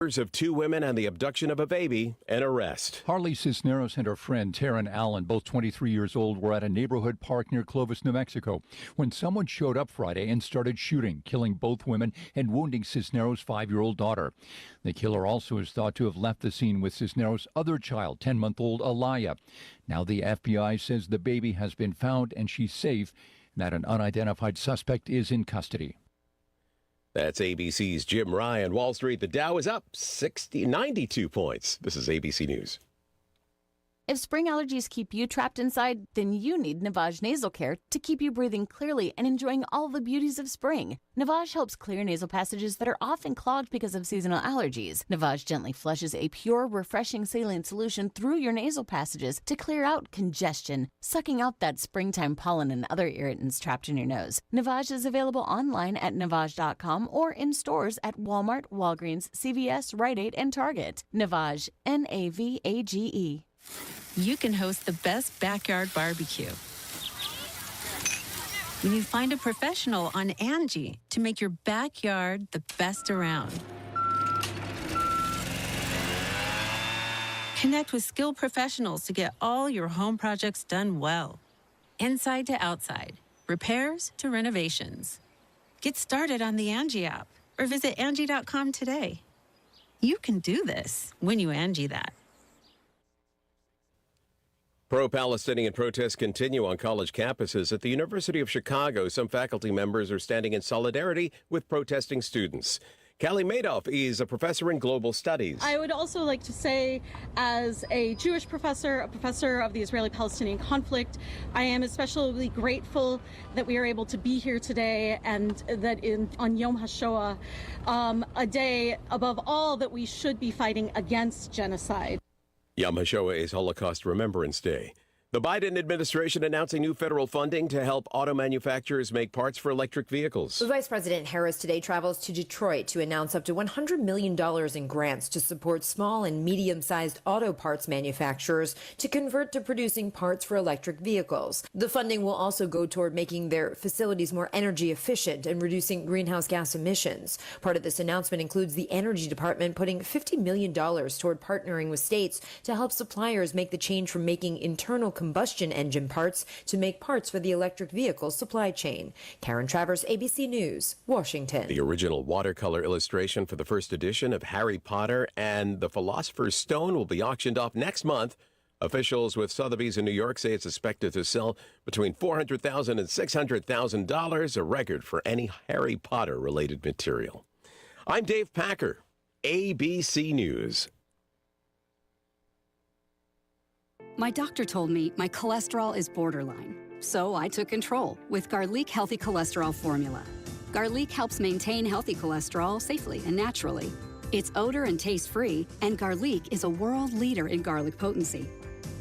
Of two women and the abduction of a baby, an arrest. Harley Cisneros and her friend Taryn Allen, both 23 years old, were at a neighborhood park near Clovis, New Mexico, when someone showed up Friday and started shooting, killing both women and wounding Cisneros' 5-year-old daughter. The killer also is thought to have left the scene with Cisneros' other child, 10-month-old Alaya. Now the FBI says the baby has been found and she's safe, and that an unidentified suspect is in custody. That's ABC's Jim Ryan. Wall Street, the Dow is up 92 points. This is ABC News. If spring allergies keep you trapped inside, then you need Navage Nasal Care to keep you breathing clearly and enjoying all the beauties of spring. Navage helps clear nasal passages that are often clogged because of seasonal allergies. Navage gently flushes a pure, refreshing saline solution through your nasal passages to clear out congestion, sucking out that springtime pollen and other irritants trapped in your nose. Navage is available online at Navage.com or in stores at Walmart, Walgreens, CVS, Rite Aid, and Target. Navage, Navage. You can host the best backyard barbecue when you find a professional on Angie to make your backyard the best around. Connect with skilled professionals to get all your home projects done well. Inside to outside, repairs to renovations. Get started on the Angie app or visit Angie.com today. You can do this when you Angie that. Pro-Palestinian protests continue on college campuses. At the University of Chicago, some faculty members are standing in solidarity with protesting students. Callie Madoff is a professor in global studies. I would also like to say, as a Jewish professor, a professor of the Israeli-Palestinian conflict, I am especially grateful that we are able to be here today and that on Yom HaShoah, a day above all that we should be fighting against genocide. Yom HaShoah is Holocaust Remembrance Day. The Biden administration announcing new federal funding to help auto manufacturers make parts for electric vehicles. Vice President Harris today travels to Detroit to announce up to $100 million in grants to support small and medium-sized auto parts manufacturers to convert to producing parts for electric vehicles. The funding will also go toward making their facilities more energy efficient and reducing greenhouse gas emissions. Part of this announcement includes the Energy Department putting $50 million toward partnering with states to help suppliers make the change from making internal combustion engine parts to make parts for the electric vehicle supply chain. Karen Travers, ABC News, Washington. The original watercolor illustration for the first edition of Harry Potter and the Philosopher's Stone will be auctioned off next month. Officials with Sotheby's in New York say it's expected to sell between $400,000 and $600,000, a record for any Harry Potter-related material. I'm Dave Packer, ABC News. My doctor told me my cholesterol is borderline, so I took control with Garlic Healthy Cholesterol Formula. Garlic helps maintain healthy cholesterol safely and naturally. It's odor and taste-free, and Garlic is a world leader in garlic potency.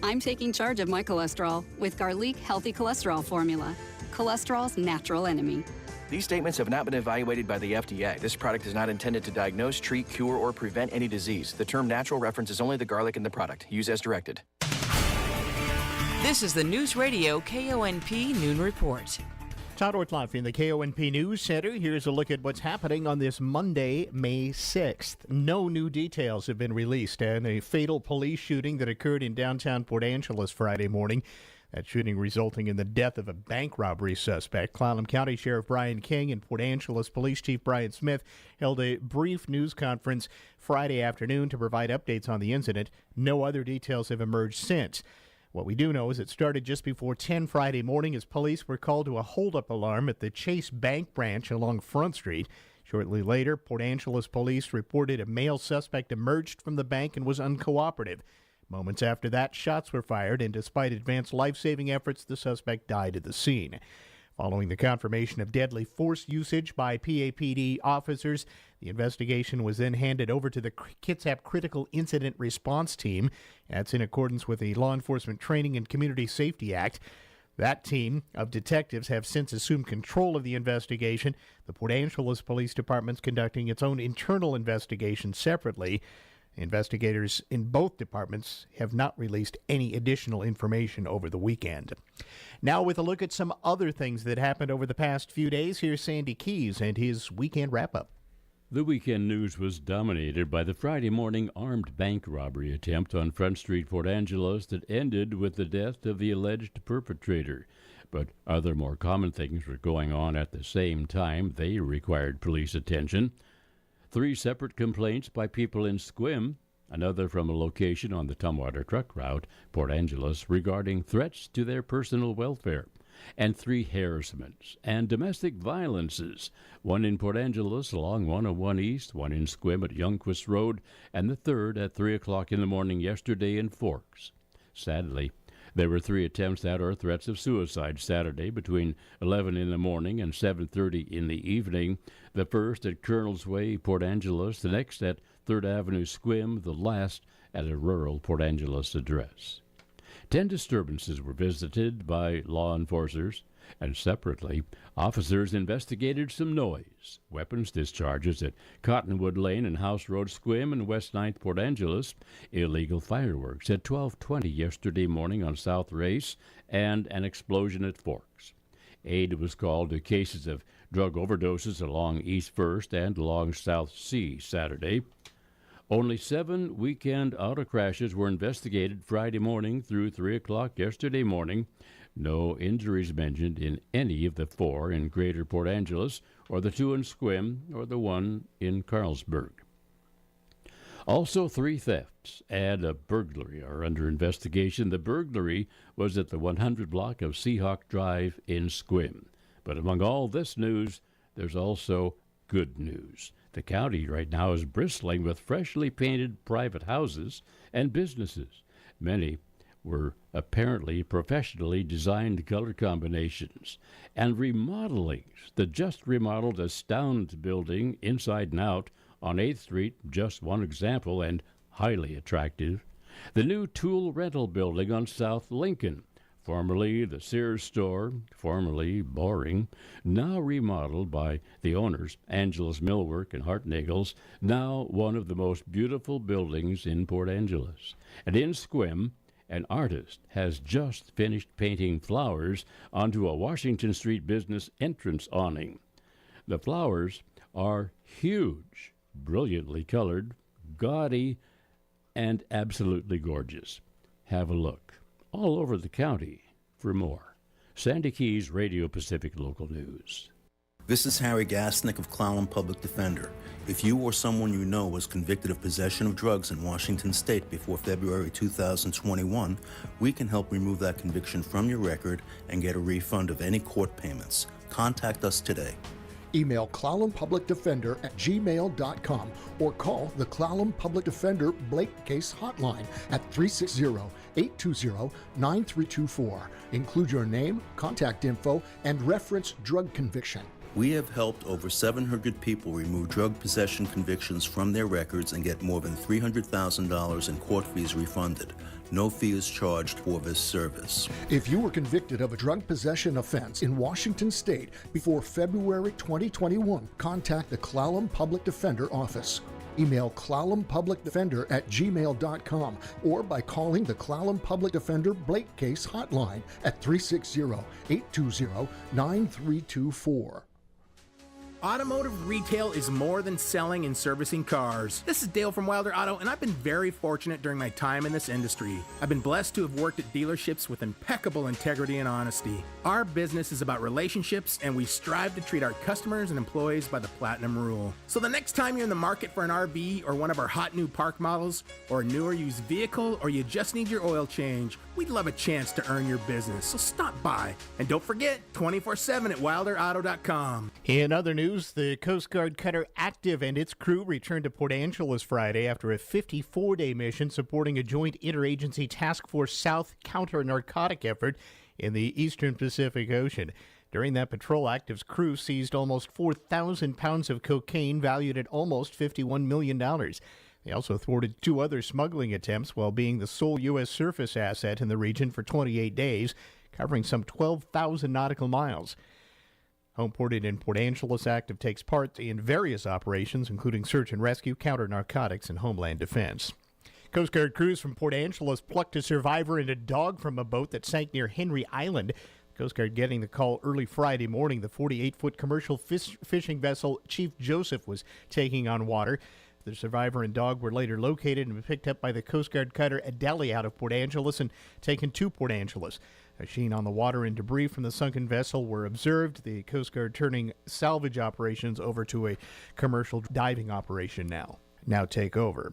I'm taking charge of my cholesterol with Garlic Healthy Cholesterol Formula, cholesterol's natural enemy. These statements have not been evaluated by the FDA. This product is not intended to diagnose, treat, cure, or prevent any disease. The term natural references only the garlic in the product. Use as directed. This is the Newsradio KONP Noon Report. Todd Ortloff in the KONP News Center. Here's a look at what's happening on this Monday, May 6th. No new details have been released on a fatal police shooting that occurred in downtown Port Angeles Friday morning. That shooting resulting in the death of a bank robbery suspect. Clallam County Sheriff Brian King and Port Angeles Police Chief Brian Smith held a brief news conference Friday afternoon to provide updates on the incident. No other details have emerged since. What we do know is it started just before 10 Friday morning as police were called to a holdup alarm at the Chase Bank branch along Front Street. Shortly later, Port Angeles police reported a male suspect emerged from the bank and was uncooperative. Moments after that, shots were fired, and despite advanced life-saving efforts, the suspect died at the scene. Following the confirmation of deadly force usage by PAPD officers, the investigation was then handed over to the Kitsap Critical Incident Response Team. That's in accordance with the Law Enforcement Training and Community Safety Act. That team of detectives have since assumed control of the investigation. The Port Angeles Police Department's conducting its own internal investigation separately. Investigators in both departments have not released any additional information over the weekend. Now, with a look at some other things that happened over the past few days, here's Sandy Keys and his weekend wrap-up. The weekend news was dominated by the Friday morning armed bank robbery attempt on Front Street, Port Angeles that ended with the death of the alleged perpetrator. But other more common things were going on at the same time. They required police attention. 3 separate complaints by people in Sequim, another from a location on the Tumwater Truck Route, Port Angeles, regarding threats to their personal welfare, and 3 harassments and domestic violences, one in Port Angeles along 101 East, one in Sequim at Youngquist Road, and the third at 3 o'clock in the morning yesterday in Forks. Sadly, there were 3 attempts at or threats of suicide Saturday between 11 in the morning and 7:30 in the evening, the first at Colonel's Way, Port Angeles, the next at 3rd Avenue, Sequim, the last at a rural Port Angeles address. 10 disturbances were visited by law enforcers, and separately, officers investigated some noise, weapons discharges at Cottonwood Lane and House Road, Sequim, and West 9th, Port Angeles, illegal fireworks at 12:20 yesterday morning on South Race, and an explosion at Forks. Aid was called to cases of drug overdoses along East 1st and along South C Saturday. Only 7 weekend auto crashes were investigated Friday morning through 3 o'clock yesterday morning. No injuries mentioned in any of the 4 in Greater Port Angeles, or the 2 in Sequim, or the 1 in Carlsberg. Also, 3 thefts and a burglary are under investigation. The burglary was at the 100 block of Seahawk Drive in Sequim. But among all this news, there's also good news. The county right now is bristling with freshly painted private houses and businesses. Many were apparently professionally designed color combinations. And remodelings. The just remodeled Astound building, inside and out, on 8th Street, just one example, and highly attractive. The new tool rental building on South Lincoln, formerly the Sears store, formerly boring, now remodeled by the owners, Angelus Millwork and Hartnagel's, now one of the most beautiful buildings in Port Angeles. And in Sequim, an artist has just finished painting flowers onto a Washington Street business entrance awning. The flowers are huge, brilliantly colored, gaudy, and absolutely gorgeous. Have a look all over the county for more. Sandy Keys, Radio Pacific Local News. This is Harry Gasnick of Clallam Public Defender. If you or someone you know was convicted of possession of drugs in Washington State before February 2021, we can help remove that conviction from your record and get a refund of any court payments. Contact us today. Email clallampublicdefender@gmail.com or call the Clallam Public Defender Blake Case Hotline at 360-820-9324. Include your name, contact info, and reference drug conviction. We have helped over 700 people remove drug possession convictions from their records and get more than $300,000 in court fees refunded. No fee is charged for this service. If you were convicted of a drug possession offense in Washington State before February 2021, contact the Clallam Public Defender Office. Email clallampublicdefender@gmail.com or by calling the Clallam Public Defender Blake Case Hotline at 360-820-9324. Automotive retail is more than selling and servicing cars. This is Dale from Wilder Auto, and I've been very fortunate during my time in this industry. I've been blessed to have worked at dealerships with impeccable integrity and honesty. Our business is about relationships, and we strive to treat our customers and employees by the Platinum Rule. So the next time you're in the market for an RV or one of our hot new park models, or a newer used vehicle, or you just need your oil change, we'd love a chance to earn your business. So stop by, and don't forget 24/7 at wilderauto.com. In other news, the Coast Guard cutter Active and its crew returned to Port Angeles Friday after a 54-day mission supporting a joint interagency Task Force South counter-narcotic effort in the eastern Pacific Ocean. During that patrol, Active's crew seized almost 4,000 pounds of cocaine valued at almost $51 million. They also thwarted 2 other smuggling attempts while being the sole U.S. surface asset in the region for 28 days, covering some 12,000 nautical miles. Homeported in Port Angeles, Active takes part in various operations, including search and rescue, counter-narcotics, and homeland defense. Coast Guard crews from Port Angeles plucked a survivor and a dog from a boat that sank near Henry Island. Coast Guard getting the call early Friday morning. The 48-foot commercial fishing vessel Chief Joseph was taking on water. The survivor and dog were later located and picked up by the Coast Guard cutter Adelie out of Port Angeles and taken to Port Angeles. A sheen on the water and debris from the sunken vessel were observed. The Coast Guard turning salvage operations over to a commercial diving operation now take over.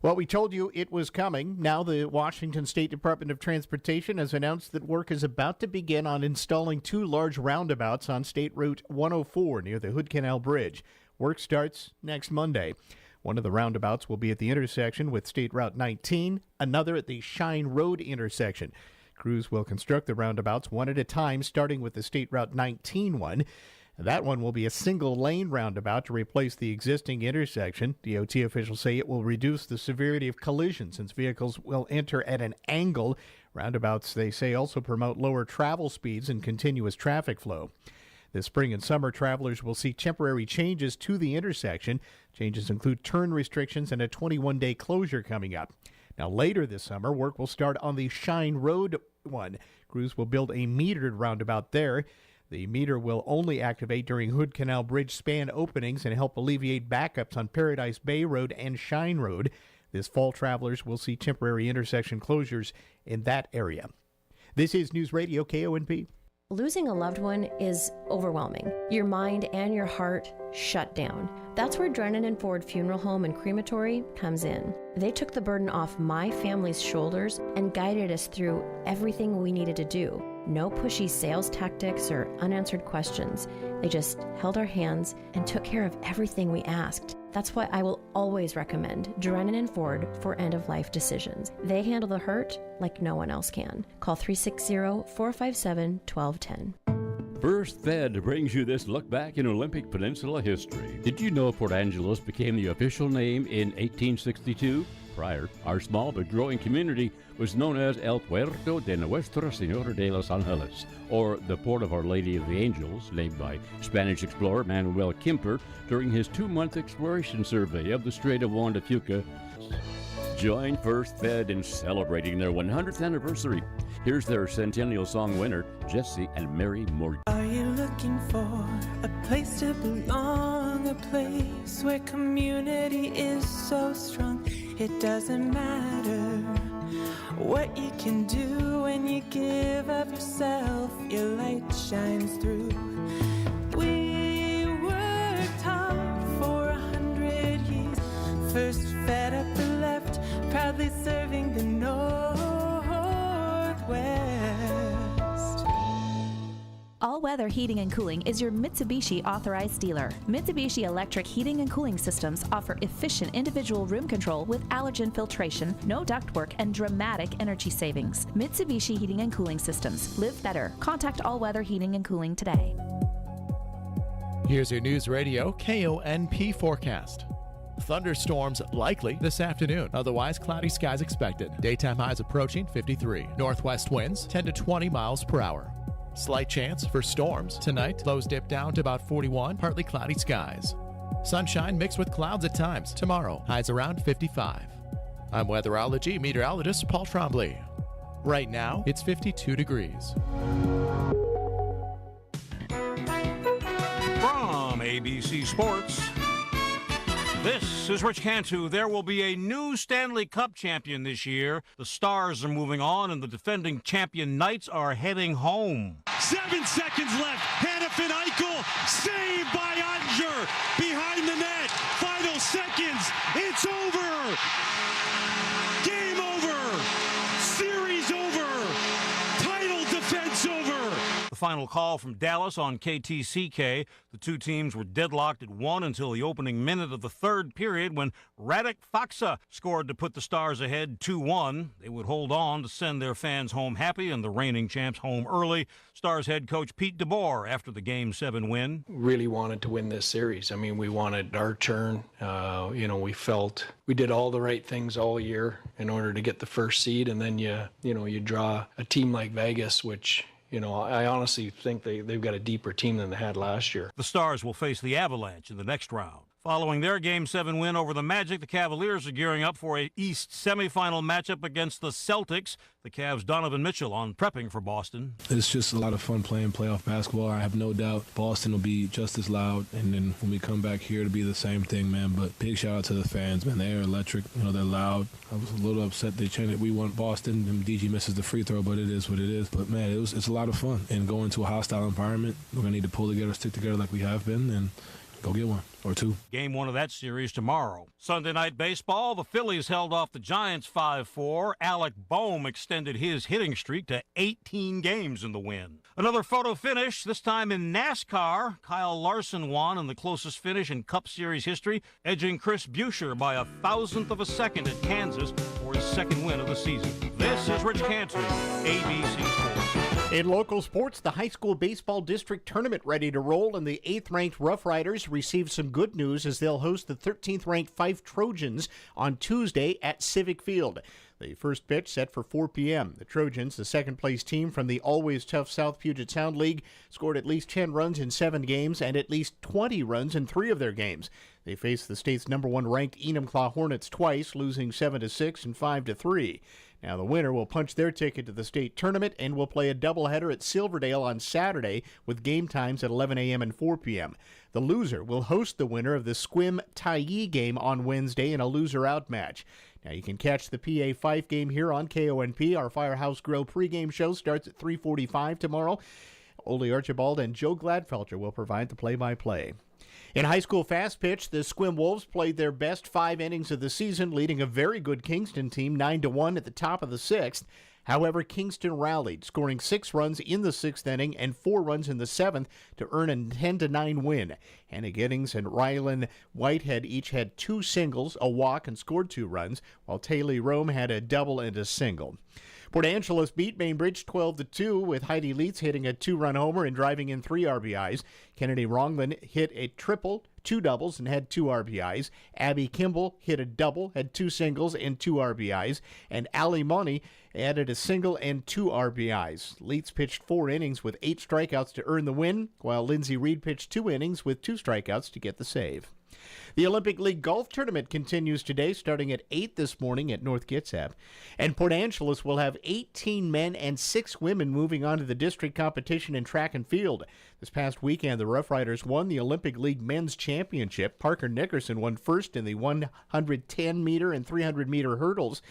Well, we told you it was coming. Now the Washington State Department of Transportation has announced that work is about to begin on installing 2 large roundabouts on State Route 104 near the Hood Canal Bridge. Work starts next Monday. One of the roundabouts will be at the intersection with State Route 19, another at the Shine Road intersection. Crews will construct the roundabouts one at a time, starting with the State Route 19 one. That one will be a single-lane roundabout to replace the existing intersection. DOT officials say it will reduce the severity of collisions since vehicles will enter at an angle. Roundabouts, they say, also promote lower travel speeds and continuous traffic flow. This spring and summer, travelers will see temporary changes to the intersection. Changes include turn restrictions and a 21-day closure coming up. Now, later this summer, work will start on the Shine Road one. Crews will build a metered roundabout there. The meter will only activate during Hood Canal Bridge span openings and help alleviate backups on Paradise Bay Road and Shine Road. This fall, travelers will see temporary intersection closures in that area. This is News Radio KONP. Losing a loved one is overwhelming. Your mind and your heart shut down. That's where Drennan & Ford Funeral Home and Crematory comes in. They took the burden off my family's shoulders and guided us through everything we needed to do. No pushy sales tactics or unanswered questions. They just held our hands and took care of everything we asked. That's why I will always recommend Drennan & Ford for end-of-life decisions. They handle the hurt like no one else can. Call 360-457-1210. First Fed brings you this look back in Olympic Peninsula history. Did you know Port Angeles became the official name in 1862? Prior, our small but growing community was known as El Puerto de Nuestra Señora de los Ángeles, or the Port of Our Lady of the Angels, named by Spanish explorer Manuel Quimper during his 2-month exploration survey of the Strait of Juan de Fuca. Join First Fed in celebrating their 100th anniversary. Here's their Centennial Song winner, Jesse and Mary Morgan. Are you looking for a place to belong, a place where community is so strong? It doesn't matter what you can do when you give of yourself, your light shines through. We worked hard for 100 years, First Fed up the left, proudly serving the Northwest. All Weather Heating and Cooling is your Mitsubishi authorized dealer. Mitsubishi electric heating and cooling systems offer efficient individual room control with allergen filtration, no ductwork, and dramatic energy savings. Mitsubishi Heating and Cooling Systems. Live better. Contact All Weather Heating and Cooling today. Here's your News Radio KONP forecast. Thunderstorms likely this afternoon. Otherwise, cloudy skies expected. Daytime highs approaching 53. Northwest winds 10 to 20 miles per hour. Slight chance for storms. Tonight, lows dip down to about 41, partly cloudy skies. Sunshine mixed with clouds at times. Tomorrow, highs around 55. I'm weatherology meteorologist Paul Trombley. Right now, it's 52 degrees. From ABC Sports, this is Rich Cantu. There will be a new Stanley Cup champion this year. The Stars are moving on, and the defending champion Knights are heading home. 7 seconds left. Hannafin Eichel, saved by Ottinger, behind the net. Final seconds. It's over. Game over. Series over. Title defense over. The final call from Dallas on KTCK. The two teams were deadlocked at 1 until the opening minute of the third period when Radek Faksa scored to put the Stars ahead 2-1. They would hold on to send their fans home happy and the reigning champs home early. Stars head coach Pete DeBoer after the Game 7 win. Really wanted to win this series. I mean, we wanted our turn. We felt we did all the right things all year in order to get the first seed, and then you draw a team like Vegas, which I honestly think they've got a deeper team than they had last year. The Stars will face the Avalanche in the next round. Following their Game 7 win over the Magic, the Cavaliers are gearing up for a East semifinal matchup against the Celtics. The Cavs' Donovan Mitchell on prepping for Boston. It's just a lot of fun playing playoff basketball. I have no doubt Boston will be just as loud, and then when we come back here, it'll be the same thing, man. But big shout out to the fans, man. They are electric. You know, they're loud. I was a little upset they chanted we want Boston, and DG misses the free throw, but it is what it is. But, man, it's a lot of fun. And going to a hostile environment, we're going to need to pull together, stick together like we have been, and go get one or two. Game 1 of that series tomorrow. Sunday night baseball, the Phillies held off the Giants 5-4. Alec Boehm extended his hitting streak to 18 games in the win. Another photo finish, this time in NASCAR. Kyle Larson won in the closest finish in Cup Series history, edging Chris Buescher by 1,000th of a second at Kansas for his second win of the season. This is Rich Cantu, ABC Sports. In local sports, the high school baseball district tournament ready to roll, and the 8th-ranked Rough Riders received some good news as they'll host the 13th-ranked Fife Trojans on Tuesday at Civic Field. The first pitch set for 4 p.m. The Trojans, the second-place team from the always tough South Puget Sound League, scored at least 10 runs in 7 games and at least 20 runs in 3 of their games. They faced the state's number 1 ranked Enumclaw Hornets twice, losing 7-6 and 5-3. Now the winner will punch their ticket to the state tournament and will play a doubleheader at Silverdale on Saturday with game times at 11 a.m. and 4 p.m. The loser will host the winner of the Sequim-Tyee game on Wednesday in a loser-out match. Now you can catch the PA Fife game here on KONP. Our Firehouse Grill pregame show starts at 3:45 tomorrow. Ole Archibald and Joe Gladfelter will provide the play-by-play. In high school fast pitch, the Sequim Wolves played their best 5 innings of the season, leading a very good Kingston team 9-1 at the top of the 6th. However, Kingston rallied, scoring 6 runs in the 6th inning and 4 runs in the 7th to earn a 10-9 win. Hannah Giddings and Rylan Whitehead each had 2 singles, a walk, and scored 2 runs, while Taylor Rome had a double and a single. Port Angeles beat Bainbridge 12-2 with Heidi Leitz hitting a 2-run homer and driving in 3 RBIs. Kennedy Ronglin hit a triple, 2 doubles, and had 2 RBIs. Abby Kimball hit a double, had 2 singles and 2 RBIs. And Ali Money added a single and 2 RBIs. Leitz pitched 4 innings with 8 strikeouts to earn the win, while Lindsay Reed pitched 2 innings with 2 strikeouts to get the save. The Olympic League Golf Tournament continues today, starting at 8 this morning at North Kitsap. And Port Angeles will have 18 men and 6 women moving on to the district competition in track and field. This past weekend, the Rough Riders won the Olympic League Men's Championship. Parker Nickerson won first in the 110-meter and 300-meter hurdles.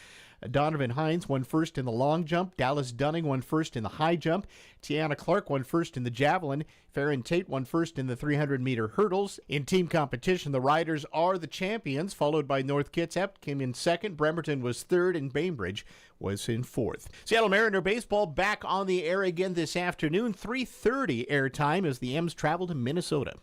Donovan Hines won first in the long jump. Dallas Dunning won first in the high jump. Tiana Clark won first in the javelin. Farron Tate won first in the 300-meter hurdles. In team competition, the Riders are the champions, followed by North Kitsap, came in second. Bremerton was third, and Bainbridge was in fourth. Seattle Mariner baseball back on the air again this afternoon. 3:30 airtime as the M's travel to Minnesota.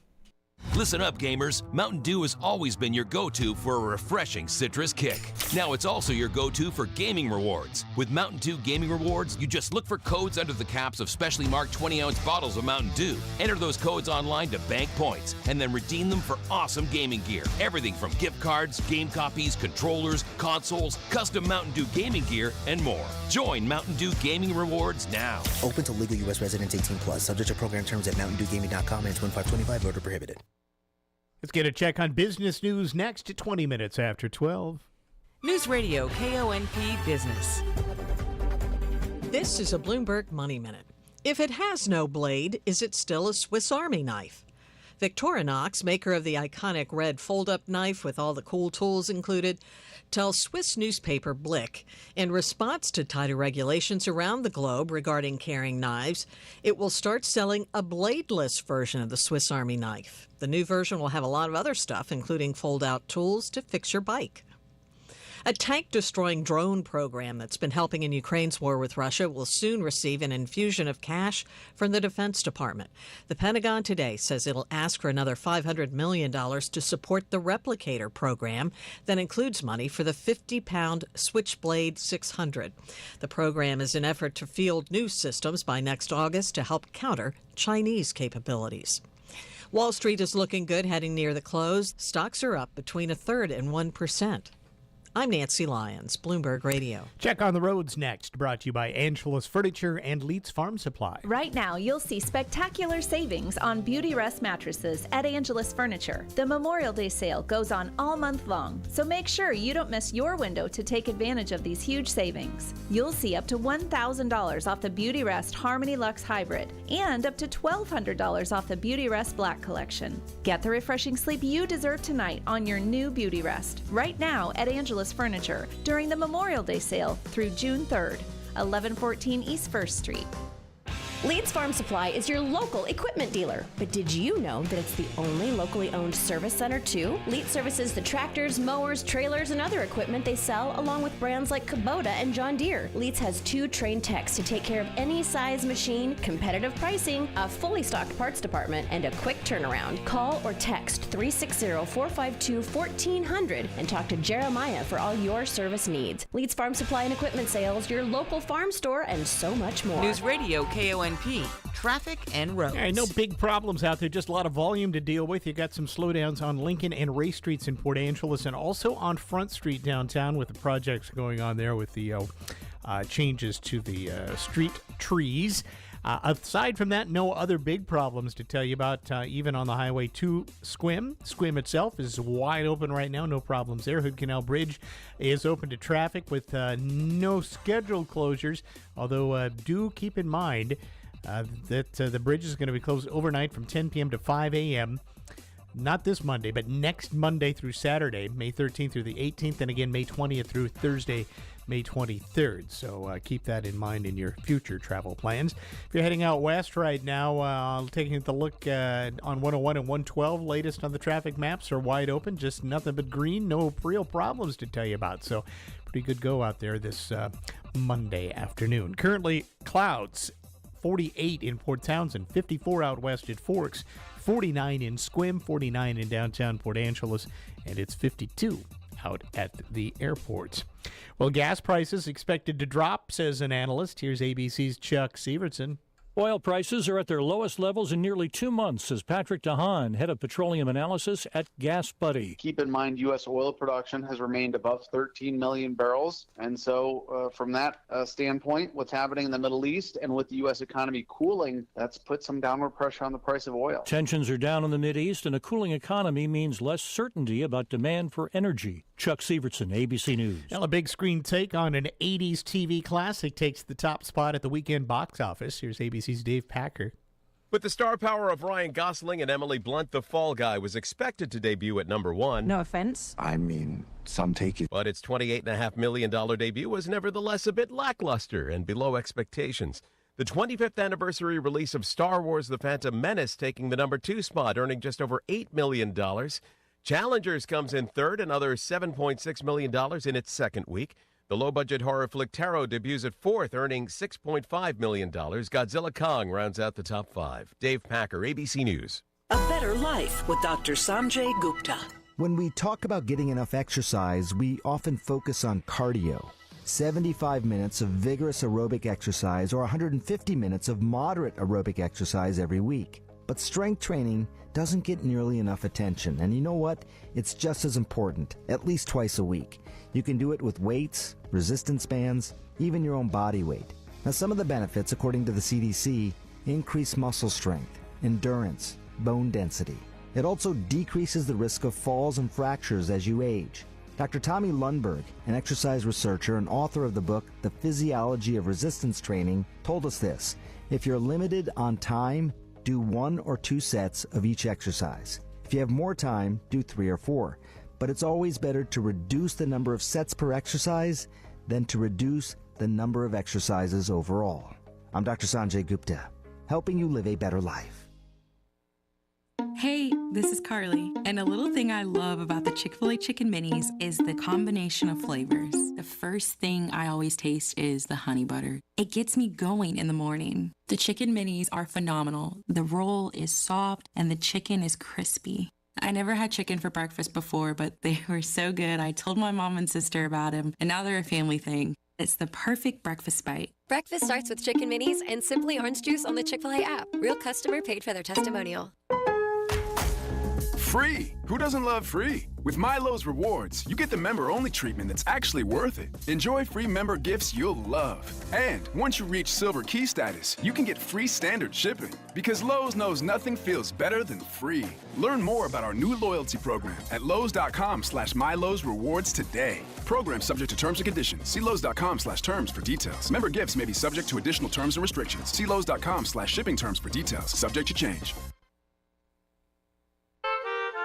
Listen up, gamers. Mountain Dew has always been your go-to for a refreshing citrus kick. Now it's also your go-to for gaming rewards. With Mountain Dew Gaming Rewards, you just look for codes under the caps of specially marked 20-ounce bottles of Mountain Dew. Enter those codes online to bank points, and then redeem them for awesome gaming gear. Everything from gift cards, game copies, controllers, consoles, custom Mountain Dew gaming gear, and more. Join Mountain Dew Gaming Rewards now. Open to legal U.S. residents 18+. Subject to program terms at mountaindewgaming.com and 2525. Voter prohibited. Let's get a check on business news next at 20 minutes after 12. Newsradio KONP Business. This is a Bloomberg Money Minute. If it has no blade, is it still a Swiss Army knife? Victorinox, maker of the iconic red fold-up knife with all the cool tools included, tells Swiss newspaper Blick, in response to tighter regulations around the globe regarding carrying knives, it will start selling a bladeless version of the Swiss Army knife. The new version will have a lot of other stuff, including fold-out tools to fix your bike. A tank-destroying drone program that's been helping in Ukraine's war with Russia will soon receive an infusion of cash from the Defense Department. The Pentagon today says it'll ask for another $500 million to support the Replicator program that includes money for the 50-pound Switchblade 600. The program is an effort to field new systems by next August to help counter Chinese capabilities. Wall Street is looking good heading near the close. Stocks are up between 1/3 and 1%. I'm Nancy Lyons, Bloomberg Radio. Check on the roads next, brought to you by Angela's Furniture and Leeds Farm Supply. Right now, you'll see spectacular savings on Beauty Rest mattresses at Angela's Furniture. The Memorial Day sale goes on all month long, so make sure you don't miss your window to take advantage of these huge savings. You'll see up to $1,000 off the Beauty Rest Harmony Luxe Hybrid and up to $1,200 off the Beauty Rest Black Collection. Get the refreshing sleep you deserve tonight on your new Beauty Rest right now at Angela's Furniture during the Memorial Day sale through June 3rd, 1114 East 1st Street. Leeds Farm Supply is your local equipment dealer. But did you know that it's the only locally owned service center, too? Leeds services the tractors, mowers, trailers, and other equipment they sell, along with brands like Kubota and John Deere. Leeds has 2 trained techs to take care of any size machine, competitive pricing, a fully stocked parts department, and a quick turnaround. Call or text 360-452-1400 and talk to Jeremiah for all your service needs. Leeds Farm Supply and Equipment Sales, your local farm store, and so much more. News Radio KONP, traffic and roads. All right, no big problems out there, just a lot of volume to deal with. You got some slowdowns on Lincoln and Ray Streets in Port Angeles, and also on Front Street downtown with the projects going on there with the changes to the street trees. Aside from that, no other big problems to tell you about, even on the highway to Squim. Squim itself is wide open right now, no problems there. Hood Canal Bridge is open to traffic with no scheduled closures, although do keep in mind that the bridge is going to be closed overnight from 10 p.m. to 5 a.m., not this Monday, but next Monday through Saturday, May 13th through the 18th, and again May 20th through Thursday, May 23rd. So keep that in mind in your future travel plans. If you're heading out west right now, taking a look on 101 and 112, latest on the traffic maps are wide open, just nothing but green, no real problems to tell you about. So pretty good go out there this Monday afternoon. Currently, clouds. 48 in Port Townsend, 54 out west at Forks, 49 in Squim, 49 in downtown Port Angeles, and it's 52 out at the airports. Well, gas prices expected to drop, says an analyst. Here's ABC's Chuck Sievertson. Oil prices are at their lowest levels in nearly 2 months, says Patrick DeHaan, head of petroleum analysis at Gas Buddy. Keep in mind, U.S. oil production has remained above 13 million barrels. And so from that standpoint, what's happening in the Middle East and with the U.S. economy cooling, that's put some downward pressure on the price of oil. Tensions are down in the Mideast, and a cooling economy means less certainty about demand for energy. Chuck Sievertson, ABC News. Now, a big screen take on an 80s TV classic takes the top spot at the weekend box office. Here's ABC's Dave Packer. With the star power of Ryan Gosling and Emily Blunt, The Fall Guy was expected to debut at number 1. No offense. I mean, some take it. But its $28.5 million debut was nevertheless a bit lackluster and below expectations. The 25th anniversary release of Star Wars The Phantom Menace taking the number 2 spot, earning just over $8 million. Challengers comes in third, another $7.6 million in its second week. The low-budget horror flick Tarot debuts at fourth, earning $6.5 million. Godzilla Kong rounds out the top 5. Dave Packer, ABC News. A better life with Dr. Sanjay Gupta. When we talk about getting enough exercise, we often focus on cardio. 75 minutes of vigorous aerobic exercise or 150 minutes of moderate aerobic exercise every week. But strength training doesn't get nearly enough attention. And you know what? It's just as important, at least twice a week. You can do it with weights, resistance bands, even your own body weight. Now, some of the benefits, according to the CDC, increase muscle strength, endurance, bone density. It also decreases the risk of falls and fractures as you age. Dr. Tommy Lundberg, an exercise researcher and author of the book The Physiology of Resistance Training, told us this: if you're limited on time, do 1 or 2 sets of each exercise. If you have more time, do 3 or 4. But it's always better to reduce the number of sets per exercise than to reduce the number of exercises overall. I'm Dr. Sanjay Gupta, helping you live a better life. Hey, this is Carly, and a little thing I love about the Chick-fil-A Chicken Minis is the combination of flavors. The first thing I always taste is the honey butter. It gets me going in the morning. The Chicken Minis are phenomenal. The roll is soft, and the chicken is crispy. I never had chicken for breakfast before, but they were so good. I told my mom and sister about them, and now they're a family thing. It's the perfect breakfast bite. Breakfast starts with Chicken Minis and Simply Orange Juice on the Chick-fil-A app. Real customer paid for their testimonial. Free! Who doesn't love free? With My Lowe's Rewards, you get the member-only treatment that's actually worth it. Enjoy free member gifts you'll love. And once you reach Silver Key status, you can get free standard shipping. Because Lowe's knows nothing feels better than free. Learn more about our new loyalty program at lowes.com/MyLowe'sRewards today. Program subject to terms and conditions. See lowes.com/terms for details. Member gifts may be subject to additional terms and restrictions. See lowes.com/shipping terms for details. Subject to change.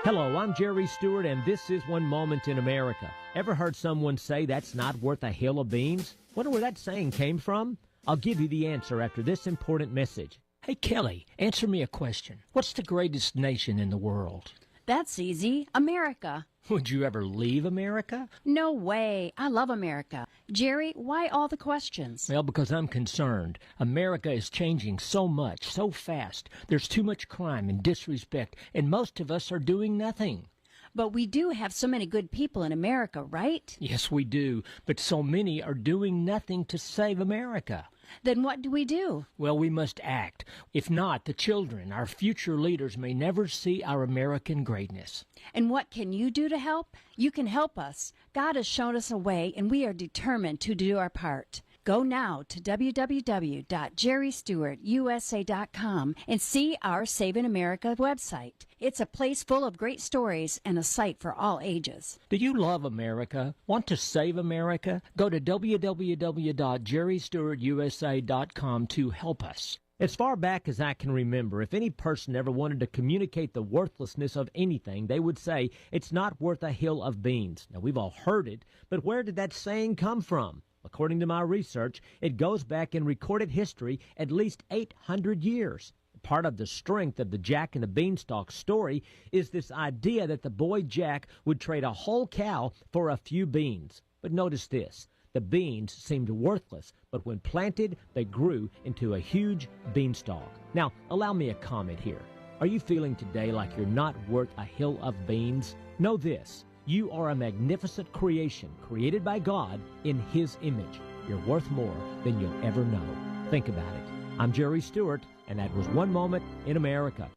Hello, I'm Jerry Stewart, and this is One Moment in America. Ever heard someone say that's not worth a hill of beans? Wonder where that saying came from? I'll give you the answer after this important message. Hey, Kelly, answer me a question. What's the greatest nation in the world? That's easy. America. Would you ever leave America? No way. I love America. Jerry, why all the questions? Well, because I'm concerned. America is changing so much, so fast. There's too much crime and disrespect, and most of us are doing nothing. But we do have so many good people in America, right? Yes, we do. But so many are doing nothing to save America. Then what do we do? Well, we must act. If not, the children, our future leaders, may never see our American greatness. And what can you do to help? You can help us. God has shown us a way, and we are determined to do our part. Go now to www.jerrystewartusa.com and see our Saving America website. It's a place full of great stories and a site for all ages. Do you love America? Want to save America? Go to www.jerrystewartusa.com to help us. As far back as I can remember, if any person ever wanted to communicate the worthlessness of anything, they would say, it's not worth a hill of beans. Now, we've all heard it, but where did that saying come from? According to my research, it goes back in recorded history at least 800 years. Part of the strength of the Jack and the Beanstalk story is this idea that the boy Jack would trade a whole cow for a few beans. But notice this. The beans seemed worthless, but when planted, they grew into a huge beanstalk. Now, allow me a comment here. Are you feeling today like you're not worth a hill of beans? Know this. You are a magnificent creation created by God in His image. You're worth more than you'll ever know. Think about it. I'm Jerry Stewart, and that was One Moment in America.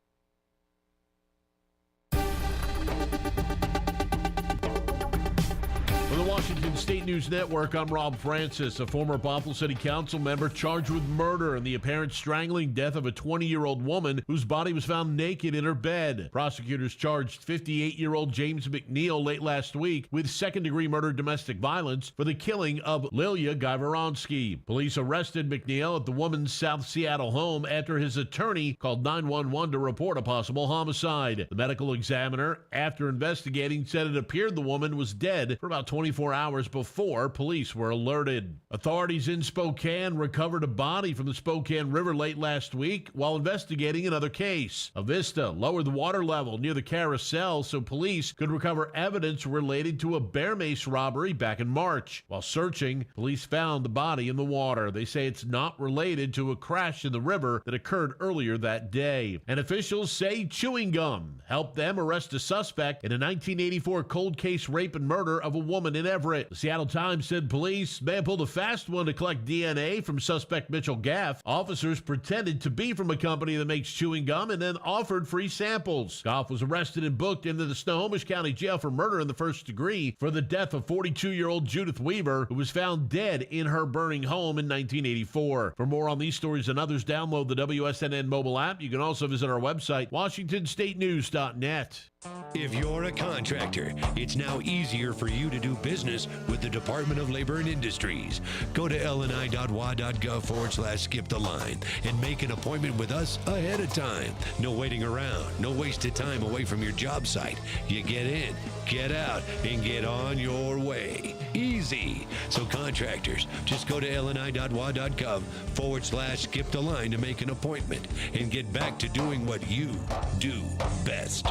For the Washington State News Network, I'm Rob Francis, a former Bothell City Council member charged with murder in the apparent strangling death of a 20-year-old woman whose body was found naked in her bed. Prosecutors charged 58-year-old James McNeil late last week with second-degree murder domestic violence for the killing of Lilia Gajvoronsky. Police arrested McNeil at the woman's South Seattle home after his attorney called 911 to report a possible homicide. The medical examiner, after investigating, said it appeared the woman was dead for about 24 hours before police were alerted. Authorities in Spokane recovered a body from the Spokane River late last week while investigating another case. Avista lowered the water level near the carousel so police could recover evidence related to a bear mace robbery back in March. While searching, police found the body in the water. They say it's not related to a crash in the river that occurred earlier that day. And officials say chewing gum helped them arrest a suspect in a 1984 cold case rape and murder of a woman in Everett. The Seattle Times said police may have pulled a fast one to collect DNA from suspect Mitchell Gaff. Officers pretended to be from a company that makes chewing gum and then offered free samples. Goff was arrested and booked into the Snohomish County Jail for murder in the first degree for the death of 42-year-old Judith Weaver, who was found dead in her burning home in 1984. For more on these stories and others, download the WSNN mobile app. You can also visit our website, WashingtonStateNews.net. If you're a contractor, it's now easier for you to do business with the Department of Labor and Industries. Go to lni.wa.gov/skip the line and make an appointment with us ahead of time. No waiting around, no wasted time away from your job site. You get in, get out, and get on your way. Easy. So contractors, just go to lni.wa.gov/skip the line to make an appointment and get back to doing what you do best.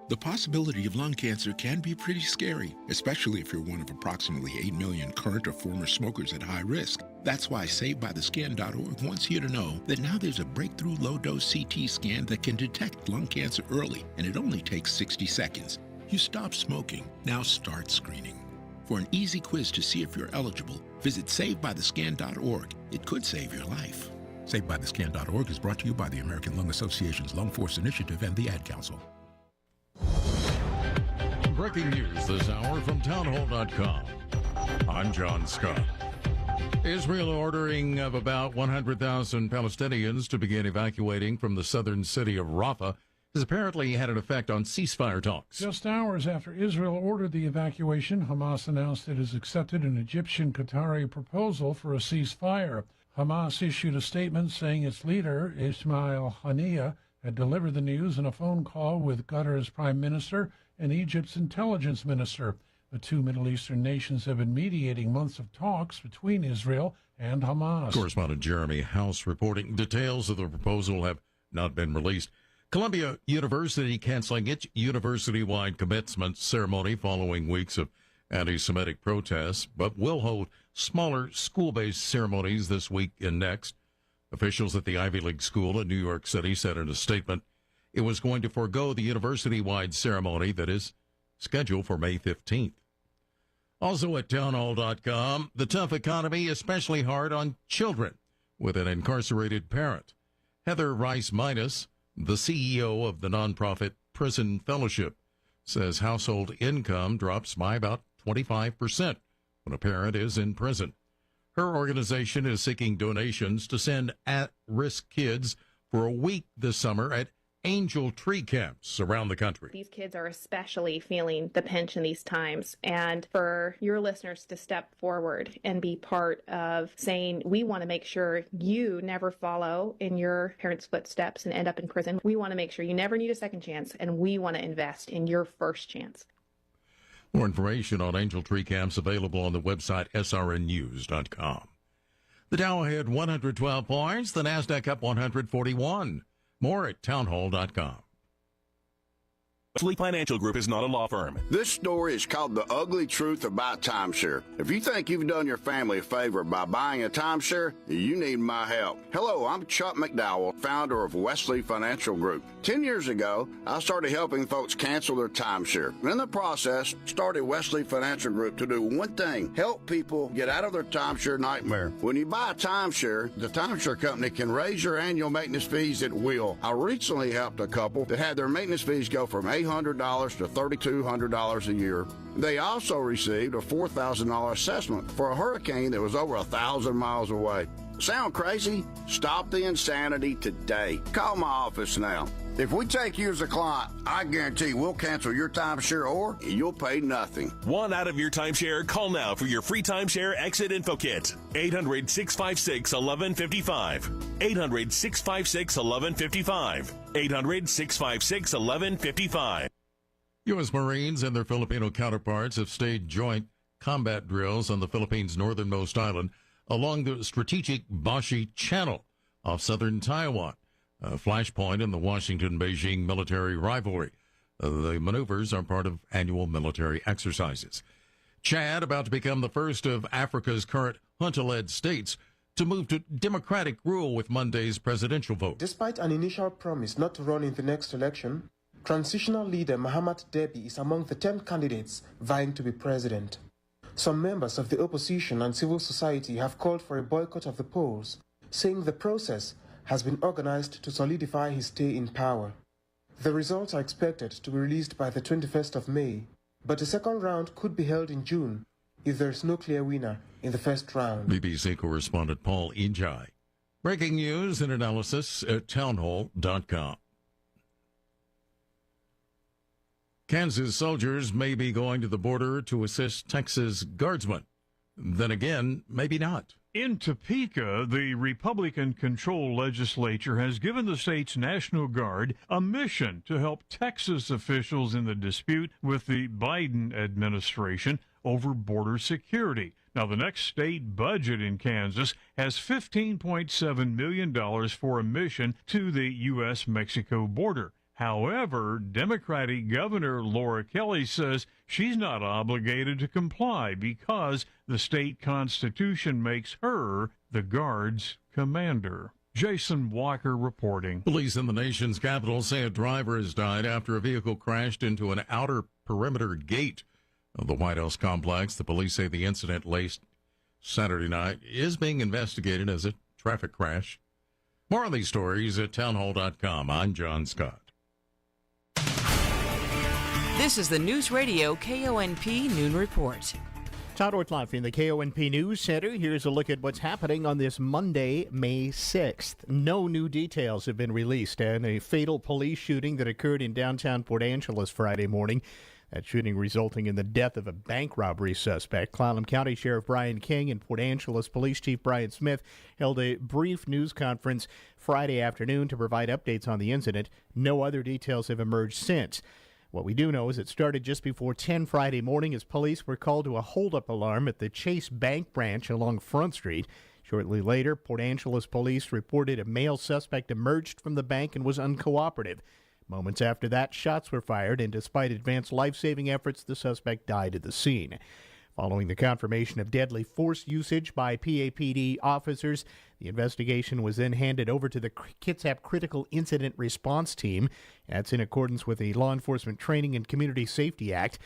The possibility of lung cancer can be pretty scary, especially if you're one of approximately 8 million current or former smokers at high risk. That's why SaveByTheScan.org wants you to know that now there's a breakthrough low-dose CT scan that can detect lung cancer early, and it only takes 60 seconds. You stop smoking, now start screening. For an easy quiz to see if you're eligible, visit SaveByTheScan.org. It could save your life. SaveByTheScan.org is brought to you by the American Lung Association's Lung Force Initiative and the Ad Council. breaking news this hour from townhall.com. I'm John Scott. Israel ordering of about 100,000 Palestinians to begin evacuating from the southern city of Rafah has apparently had an effect on ceasefire talks. Just hours after Israel ordered the evacuation, Hamas announced it has accepted an Egyptian-Qatari proposal for a ceasefire. Hamas issued a statement saying its leader, Ismail Haniyeh, had delivered the news in a phone call with Qatar's prime minister and Egypt's intelligence minister. The two Middle Eastern nations have been mediating months of talks between Israel and Hamas. Correspondent Jeremy House reporting details of the proposal have not been released. Columbia University canceling its university-wide commencement ceremony following weeks of anti-Semitic protests, but will hold smaller school-based ceremonies this week and next. Officials at the Ivy League school in New York City said in a statement it was going to forego the university-wide ceremony that is scheduled for May 15th. Also at townhall.com, the tough economy, especially hard on children with an incarcerated parent. Heather Rice-Minus, the CEO of the nonprofit Prison Fellowship, says household income drops by about 25% when a parent is in prison. Her organization is seeking donations to send at-risk kids for a week this summer at Angel Tree camps around the country. These kids are especially feeling the pinch in these times, and for your listeners to step forward and be part of saying, we want to make sure you never follow in your parents' footsteps and end up in prison. We want to make sure you never need a second chance, and we want to invest in your first chance. More information on Angel Tree camps available on the website srnnews.com. The Dow had 112 points, the Nasdaq up 141. More at townhall.com. Wesley Financial Group is not a law firm. This story is called The Ugly Truth About Timeshare. If you think you've done your family a favor by buying a timeshare, you need my help. Hello, I'm Chuck McDowell, founder of Wesley Financial Group. 10 years ago, I started helping folks cancel their timeshare. In the process, started Wesley Financial Group to do one thing, help people get out of their timeshare nightmare. When you buy a timeshare, the timeshare company can raise your annual maintenance fees at will. I recently helped a couple that had their maintenance fees go from $800 to $3,200 a year. They also received a $4,000 assessment for a hurricane that was over 1,000 miles away. Sound crazy? Stop the insanity today. Call my office now. If we take you as a client, I guarantee we'll cancel your timeshare or you'll pay nothing. Want out of your timeshare? Call now for your free timeshare exit info kit. 800-656-1155. 800-656-1155. 800-656-1155. U.S. Marines and their Filipino counterparts have staged joint combat drills on the Philippines' northernmost island along the strategic Bashi Channel off southern Taiwan, a flashpoint in the Washington-Beijing military rivalry. The maneuvers are part of annual military exercises. Chad, about to become the first of Africa's current junta-led states to move to democratic rule with Monday's presidential vote. Despite an initial promise not to run in the next election, transitional leader Mahamat Debi is among the 10 candidates vying to be president. Some members of the opposition and civil society have called for a boycott of the polls, saying the process has been organized to solidify his stay in power. The results are expected to be released by the 21st of May, but a second round could be held in June if there is no clear winner in the first round. BBC correspondent Paul Ijai. Breaking news and analysis at townhall.com. Kansas soldiers may be going to the border to assist Texas guardsmen. Then again, maybe not. In Topeka, the Republican-controlled legislature has given the state's National Guard a mission to help Texas officials in the dispute with the Biden administration over border security. Now, the next state budget in Kansas has $15.7 million for a mission to the U.S.-Mexico border. However, Democratic Governor Laura Kelly says she's not obligated to comply because the state constitution makes her the Guard's commander. Jason Walker reporting. Police in the nation's capital say a driver has died after a vehicle crashed into an outer perimeter gate of the White House complex. The police say the incident late Saturday night is being investigated as a traffic crash. More on these stories at townhall.com. I'm John Scott. This is the Newsradio KONP Noon Report. Todd Ortloff in the KONP News Center. Here's a look at what's happening on this Monday, May 6th. No new details have been released on a fatal police shooting that occurred in downtown Port Angeles Friday morning. That shooting resulting in the death of a bank robbery suspect. Clallam County Sheriff Brian King and Port Angeles Police Chief Brian Smith held a brief news conference Friday afternoon to provide updates on the incident. No other details have emerged since. What we do know is it started just before 10 Friday morning as police were called to a holdup alarm at the Chase Bank branch along Front Street. Shortly later, Port Angeles police reported a male suspect emerged from the bank and was uncooperative. Moments after that, shots were fired, and despite advanced life-saving efforts, the suspect died at the scene. Following the confirmation of deadly force usage by PAPD officers, the investigation was then handed over to the Kitsap Critical Incident Response Team. That's in accordance with the Law Enforcement Training and Community Safety Act.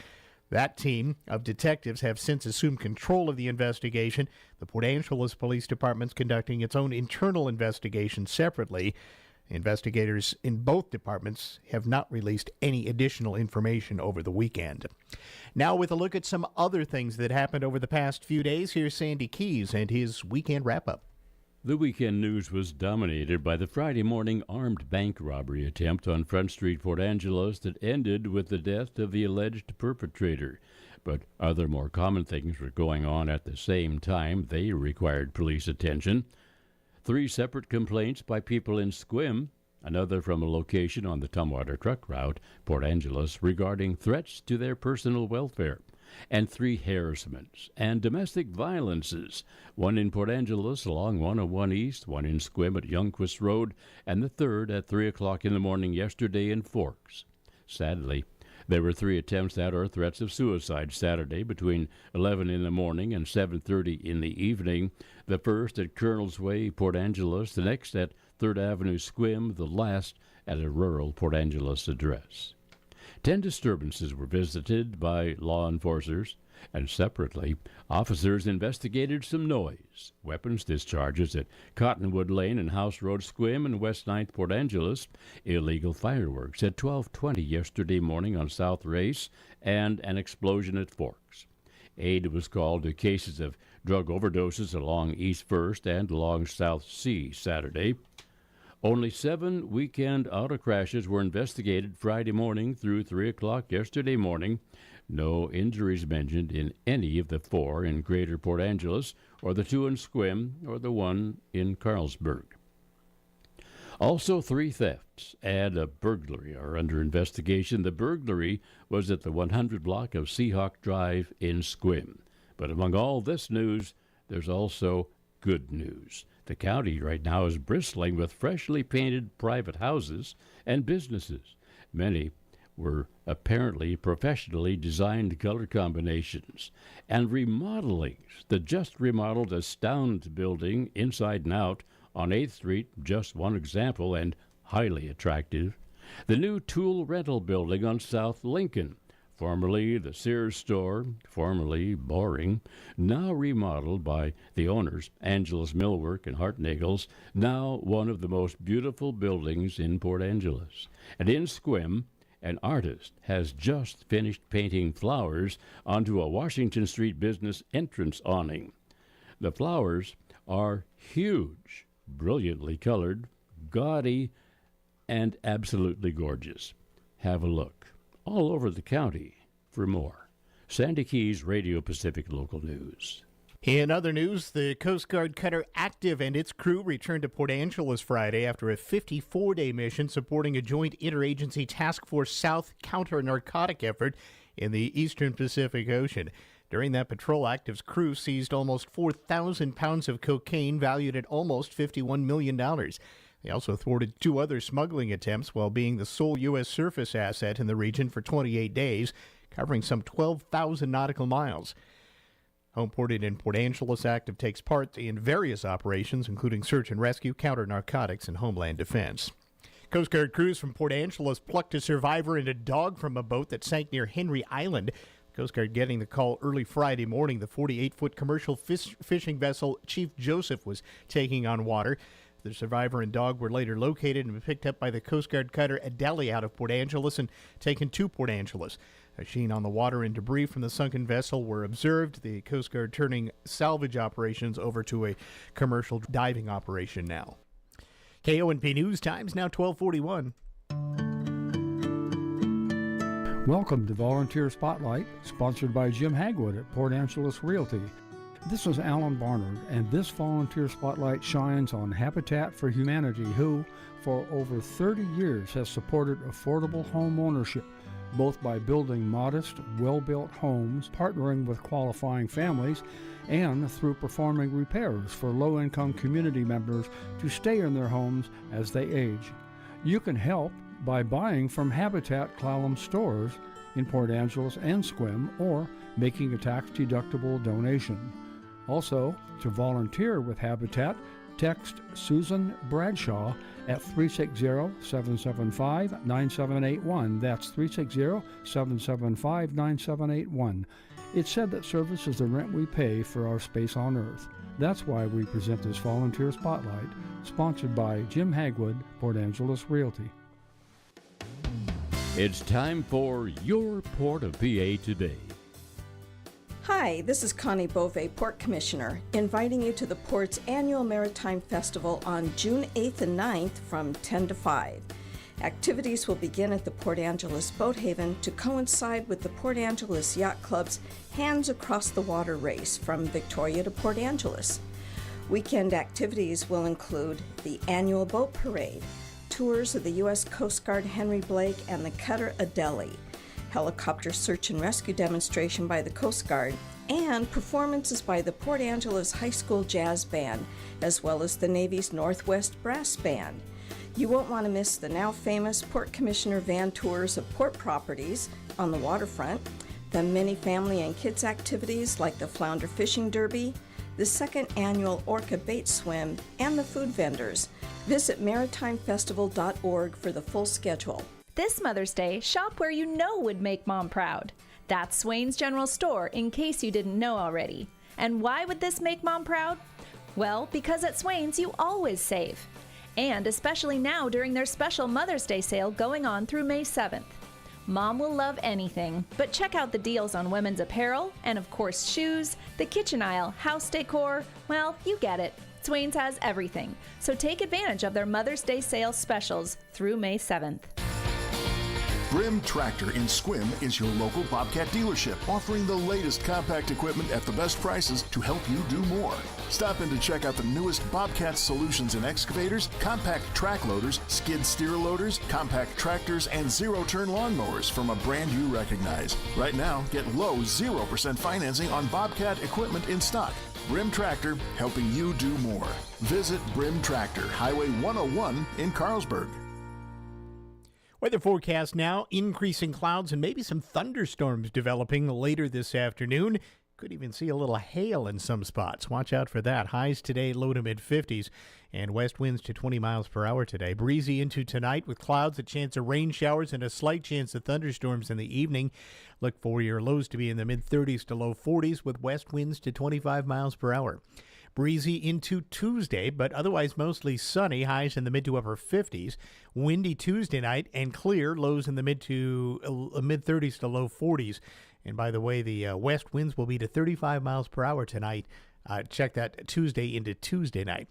That team of detectives have since assumed control of the investigation. The Port Angeles Police Department's conducting its own internal investigation separately. Investigators in both departments have not released any additional information over the weekend. Now, with a look at some other things that happened over the past few days, here's Sandy Keys and his weekend wrap-up. The weekend news was dominated by the Friday morning armed bank robbery attempt on Front Street, Port Angeles, that ended with the death of the alleged perpetrator. But other more common things were going on at the same time. They required police attention. 3 separate complaints by people in Sequim, another from a location on the Tumwater Truck Route, Port Angeles, regarding threats to their personal welfare, and 3 harassments and domestic violences, one in Port Angeles along 101 East, one in Sequim at Youngquist Road, and the third at 3 o'clock in the morning yesterday in Forks. Sadly, there were 3 attempts at or threats of suicide Saturday between 11 in the morning and 7:30 in the evening. The first at Colonel's Way, Port Angeles, the next at 3rd Avenue, Sequim, the last at a rural Port Angeles address. 10 disturbances were visited by law enforcers, and separately, officers investigated some noise, weapons discharges at Cottonwood Lane and House Road, Sequim, and West 9th, Port Angeles, illegal fireworks at 12:20 yesterday morning on South Race, and an explosion at Forks. Aid was called to cases of drug overdoses along East 1st and along South C Saturday. Only 7 weekend auto crashes were investigated Friday morning through 3 o'clock yesterday morning. No injuries mentioned in any of the 4 in Greater Port Angeles, or the 2 in Sequim, or the 1 in Carlsberg. Also, 3 thefts and a burglary are under investigation. The burglary was at the 100 block of Seahawk Drive in Sequim. But among all this news, there's also good news. The county right now is bristling with freshly painted private houses and businesses. Many were apparently professionally designed color combinations. And remodelings. The just remodeled Astound building, inside and out, on 8th Street, just one example, and highly attractive. The new tool rental building on South Lincoln, formerly the Sears store, formerly boring, now remodeled by the owners, Angelus Millwork and Hartnagel's, now one of the most beautiful buildings in Port Angeles. And in Sequim, an artist has just finished painting flowers onto a Washington Street business entrance awning. The flowers are huge, brilliantly colored, gaudy, and absolutely gorgeous. Have a look all over the county for more. Sandy Keys, Radio Pacific Local News. In other news, the Coast Guard cutter Active and its crew returned to Port Angeles Friday after a 54-day mission supporting a joint interagency Task Force South counter-narcotic effort in the eastern Pacific Ocean. During that patrol, Active's crew seized almost 4,000 pounds of cocaine valued at almost $51 million. They also thwarted 2 other smuggling attempts while being the sole U.S. surface asset in the region for 28 days, covering some 12,000 nautical miles. Homeported in Port Angeles, Active takes part in various operations, including search and rescue, counter-narcotics, and homeland defense. Coast Guard crews from Port Angeles plucked a survivor and a dog from a boat that sank near Henry Island. Coast Guard getting the call early Friday morning. The 48-foot commercial fishing vessel Chief Joseph was taking on water. The survivor and dog were later located and picked up by the Coast Guard cutter Adelie out of Port Angeles and taken to Port Angeles. A sheen on the water and debris from the sunken vessel were observed. The Coast Guard turning salvage operations over to a commercial diving operation now. KONP News Times now 12:41. Welcome to Volunteer Spotlight, sponsored by Jim Hagwood at Port Angeles Realty. This is Alan Barnard, and this Volunteer Spotlight shines on Habitat for Humanity, who, for over 30 years, has supported affordable home ownership, both by building modest, well-built homes, partnering with qualifying families, and through performing repairs for low-income community members to stay in their homes as they age. You can help by buying from Habitat Clallam stores in Port Angeles and Sequim, or making a tax-deductible donation. Also, to volunteer with Habitat, text Susan Bradshaw at 360-775-9781. That's 360-775-9781. It's said that service is the rent we pay for our space on Earth. That's why we present this Volunteer Spotlight, sponsored by Jim Hagwood, Port Angeles Realty. It's time for your Port of PA Today. Hi, this is Connie Beauvais, Port Commissioner, inviting you to the Port's annual Maritime Festival on June 8th and 9th from 10 to 5. Activities will begin at the Port Angeles Boat Haven to coincide with the Port Angeles Yacht Club's Hands Across the Water race from Victoria to Port Angeles. Weekend activities will include the annual boat parade, tours of the U.S. Coast Guard Henry Blake and the cutter Adelie, helicopter search and rescue demonstration by the Coast Guard, and performances by the Port Angeles High School Jazz Band, as well as the Navy's Northwest Brass Band. You won't want to miss the now famous Port Commissioner van tours of port properties on the waterfront, the many family and kids activities like the Flounder Fishing Derby, the second annual Orca Bait Swim, and the food vendors. Visit maritimefestival.org for the full schedule. This Mother's Day, shop where you know would make Mom proud. That's Swain's General Store, in case you didn't know already. And why would this make Mom proud? Well, because at Swain's you always save. And especially now during their special Mother's Day sale going on through May 7th. Mom will love anything, but check out the deals on women's apparel and, of course, shoes, the kitchen aisle, house decor. Well, you get it. Swain's has everything. So take advantage of their Mother's Day sale specials through May 7th. Brim Tractor in Sequim is your local Bobcat dealership, offering the latest compact equipment at the best prices to help you do more. Stop in to check out the newest Bobcat solutions in excavators, compact track loaders, skid steer loaders, compact tractors, and zero-turn lawnmowers from a brand you recognize. Right now, get low 0% financing on Bobcat equipment in stock. Brim Tractor, helping you do more. Visit Brim Tractor, Highway 101 in Carlsberg. Weather forecast now, increasing clouds and maybe some thunderstorms developing later this afternoon. Could even see a little hail in some spots. Watch out for that. Highs today, low to mid-50s, and west winds to 20 miles per hour today. Breezy into tonight with clouds, a chance of rain showers, and a slight chance of thunderstorms in the evening. Look for your lows to be in the mid-30s to low 40s with west winds to 25 miles per hour. Breezy into Tuesday, but otherwise mostly sunny, highs in the mid to upper 50s. Windy Tuesday night and clear, lows in the mid-30s to low 40s. And by the way, the west winds will be to 35 miles per hour tonight. Check that Tuesday into Tuesday night.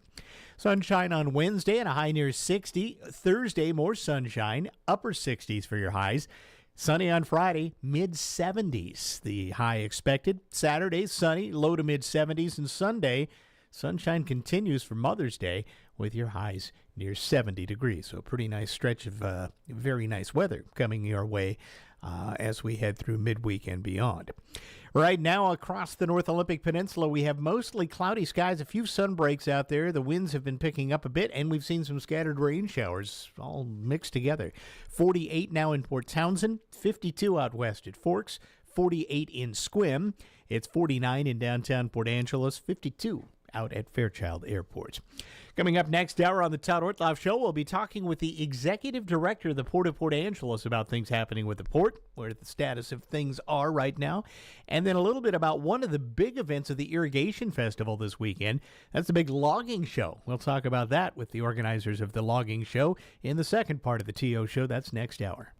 Sunshine on Wednesday and a high near 60. Thursday, more sunshine, upper 60s for your highs. Sunny on Friday, mid-70s, the high expected. Saturday, sunny, low to mid-70s. And Sunday, sunshine continues for Mother's Day with your highs near 70 degrees. So a pretty nice stretch of very nice weather coming your way as we head through midweek and beyond. Right now, across the North Olympic Peninsula, we have mostly cloudy skies, a few sun breaks out there. The winds have been picking up a bit, and we've seen some scattered rain showers all mixed together. 48 now in Port Townsend, 52 out west at Forks, 48 in Sequim. It's 49 in downtown Port Angeles, 52 out at Fairchild Airport. Coming up next hour on the Todd Orthoff Show, we'll be talking with the executive director of the Port of Port Angeles about things happening with the port, where the status of things are right now, and then a little bit about one of the big events of the Irrigation Festival this weekend. That's the big logging show. We'll talk about that with the organizers of the logging show in the second part of the TO Show. That's next hour.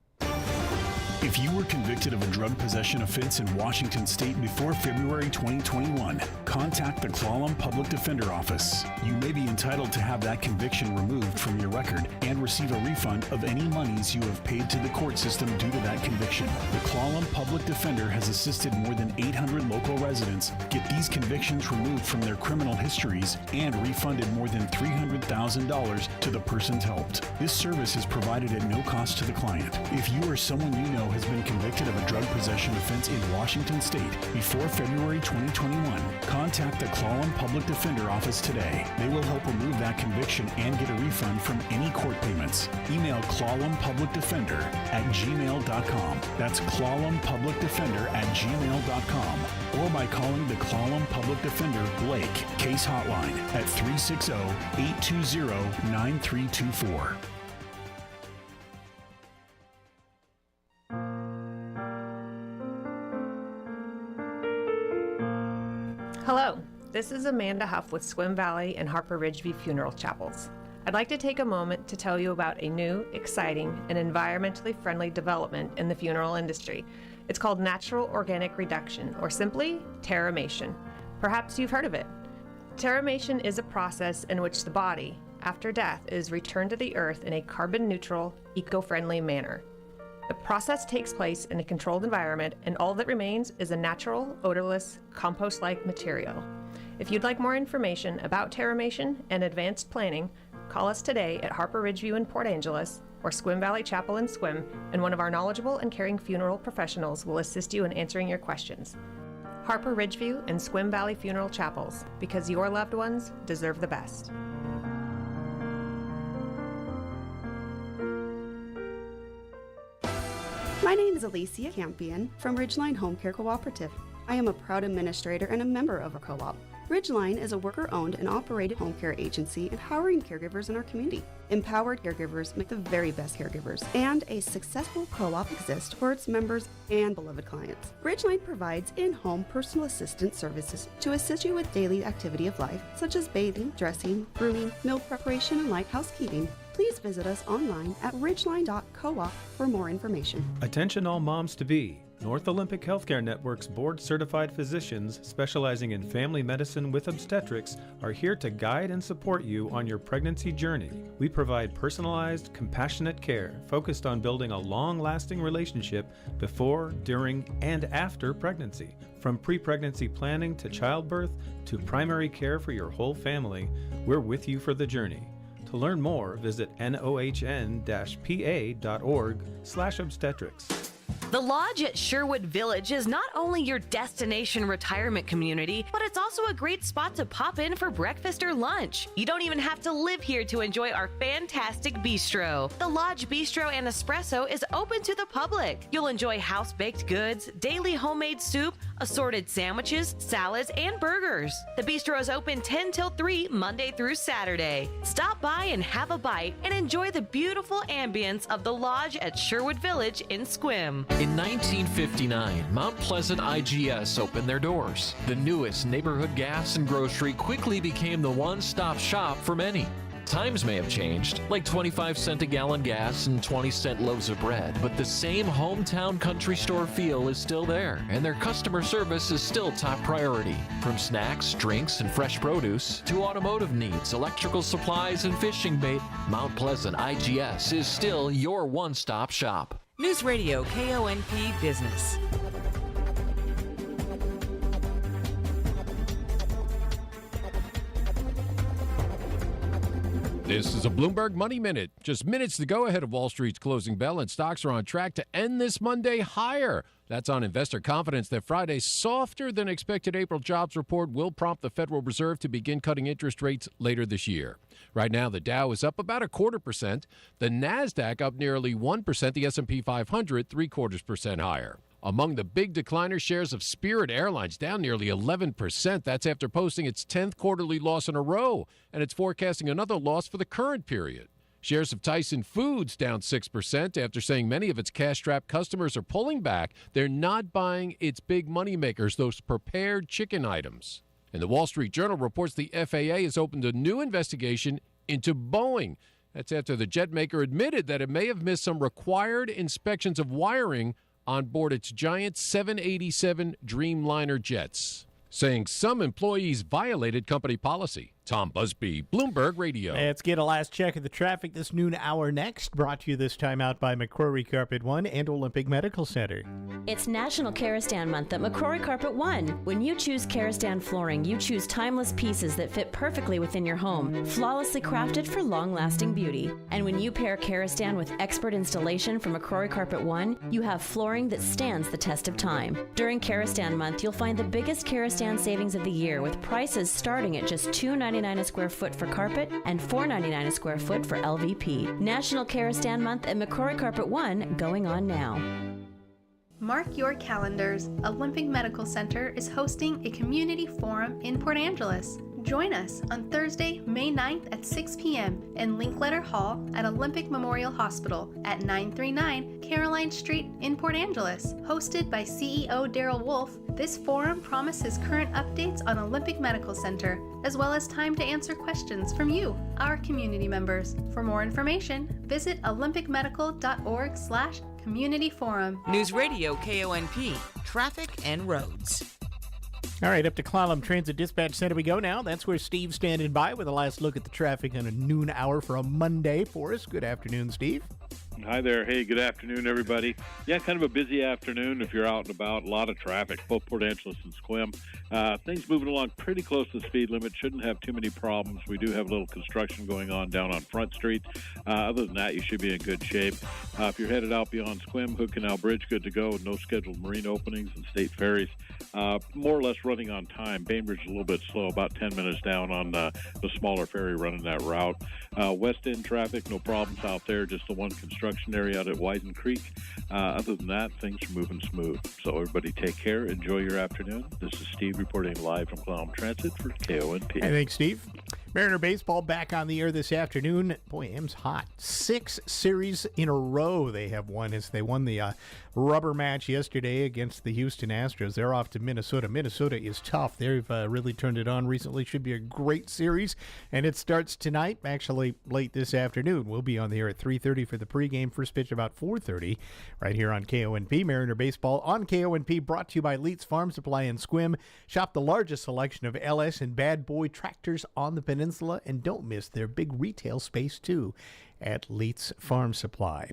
If you were convicted of a drug possession offense in Washington State before February 2021, contact the Clallam Public Defender Office. You may be entitled to have that conviction removed from your record and receive a refund of any monies you have paid to the court system due to that conviction. The Clallam Public Defender has assisted more than 800 local residents get these convictions removed from their criminal histories and refunded more than $300,000 to the persons helped. This service is provided at no cost to the client. If you or someone you know has been convicted of a drug possession offense in Washington State before February 2021, contact the Clallam Public Defender Office today. They will help remove that conviction and get a refund from any court payments. Email clallumpublicdefender@gmail.com. That's clallumpublicdefender@gmail.com, or by calling the Clallam Public Defender Blake Case Hotline at 360-820-9324. Hello, this is Amanda Huff with Swim Valley and Harper Ridgeview Funeral Chapels. I'd like to take a moment to tell you about a new, exciting, and environmentally friendly development in the funeral industry. It's called natural organic reduction, or simply terramation. Perhaps you've heard of it. Terramation is a process in which the body, after death, is returned to the earth in a carbon-neutral, eco-friendly manner. The process takes place in a controlled environment, and all that remains is a natural, odorless, compost-like material. If you'd like more information about terramation and advanced planning, call us today at Harper Ridgeview in Port Angeles or Swim Valley Chapel and Swim, and one of our knowledgeable and caring funeral professionals will assist you in answering your questions. Harper Ridgeview and Swim Valley Funeral Chapels, because your loved ones deserve the best. My name is Alicia Campion from Ridgeline Home Care Cooperative. I am a proud administrator and a member of a co-op. Ridgeline is a worker-owned and operated home care agency empowering caregivers in our community. Empowered caregivers make the very best caregivers, and a successful co-op exists for its members and beloved clients. Ridgeline provides in-home personal assistance services to assist you with daily activity of life, such as bathing, dressing, grooming, meal preparation, and light housekeeping. Please visit us online at ridgeline.coop for more information. Attention all moms-to-be. North Olympic Healthcare Network's board-certified physicians specializing in family medicine with obstetrics are here to guide and support you on your pregnancy journey. We provide personalized, compassionate care focused on building a long-lasting relationship before, during, and after pregnancy. From pre-pregnancy planning to childbirth to primary care for your whole family, we're with you for the journey. To learn more, visit nohn-pa.org/obstetrics. The Lodge at Sherwood Village is not only your destination retirement community, but it's also a great spot to pop in for breakfast or lunch. You don't even have to live here to enjoy our fantastic bistro. The Lodge Bistro and Espresso is open to the public. You'll enjoy house-baked goods, daily homemade soup, assorted sandwiches, salads, and burgers. The bistro is open 10 till 3 Monday through Saturday. Stop by and have a bite and enjoy the beautiful ambience of the Lodge at Sherwood Village in Sequim. In 1959, Mount Pleasant IGS opened their doors. The newest neighborhood gas and grocery quickly became the one-stop shop for many. Times may have changed, like 25-cent a gallon gas and 20-cent loaves of bread, but the same hometown country store feel is still there, and their customer service is still top priority. From snacks, drinks, and fresh produce to automotive needs, electrical supplies, and fishing bait, Mount Pleasant IGS is still your one-stop shop. Newsradio KONP Business. This is a Bloomberg Money Minute. Just minutes to go ahead of Wall Street's closing bell, and stocks are on track to end this Monday higher. That's on investor confidence that Friday's softer than expected April jobs report will prompt the Federal Reserve to begin cutting interest rates later this year. Right now, the Dow is up about 0.25%, the NASDAQ up nearly 1%, the S&P 500 0.75% higher. Among the big decliner, shares of Spirit Airlines down nearly 11%. That's after posting its 10th quarterly loss in a row, and it's forecasting another loss for the current period. Shares of Tyson Foods down 6% after saying many of its cash-strapped customers are pulling back. They're not buying its big moneymakers, those prepared chicken items. And the Wall Street Journal reports the FAA has opened a new investigation into Boeing. That's after the jet maker admitted that it may have missed some required inspections of wiring on board its giant 787 Dreamliner jets, saying some employees violated company policy. Tom Busby, Bloomberg Radio. Let's get a last check of the traffic this noon hour next. Brought to you this time out by McCrory Carpet One and Olympic Medical Center. It's National Karastan Month at McCrory Carpet One. When you choose Karastan flooring, you choose timeless pieces that fit perfectly within your home, flawlessly crafted for long-lasting beauty. And when you pair Karastan with expert installation from McCrory Carpet One, you have flooring that stands the test of time. During Karastan Month, you'll find the biggest Karastan savings of the year, with prices starting at just $2.99 a square foot for carpet and $4.99 a square foot for LVP. National Karastan Month at McCrory Carpet One going on now. Mark your calendars. Olympic Medical Center is hosting a community forum in Port Angeles. Join us on Thursday, May 9th at 6 p.m. in Linkletter Hall at Olympic Memorial Hospital at 939 Caroline Street in Port Angeles. Hosted by CEO Daryl Wolf, this forum promises current updates on Olympic Medical Center, as well as time to answer questions from you, our community members. For more information, visit olympicmedical.org/community forum. Newsradio KONP, traffic and roads. All right, up to Clallam Transit Dispatch Center we go now. That's where Steve's standing by with a last look at the traffic on a noon hour for a Monday for us. Good afternoon, Steve. Hi there. Hey, good afternoon, everybody. Yeah, kind of a busy afternoon if you're out and about. A lot of traffic, both Port Angeles and Sequim. Things moving along pretty close to the speed limit. Shouldn't have too many problems. We do have a little construction going on down on Front Street. Other than that, you should be in good shape. If you're headed out beyond Sequim, Hood Canal Bridge, good to go. No scheduled marine openings and state ferries. More or less running on time. Bainbridge is a little bit slow, about 10 minutes down on the smaller ferry running that route. West End traffic, no problems out there. Just the one construction area out at Wyden Creek. Other than that, things are moving smooth. So everybody take care. Enjoy your afternoon. This is Steve reporting live from Clallam Transit for KONP. Hey, thanks, Steve. Mariner baseball back on the air this afternoon. Boy, M's hot. 6 series in a row they have won as they won the rubber match yesterday against the Houston Astros. They're off to Minnesota. Minnesota is tough. They've really turned it on recently. Should be a great series. And it starts tonight, actually late this afternoon. We'll be on the air at 3:30 for the pregame. First pitch about 4:30 right here on KONP. Mariner baseball on KONP, brought to you by Leitz Farm Supply in Sequim. Shop the largest selection of LS and Bad Boy tractors on the peninsula, and don't miss their big retail space too at Leitz Farm Supply.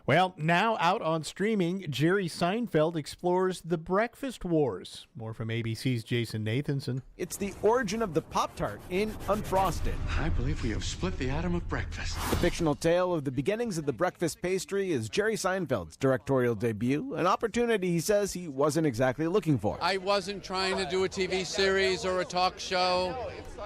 Well, now out on streaming, Jerry Seinfeld explores the breakfast wars. More from ABC's Jason Nathanson. It's the origin of the Pop-Tart in Unfrosted. I believe we have split the atom of breakfast. The fictional tale of the beginnings of the breakfast pastry is Jerry Seinfeld's directorial debut, an opportunity he says he wasn't exactly looking for. I wasn't trying to do a TV series or a talk show.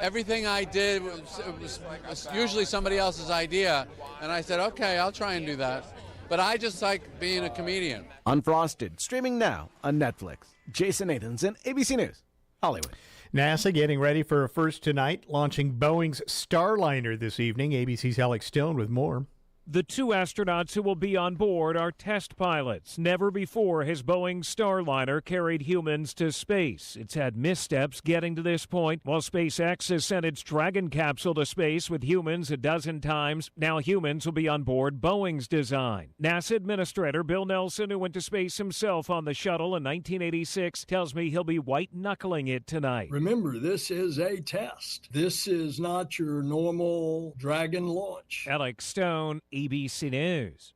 Everything I did was usually somebody else's idea, and I said, okay, I'll try and do that. But I just like being a comedian. Unfrosted, streaming now on Netflix. Jason Nathanson, ABC News, Hollywood. NASA getting ready for a first tonight, launching Boeing's Starliner this evening. ABC's Alex Stone with more. The 2 astronauts who will be on board are test pilots. Never before has Boeing's Starliner carried humans to space. It's had missteps getting to this point. While SpaceX has sent its Dragon capsule to space with humans a dozen times, now humans will be on board Boeing's design. NASA Administrator Bill Nelson, who went to space himself on the shuttle in 1986, tells me he'll be white-knuckling it tonight. Remember, this is a test. This is not your normal Dragon launch. Alex Stone, ABC News.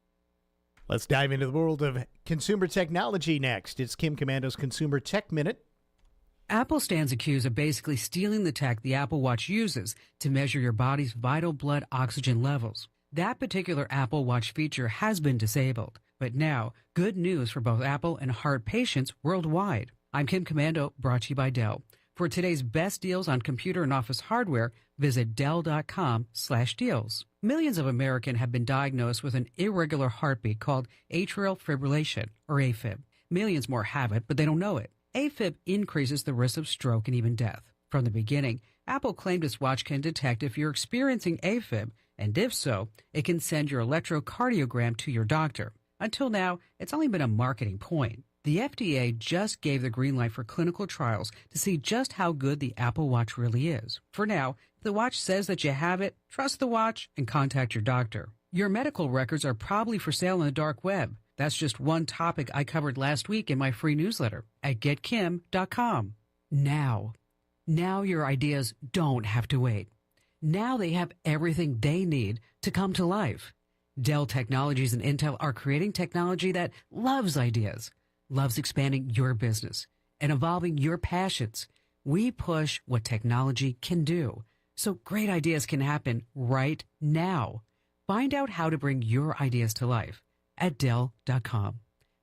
Let's dive into the world of consumer technology next. It's Kim Commando's Consumer Tech Minute. Apple stands accused of basically stealing the tech the Apple Watch uses to measure your body's vital blood oxygen levels. That particular Apple Watch feature has been disabled. But now, good news for both Apple and heart patients worldwide. I'm Kim Commando, brought to you by Dell. For today's best deals on computer and office hardware, visit Dell.com/deals. Millions of Americans have been diagnosed with an irregular heartbeat called atrial fibrillation, or AFib. Millions more have it, but they don't know it. AFib increases the risk of stroke and even death. From the beginning, Apple claimed its watch can detect if you're experiencing AFib, and if so, it can send your electrocardiogram to your doctor. Until now, it's only been a marketing point. The FDA just gave the green light for clinical trials to see just how good the Apple Watch really is. For now, if the watch says that you have it, trust the watch and contact your doctor. Your medical records are probably for sale on the dark web. That's just one topic I covered last week in my free newsletter at getkim.com. Now your ideas don't have to wait. Now they have everything they need to come to life. Dell Technologies and Intel are creating technology that loves ideas, loves expanding your business, and evolving your passions. We push what technology can do, so great ideas can happen right now. Find out how to bring your ideas to life at Dell.com.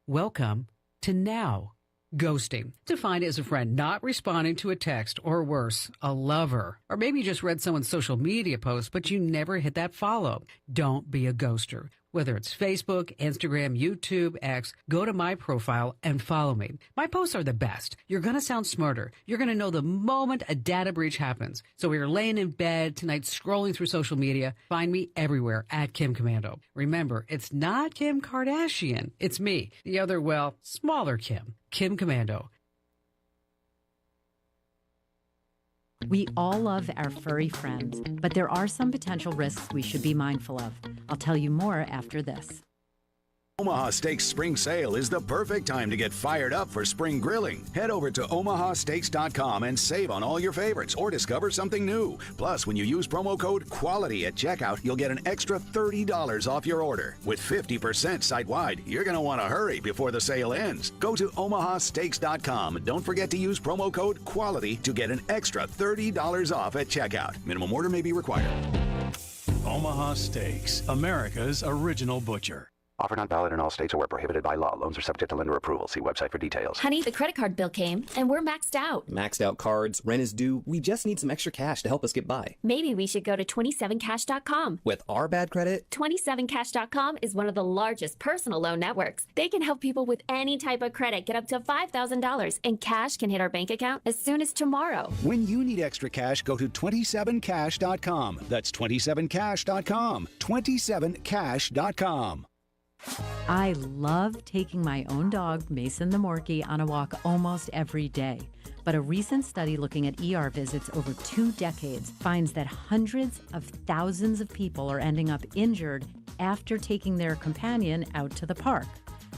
Welcome to now. Ghosting, defined as a friend not responding to a text, or worse, a lover. Or maybe you just read someone's social media post, but you never hit that follow. Don't be a ghoster. Whether it's Facebook, Instagram, YouTube, X, go to my profile and follow me. My posts are the best. You're going to sound smarter. You're going to know the moment a data breach happens. So when you're laying in bed tonight scrolling through social media, find me everywhere at Kim Commando. Remember, it's not Kim Kardashian. It's me, the other, well, smaller Kim. Kim Commando. We all love our furry friends, but there are some potential risks we should be mindful of. I'll tell you more after this. Omaha Steaks Spring Sale is the perfect time to get fired up for spring grilling. Head over to omahasteaks.com and save on all your favorites or discover something new. Plus, when you use promo code QUALITY at checkout, you'll get an extra $30 off your order. With 50% site-wide, you're going to want to hurry before the sale ends. Go to omahasteaks.com and don't forget to use promo code QUALITY to get an extra $30 off at checkout. Minimum order may be required. Omaha Steaks, America's original butcher. Offer not valid in all states or where prohibited by law. Loans are subject to lender approval. See website for details. Honey, the credit card bill came, and we're maxed out. Maxed out cards, rent is due. We just need some extra cash to help us get by. Maybe we should go to 27cash.com. With our bad credit? 27cash.com is one of the largest personal loan networks. They can help people with any type of credit get up to $5,000, and cash can hit our bank account as soon as tomorrow. When you need extra cash, go to 27cash.com. That's 27cash.com. 27cash.com. I love taking my own dog, Mason the Morkie, on a walk almost every day. But a recent study looking at ER visits over 2 decades finds that hundreds of thousands of people are ending up injured after taking their companion out to the park.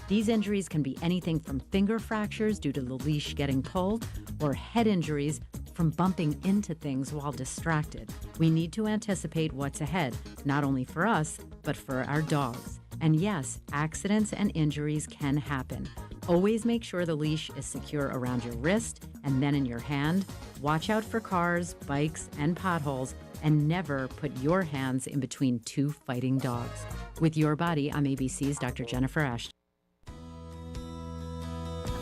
These injuries can be anything from finger fractures due to the leash getting pulled, or head injuries from bumping into things while distracted. We need to anticipate what's ahead, not only for us, but for our dogs. And yes, accidents and injuries can happen. Always make sure the leash is secure around your wrist and then in your hand. Watch out for cars, bikes, and potholes, and never put your hands in between 2 fighting dogs. With Your Body, I'm ABC's Dr. Jennifer Ashton.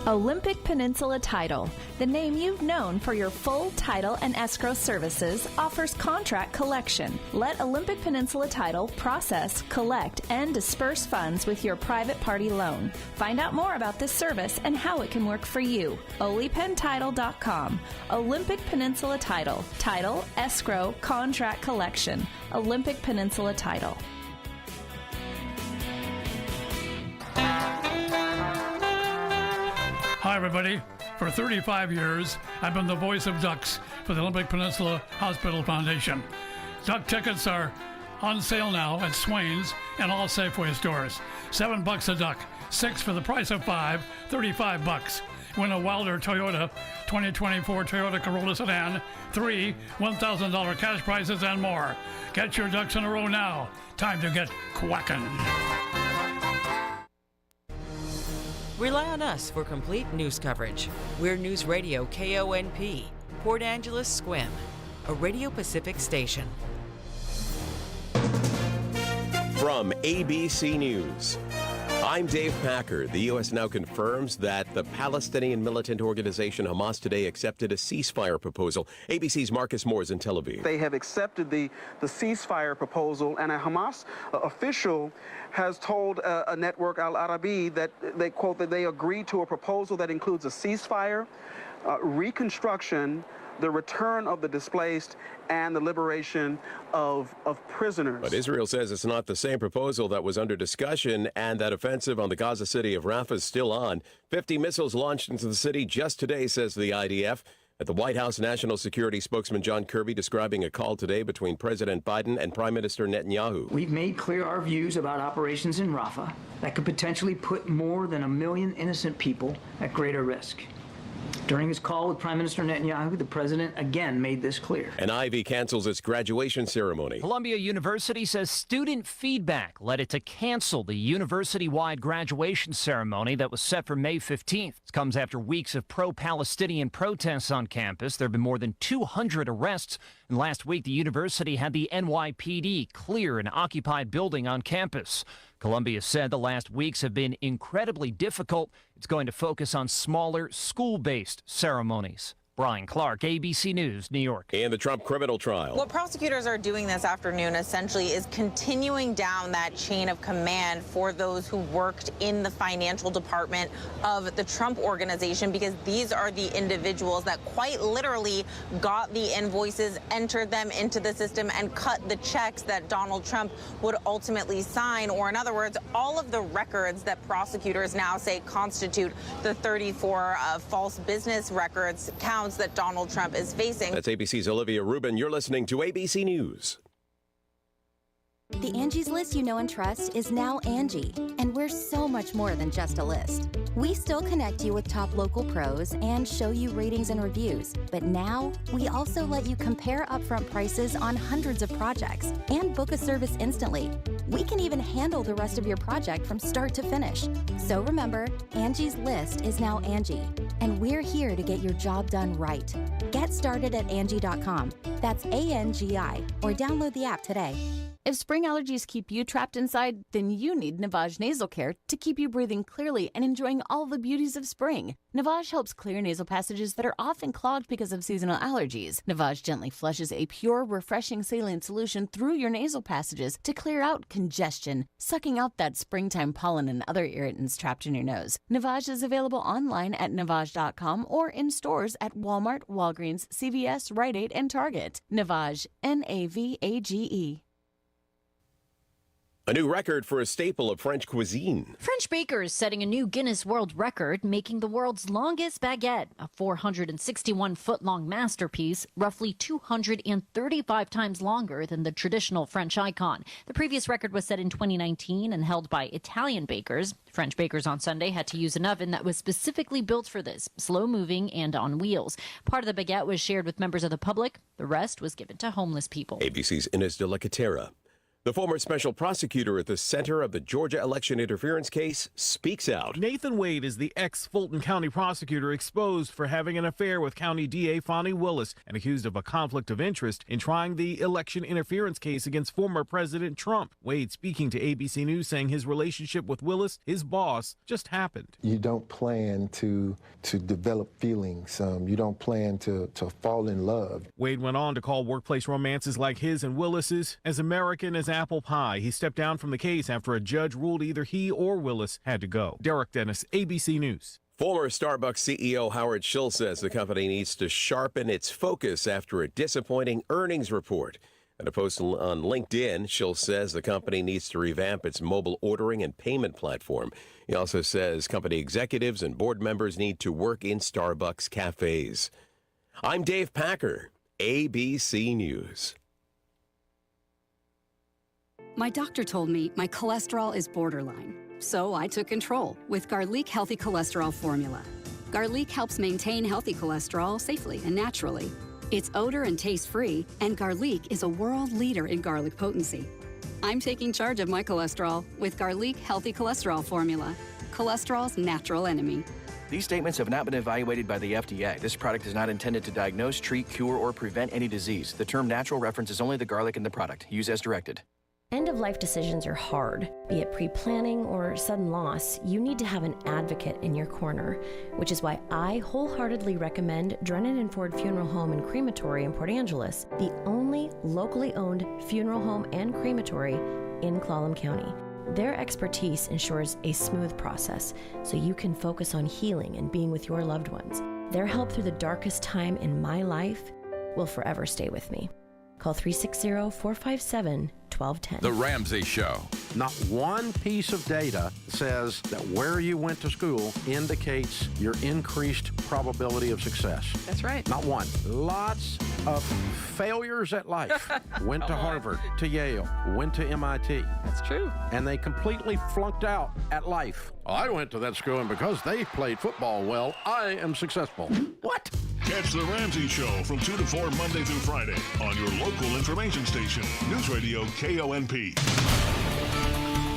Olympic Peninsula Title, the name you've known for your full title and escrow services, offers contract collection. Let Olympic Peninsula Title process, collect, and disperse funds with your private party loan. Find out more about this service and how it can work for you. OliPenTitle.com. Olympic Peninsula Title. Title, escrow, contract collection. Olympic Peninsula Title. Hi, everybody. For 35 years, I've been the voice of ducks for the Olympic Peninsula Hospital Foundation. Duck tickets are on sale now at Swain's and all Safeway stores. $7 a duck, 6 for the price of 5, $35. Win a Wilder Toyota 2024 Toyota Corolla sedan, 3 $1,000 cash prizes, and more. Get your ducks in a row now. Time to get quacking. Rely on us for complete news coverage. We're Newsradio KONP, Port Angeles Squim, a Radio Pacific station. From ABC News. I'm Dave Packer. The U.S. now confirms that the Palestinian militant organization Hamas today accepted a ceasefire proposal. ABC's Marcus Moore is in Tel Aviv. They have accepted the ceasefire proposal, and a Hamas official has told a network, Al Arabi, that they quote that they agreed to a proposal that includes a ceasefire, reconstruction, the return of the displaced, and the liberation of prisoners. But Israel says it's not the same proposal that was under discussion, and that offensive on the Gaza city of Rafah is still on. 50 missiles launched into the city just today, says the IDF. At the White House, National Security spokesman John Kirby describing a call today between President Biden and Prime Minister Netanyahu. We've made clear our views about operations in Rafah that could potentially put more than 1 million innocent people at greater risk. During his call with Prime Minister Netanyahu, the president again made this clear. And Ivy cancels its graduation ceremony. Columbia University says student feedback led it to cancel the university-wide graduation ceremony that was set for May 15th. This comes after weeks of pro-Palestinian protests on campus. There have been more than 200 arrests. And last week, the university had the NYPD clear an occupied building on campus. Columbia said the last weeks have been incredibly difficult. It's going to focus on smaller school-based ceremonies. Brian Clark, ABC News, New York. In the Trump criminal trial. What prosecutors are doing this afternoon essentially is continuing down that chain of command for those who worked in the financial department of the Trump organization, because these are the individuals that quite literally got the invoices, entered them into the system, and cut the checks that Donald Trump would ultimately sign. Or in other words, all of the records that prosecutors now say constitute the 34 false business records counts that Donald Trump is facing. That's ABC's Olivia Rubin. You're listening to ABC News. The Angie's List you know and trust is now Angie, and we're so much more than just a list. We still connect you with top local pros and show you ratings and reviews, but now we also let you compare upfront prices on hundreds of projects and book a service instantly. We can even handle the rest of your project from start to finish. So remember, Angie's List is now Angie, and we're here to get your job done right. Get started at Angie.com. That's ANGI, or download the app today. If spring allergies keep you trapped inside, then you need Navage Nasal Care to keep you breathing clearly and enjoying all the beauties of spring. Navage helps clear nasal passages that are often clogged because of seasonal allergies. Navage gently flushes a pure, refreshing saline solution through your nasal passages to clear out congestion, sucking out that springtime pollen and other irritants trapped in your nose. Navage is available online at Navage.com or in stores at Walmart, Walgreens, CVS, Rite Aid, and Target. Navage, Navage. A new record for a staple of French cuisine. French bakers setting a new Guinness World Record, making the world's longest baguette, a 461-foot-long masterpiece, roughly 235 times longer than the traditional French icon. The previous record was set in 2019 and held by Italian bakers. French bakers on Sunday had to use an oven that was specifically built for this, slow-moving and on wheels. Part of the baguette was shared with members of the public. The rest was given to homeless people. ABC's Inez de la Catera. The former special prosecutor at the center of the Georgia election interference case speaks out. Nathan Wade is the ex-Fulton County prosecutor exposed for having an affair with County DA Fonnie Willis and accused of a conflict of interest in trying the election interference case against former President Trump. Wade speaking to ABC News saying his relationship with Willis, his boss, just happened. You don't plan to develop feelings. You don't plan to fall in love. Wade went on to call workplace romances like his and Willis's as American as apple pie. He stepped down from the case after a judge ruled either he or Willis had to go. Derek Dennis, ABC News. Former Starbucks CEO Howard Schultz says the company needs to sharpen its focus after a disappointing earnings report. In a post on LinkedIn, Schultz says the company needs to revamp its mobile ordering and payment platform. He also says company executives and board members need to work in Starbucks cafes. I'm Dave Packer, ABC News. My doctor told me my cholesterol is borderline, so I took control with Garlic Healthy Cholesterol Formula. Garlic helps maintain healthy cholesterol safely and naturally. It's odor and taste-free, and Garlic is a world leader in garlic potency. I'm taking charge of my cholesterol with Garlic Healthy Cholesterol Formula, cholesterol's natural enemy. These statements have not been evaluated by the FDA. This product is not intended to diagnose, treat, cure, or prevent any disease. The term natural references only the garlic in the product. Use as directed. End-of-life decisions are hard. Be it pre-planning or sudden loss, you need to have an advocate in your corner, which is why I wholeheartedly recommend Drennan and Ford Funeral Home and Crematory in Port Angeles, the only locally owned funeral home and crematory in Clallam County. Their expertise ensures a smooth process so you can focus on healing and being with your loved ones. Their help through the darkest time in my life will forever stay with me. Call 360-457-1210. The Ramsey Show. Not one piece of data says that where you went to school indicates your increased probability of success. That's right. Not one. Lots of failures at life. Went to Harvard, to Yale, went to MIT. That's true. And they completely flunked out at life. I went to that school, and because they played football well, I am successful. What? Catch The Ramsey Show from 2 to 4 Monday through Friday on your local information station, Newsradio KONP.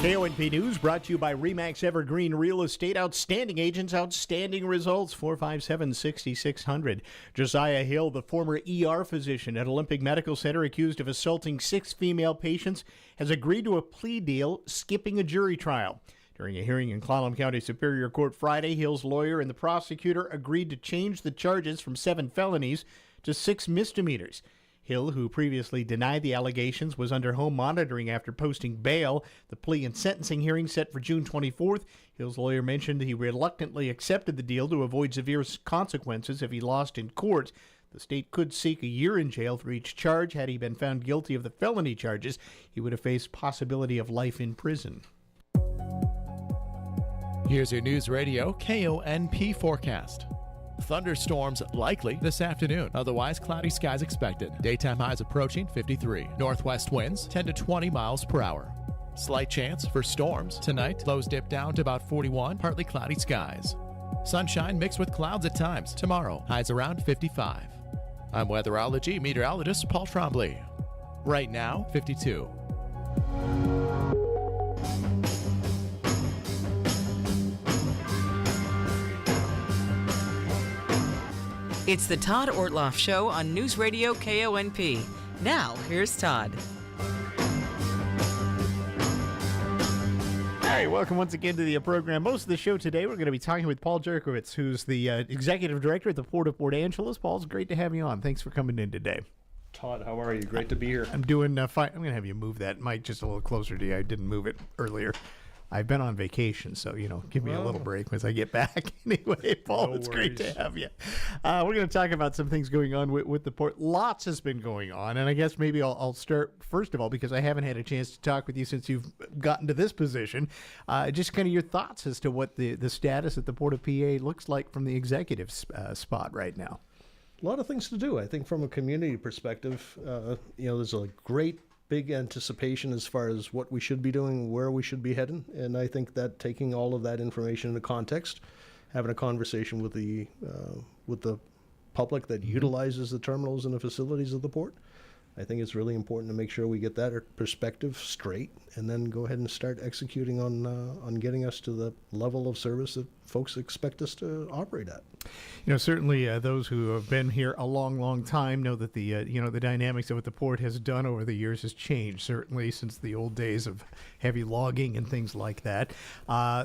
KONP News brought to you by RE/MAX Evergreen Real Estate. Outstanding agents, outstanding results. 457-6600. Josiah Hill, the former ER physician at Olympic Medical Center accused of assaulting 6 female patients, has agreed to a plea deal, skipping a jury trial. During a hearing in Clallam County Superior Court Friday, Hill's lawyer and the prosecutor agreed to change the charges from 7 felonies to 6 misdemeanors. Hill, who previously denied the allegations, was under home monitoring after posting bail. The plea and sentencing hearing set for June 24th. Hill's lawyer mentioned he reluctantly accepted the deal to avoid severe consequences if he lost in court. The state could seek a year in jail for each charge. Had he been found guilty of the felony charges, he would have faced possibility of life in prison. Here's your News Radio KONP forecast. Thunderstorms likely this afternoon. Otherwise, cloudy skies expected. Daytime highs approaching 53. Northwest winds 10 to 20 miles per hour. Slight chance for storms. Tonight, lows dip down to about 41. Partly cloudy skies. Sunshine mixed with clouds at times. Tomorrow, highs around 55. I'm weatherology meteorologist Paul Trombley. Right now, 52. It's the Todd Ortloff Show on News Radio KONP. Now, here's Todd. All right, welcome once again to the program. Most of the show today, we're going to be talking with Paul Jerkowitz, who's the executive director at the Port of Port Angeles. Paul, it's great to have you on. Thanks for coming in today. Todd, how are you? Great to be here. I'm doing fine. I'm going to have you move that mic just a little closer to you. I didn't move it earlier. I've been on vacation, so, give me a little break once I get back. Anyway, Paul, it's great to have you. We're going to talk about some things going on with the port. Lots has been going on, and I guess maybe I'll start, first of all, because I haven't had a chance to talk with you since you've gotten to this position. Just kind of your thoughts as to what the status at the Port of PA looks like from the executive spot right now. A lot of things to do. I think from a community perspective, there's a great big anticipation as far as what we should be doing, where we should be heading, and I think that taking all of that information into context, having a conversation with the public that utilizes the terminals and the facilities of the port, I think it's really important to make sure we get that perspective straight, and then go ahead and start executing on getting us to the level of service that folks expect us to operate at. Certainly those who have been here a long, long time know that the dynamics of what the port has done over the years has changed, certainly since the old days of heavy logging and things like that.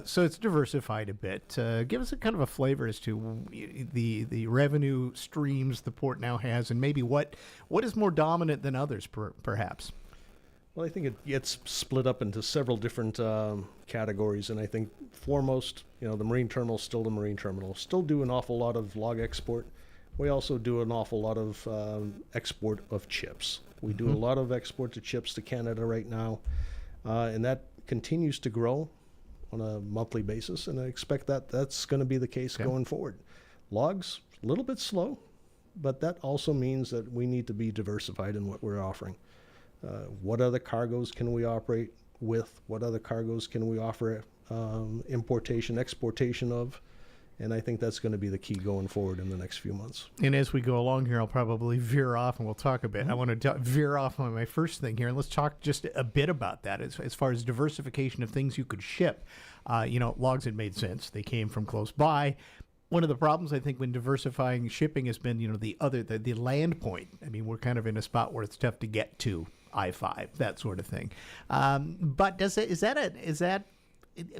So it's diversified a bit. Give us a kind of a flavor as to the revenue streams the port now has, and maybe what is more dominant than others, perhaps. Well, I think it gets split up into several different categories, and I think foremost, the marine terminal is still the marine terminal. Still do an awful lot of log export. We also do an awful lot of export of chips. We do a lot of export to chips to Canada right now, and that continues to grow on a monthly basis, and I expect that's going to be the case going forward. Logs, a little bit slow, but that also means that we need to be diversified in what we're offering. What other cargoes can we operate with? What other cargoes can we offer importation, exportation of? And I think that's going to be the key going forward in the next few months. And as we go along here, I'll probably veer off, and we'll talk a bit. I want to veer off on my first thing here, and let's talk just a bit about that as far as diversification of things you could ship. Logs had made sense. They came from close by. One of the problems, I think, when diversifying shipping has been, the land point. I mean, we're kind of in a spot where it's tough to get to I-5, that sort of thing. But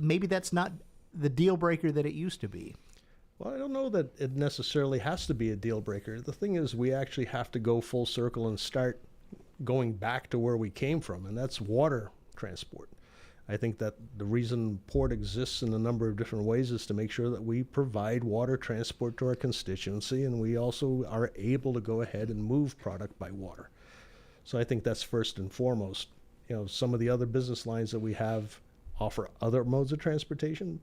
maybe that's not the deal breaker that it used to be? Well, I don't know that it necessarily has to be a deal breaker. The thing is, we actually have to go full circle and start going back to where we came from, and that's water transport. I think that the reason port exists in a number of different ways is to make sure that we provide water transport to our constituency, and we also are able to go ahead and move product by water. So I think that's first and foremost. Some of the other business lines that we have offer other modes of transportation,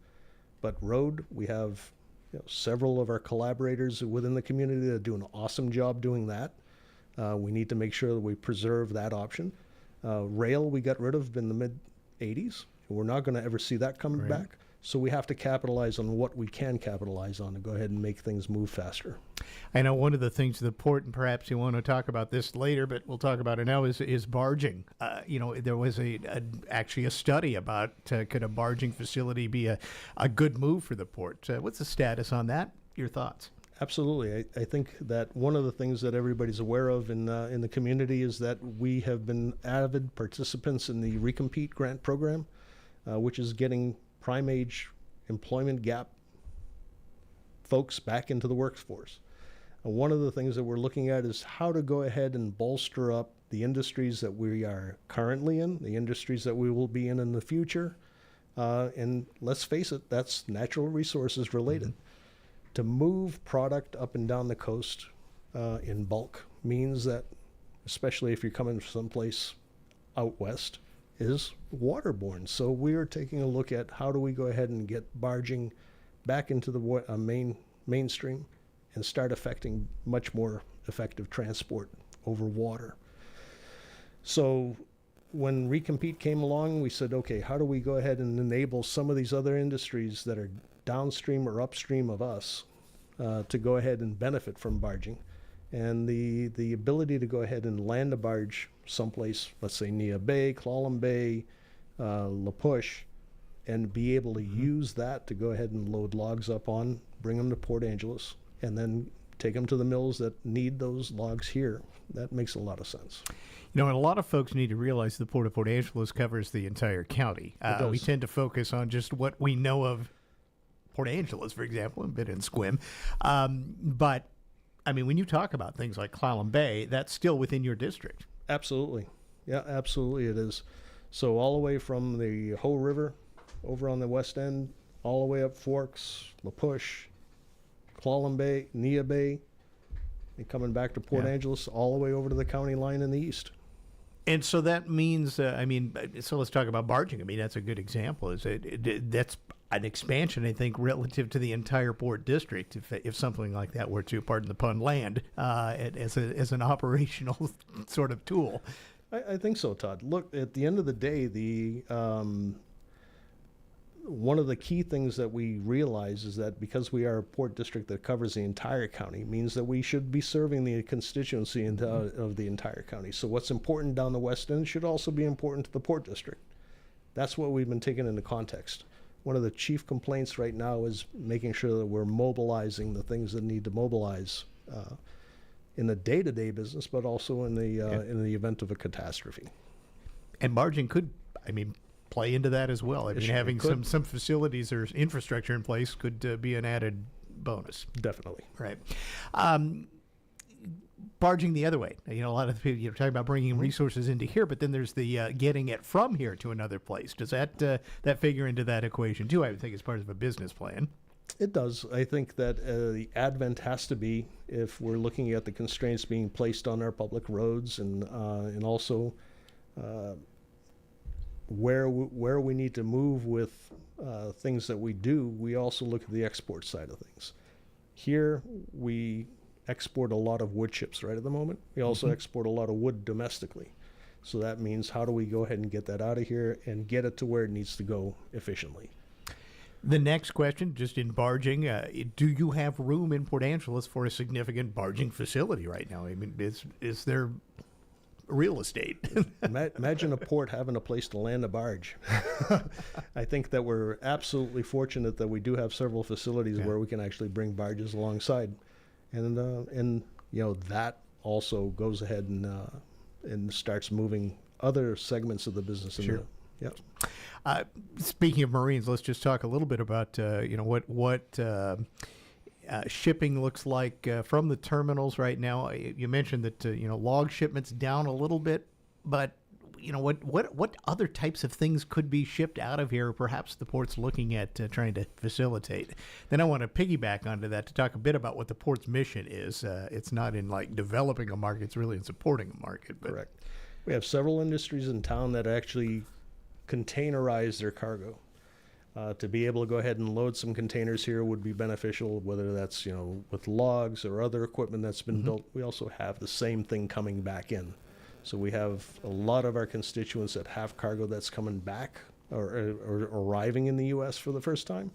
but road, we have several of our collaborators within the community that do an awesome job doing that. We need to make sure that we preserve that option. Rail, we got rid of in the mid-'80s. We're not going to ever see that coming back. So we have to capitalize on what we can capitalize on to go ahead and make things move faster. I know one of the things the port, and perhaps you want to talk about this later, but we'll talk about it now, is barging. There was actually a study about could a barging facility be a good move for the port. What's the status on that? Your thoughts? Absolutely. I think that one of the things that everybody's aware of in the community is that we have been avid participants in the Recompete grant program, which is getting prime age employment gap folks back into the workforce. And one of the things that we're looking at is how to go ahead and bolster up the industries that we are currently in, the industries that we will be in the future. And let's face it, that's natural resources related. Mm-hmm. To move product up and down the coast in bulk means that, especially if you're coming from someplace out west, is waterborne. So we are taking a look at how do we go ahead and get barging back into the mainstream and start affecting much more effective transport over water. So when Recompete came along, we said, okay, how do we go ahead and enable some of these other industries that are downstream or upstream of us to go ahead and benefit from barging? And the ability to go ahead and land a barge someplace, let's say Nia Bay, Clallam Bay, La Push, and be able to use that to go ahead and load logs up on, bring them to Port Angeles, and then take them to the mills that need those logs here. That makes a lot of sense. And a lot of folks need to realize the Port of Port Angeles covers the entire county. We tend to focus on just what we know of Port Angeles, for example, a bit in Squim. But I mean, when you talk about things like Clallam Bay, that's still within your district. Absolutely. Yeah, absolutely it is. So all the way from the Hoh River over on the west end, all the way up Forks, La Push, Clallam Bay, Nia Bay, and coming back to Port Angeles, all the way over to the county line in the east. And so that means, so let's talk about barging. I mean, that's a good example. That's an expansion, I think, relative to the entire port district, if something like that were to, pardon the pun, land as an operational sort of tool. I think so, Todd. Look, at the end of the day, one of the key things that we realize is that because we are a port district that covers the entire county, means that we should be serving the constituency of the entire county. So what's important down the west end should also be important to the port district. That's what we've been taking into context. One of the chief complaints right now is making sure that we're mobilizing the things that need to mobilize in the day-to-day business, but also in the event of a catastrophe. And barging could, play into that as well. Having some facilities or infrastructure in place could be an added bonus. Definitely. Right. Barging the other way. A lot of people talking about bringing resources into here, but then there's the getting it from here to another place. Does that figure into that equation too? I would think it's part of a business plan. It does. I think that the advent has to be, if we're looking at the constraints being placed on our public roads and also where we need to move with things that we do, we also look at the export side of things. Here we export a lot of wood chips right at the moment. We also export a lot of wood domestically. So that means how do we go ahead and get that out of here and get it to where it needs to go efficiently? The next question, just in barging, do you have room in Port Angeles for a significant barging facility right now? Is there real estate? Imagine a port having a place to land a barge. I think that we're absolutely fortunate that we do have several facilities where we can actually bring barges alongside. And that also goes ahead and and starts moving other segments of the business. Sure. Yep. Speaking of Marines, let's just talk a little bit about what shipping looks like from the terminals right now. You mentioned that log shipments down a little bit, but what other types of things could be shipped out of here? Perhaps the port's looking at trying to facilitate. Then I want to piggyback onto that to talk a bit about what the port's mission is. It's not in like developing a market; it's really in supporting a market. But. Correct. We have several industries in town that actually containerize their cargo. To be able to go ahead and load some containers here would be beneficial, whether that's with logs or other equipment that's been built. We also have the same thing coming back in. So we have a lot of our constituents that have cargo that's coming back or arriving in the U.S. for the first time,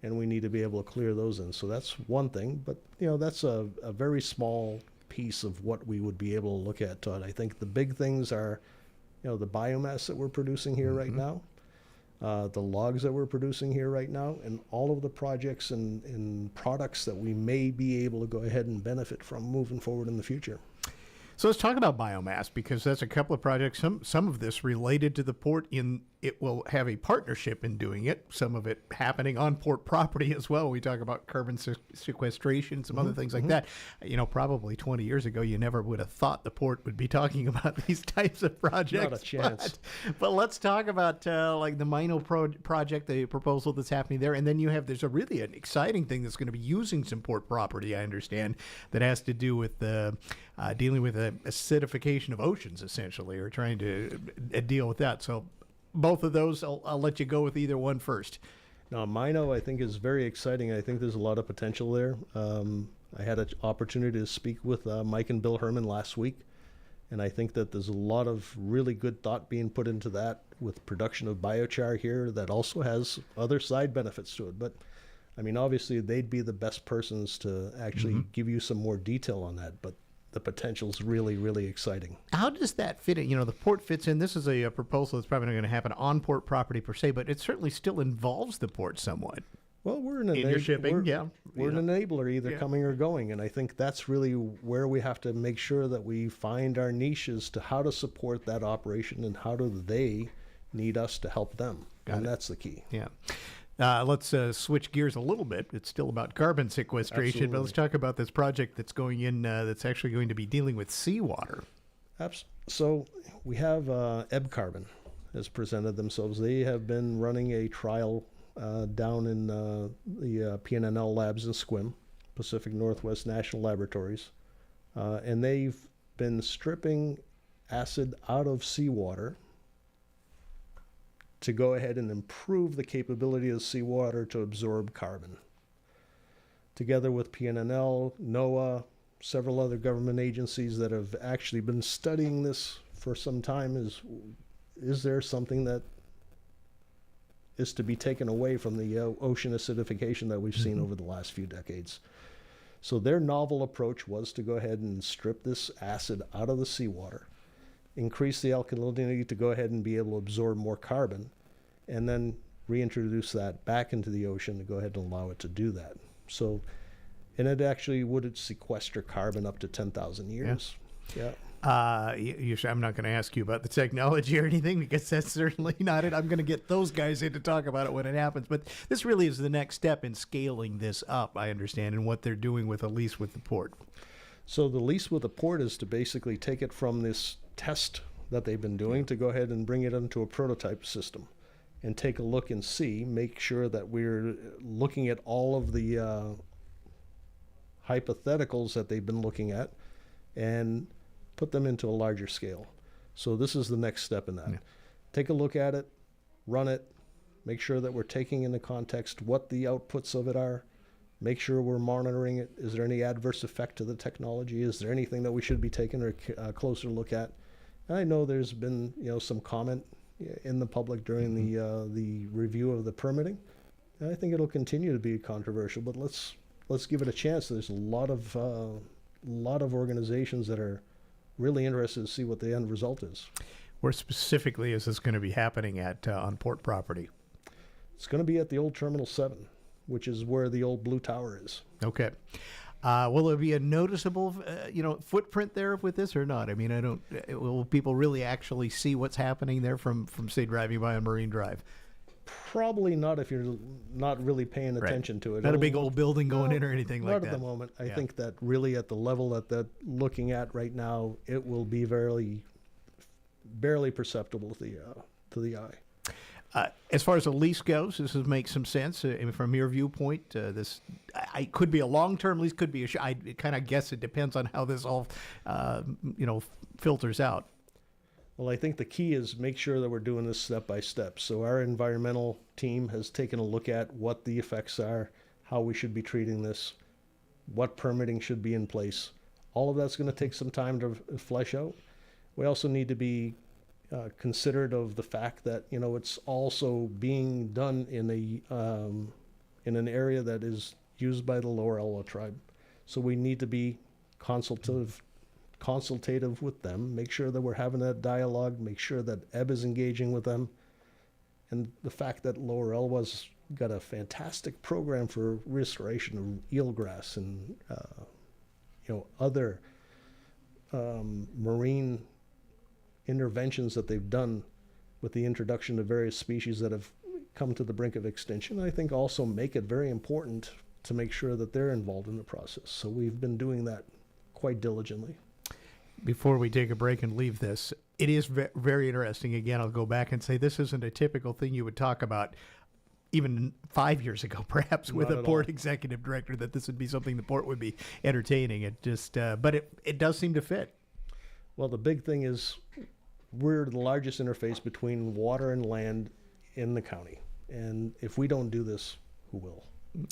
and we need to be able to clear those in. So that's one thing, but that's a very small piece of what we would be able to look at, Todd. I think the big things are, the biomass that we're producing here right now, the logs that we're producing here right now, and all of the projects and products that we may be able to go ahead and benefit from moving forward in the future. So let's talk about biomass, because that's a couple of projects, some of this related to the port. It will have a partnership in doing it, some of it happening on port property as well. We talk about carbon sequestration, some other things like that. Probably 20 years ago, you never would have thought the port would be talking about these types of projects. Not a chance. But let's talk about like the Mino project, the proposal that's happening there. And then there's a really an exciting thing that's going to be using some port property, I understand, that has to do with dealing with acidification of oceans, essentially, or trying to deal with that. So both of those, I'll let you go with either one first. Now, Mino, I think, is very exciting. I think there's a lot of potential there. I had an opportunity to speak with Mike and Bill Herman last week, and I think that there's a lot of really good thought being put into that with production of biochar here that also has other side benefits to it. But, I mean, obviously, they'd be the best persons to actually give you some more detail on that. But the potential is really, really exciting. How does that fit in? The port fits in. This is a proposal that's probably not going to happen on port property per se, but it certainly still involves the port somewhat. Well, we're an shipping, we're an enabler, either coming or going, and I think that's really where we have to make sure that we find our niches to how to support that operation and how do they need us to help them, that's the key. Yeah. Let's switch gears a little bit. It's still about carbon sequestration, Absolutely. But let's talk about this project that's going in that's actually going to be dealing with seawater. So we have Ebb Carbon has presented themselves. They have been running a trial down in the PNNL labs in Sequim, Pacific Northwest National Laboratories, and they've been stripping acid out of seawater to go ahead and improve the capability of seawater to absorb carbon. Together with PNNL, NOAA, several other government agencies that have actually been studying this for some time, is there something that is to be taken away from the ocean acidification that we've seen over the last few decades? So their novel approach was to go ahead and strip this acid out of the seawater, increase the alkalinity to go ahead and be able to absorb more carbon, and then reintroduce that back into the ocean to go ahead and allow it to do that. So, and it actually would sequester carbon up to 10,000 years. Yeah. I'm not going to ask you about the technology or anything, because that's certainly not it. I'm going to get those guys in to talk about it when it happens. But this really is the next step in scaling this up, I understand, and what they're doing with a lease with the port. So the lease with the port is to basically take it from this test that they've been doing to go ahead and bring it into a prototype system and take a look and see, make sure that we're looking at all of the hypotheticals that they've been looking at and put them into a larger scale. So this is the next step in that. Yeah. Take a look at it, run it, make sure that we're taking into context what the outputs of it are, make sure we're monitoring it. Is there any adverse effect to the technology? Is there anything that we should be taking a closer look at? And I know there's been some comment in the public during the review of the permitting. And I think it'll continue to be controversial, but let's give it a chance. There's a lot of organizations that are really interested to see what the end result is. Where specifically is this going to be happening at on port property? It's going to be at the old Terminal 7, which is where the old Blue Tower is. Okay. Will there be a noticeable, footprint there with this or not? I mean, will people really actually see what's happening there from say, driving by on Marine Drive? Probably not if you're not really paying attention to it. Not a big old building going in or anything like that. Not at the moment. I think that really at the level that they're looking at right now, it will be barely perceptible to the eye. As far as the lease goes, this makes some sense from your viewpoint. This could be a long-term lease, could be I kind of guess it depends on how this all, filters out. Well, I think the key is make sure that we're doing this step by step. So our environmental team has taken a look at what the effects are, how we should be treating this, what permitting should be in place. All of that's going to take some time to flesh out. We also need to be considerate of the fact that it's also being done in an area that is used by the Lower Elwha tribe. So we need to be consultative with them, make sure that we're having that dialogue, make sure that Ebb is engaging with them. And the fact that Lower Elwha's got a fantastic program for restoration of eelgrass and other marine interventions that they've done with the introduction of various species that have come to the brink of extinction, I think also make it very important to make sure that they're involved in the process. So we've been doing that quite diligently. Before we take a break and leave this, it is very interesting. Again, I'll go back and say this isn't a typical thing you would talk about even 5 years ago, perhaps, with a port executive director, that this would be something the port would be entertaining. It just, but it does seem to fit. Well, the big thing is we're the largest interface between water and land in the county. And if we don't do this, who will?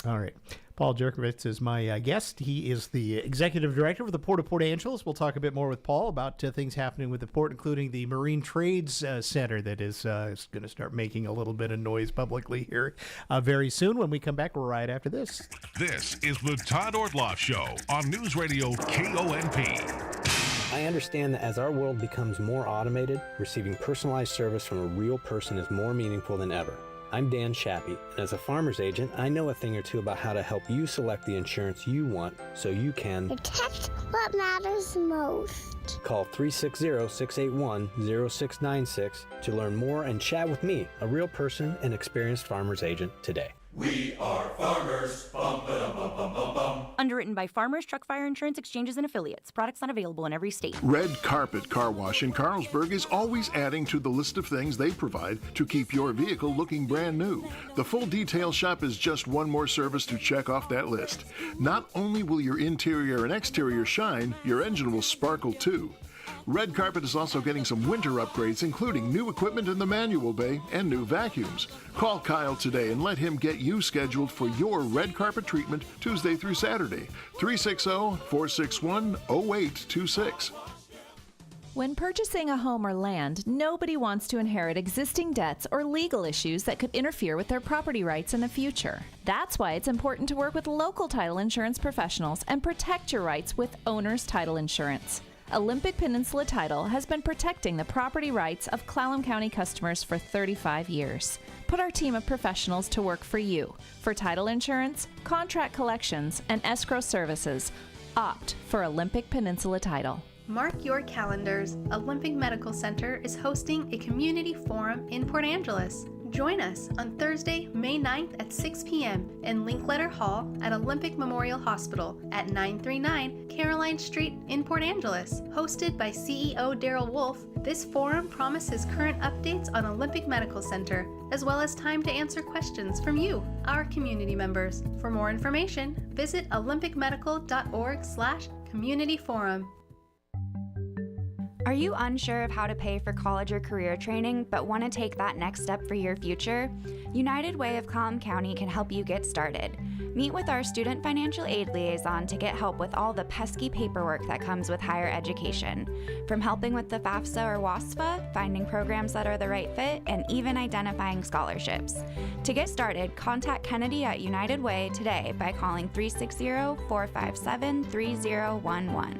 All right. Paul Jerkovich is my guest. He is the executive director of the Port of Port Angeles. We'll talk a bit more with Paul about things happening with the port, including the Marine Trades Center that is going to start making a little bit of noise publicly here very soon. When we come back, right after this. This is the Todd Ortloff Show on Newsradio KONP. I understand that as our world becomes more automated, receiving personalized service from a real person is more meaningful than ever. I'm Dan Shappy, and as a farmer's agent, I know a thing or two about how to help you select the insurance you want so you can protect what matters most. Call 360-681-0696 to learn more and chat with me, a real person and experienced farmer's agent, today. We are farmers. Bum, ba-dum, bum, bum, bum, bum. Underwritten by Farmers Truck Fire Insurance Exchanges and Affiliates. Products not available in every state. Red Carpet Car Wash in Carlsberg is always adding to the list of things they provide to keep your vehicle looking brand new. The full detail shop is just one more service to check off that list. Not only will your interior and exterior shine, your engine will sparkle too. Red Carpet is also getting some winter upgrades, including new equipment in the manual bay and new vacuums. Call Kyle today and let him get you scheduled for your red carpet treatment Tuesday through Saturday. 360-461-0826. When purchasing a home or land, nobody wants to inherit existing debts or legal issues that could interfere with their property rights in the future. That's why it's important to work with local title insurance professionals and protect your rights with owner's title insurance. Olympic Peninsula Title has been protecting the property rights of Clallam County customers for 35 years. Put our team of professionals to work for you. For title insurance, contract collections, and escrow services, opt for Olympic Peninsula Title. Mark your calendars. Olympic Medical Center is hosting a community forum in Port Angeles. Join us on Thursday, May 9th at 6 p.m. in Linkletter Hall at Olympic Memorial Hospital at 939 Caroline Street in Port Angeles. Hosted by CEO Daryl Wolf, this forum promises current updates on Olympic Medical Center, as well as time to answer questions from you, our community members. For more information, visit olympicmedical.org/communityforum. Are you unsure of how to pay for college or career training, but want to take that next step for your future? United Way of Clallam County can help you get started. Meet with our Student Financial Aid Liaison to get help with all the pesky paperwork that comes with higher education. From helping with the FAFSA or WASFA, finding programs that are the right fit, and even identifying scholarships. To get started, contact Kennedy at United Way today by calling 360-457-3011.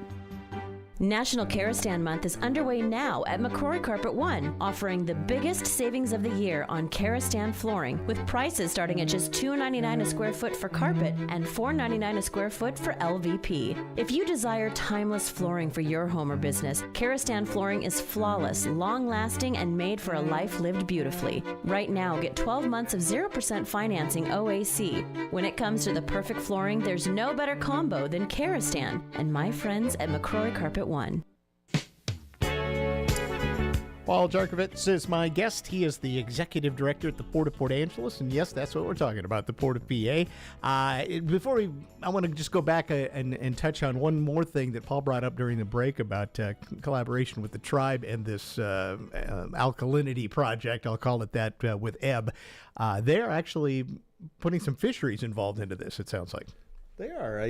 National Karastan Month is underway now at McCrory Carpet One, offering the biggest savings of the year on Karastan flooring, with prices starting at just $2.99 a square foot for carpet and $4.99 a square foot for LVP. If you desire timeless flooring for your home or business, Karastan flooring is flawless, long-lasting, and made for a life lived beautifully. Right now, get 12 months of 0% financing OAC. When it comes to the perfect flooring, there's no better combo than Karastan and my friends at McCrory Carpet One. Paul Jarkovitz is my guest. He is the executive director at the Port of Port Angeles, and yes, that's what we're talking about, the Port of PA. I want to just go back and touch on one more thing that Paul brought up during the break about collaboration with the tribe and this alkalinity project, I'll call it that, with Ebb. They're actually putting some fisheries involved into this, it sounds like. They are.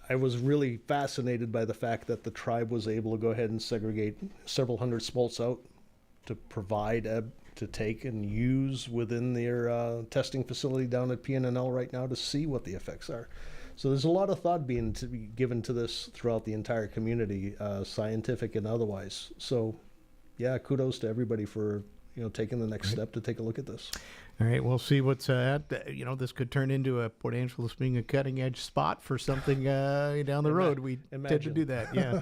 I was really fascinated by the fact that the tribe was able to go ahead and segregate several hundred smolts out to provide ebb to take and use within their testing facility down at PNNL right now to see what the effects are. So there's a lot of thought being given to this throughout the entire community, scientific and otherwise. So, yeah, kudos to everybody for taking the next step to take a look at this. All right, we'll see what's this could turn into a Port Angeles being a cutting-edge spot for something down the road. We tend to do that, yeah.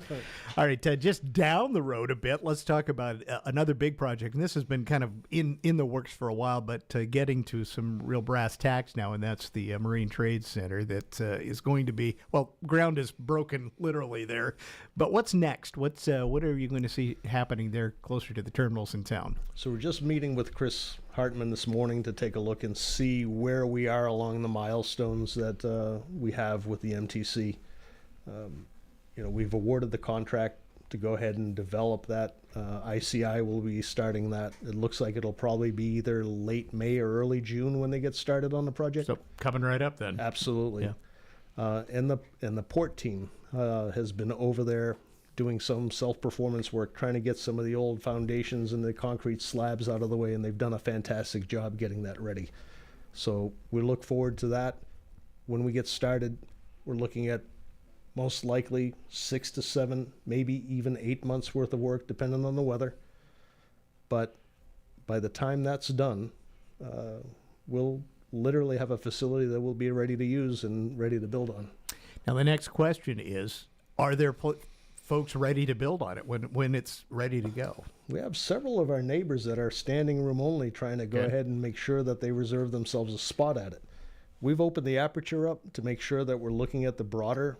All right, just down the road a bit, let's talk about another big project. And this has been kind of in the works for a while, but getting to some real brass tacks now, and that's the Marine Trade Center that is going to be, ground is broken literally there. But what's next? What are you going to see happening there closer to the terminals in town? So we're just meeting with Chris Hartman this morning to take a look and see where we are along the milestones that we have with the MTC. We've awarded the contract to go ahead and develop that. ICI will be starting that. It looks like it'll probably be either late May or early June when they get started on the project. So coming right up then. Absolutely. Yeah. And the port team has been over there doing some self-performance work, trying to get some of the old foundations and the concrete slabs out of the way, and they've done a fantastic job getting that ready. So we look forward to that. When we get started, we're looking at most likely 6 to 7, maybe even 8 months worth of work, depending on the weather. But by the time that's done, we'll literally have a facility that will be ready to use and ready to build on. Now, the next question is, are there folks ready to build on it when it's ready to go? We have several of our neighbors that are standing room only, trying to go ahead and make sure that they reserve themselves a spot at it. We've opened the aperture up to make sure that we're looking at the broader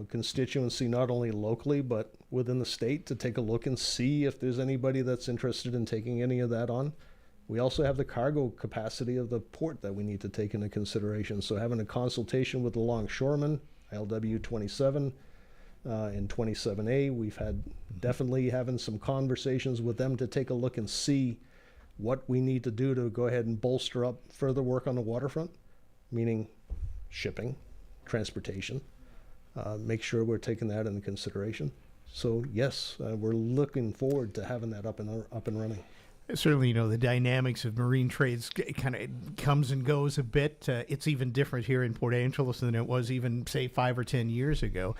constituency, not only locally but within the state, to take a look and see if there's anybody that's interested in taking any of that on. We also have the cargo capacity of the port that we need to take into consideration. So having a consultation with the longshoremen, ILW 27, in 27A, we've had definitely having some conversations with them to take a look and see what we need to do to go ahead and bolster up further work on the waterfront, meaning shipping, transportation, make sure we're taking that into consideration. So yes, we're looking forward to having that up and running. Certainly, the dynamics of marine trades kind of comes and goes a bit. It's even different here in Port Angeles than it was even, say, 5 or 10 years ago.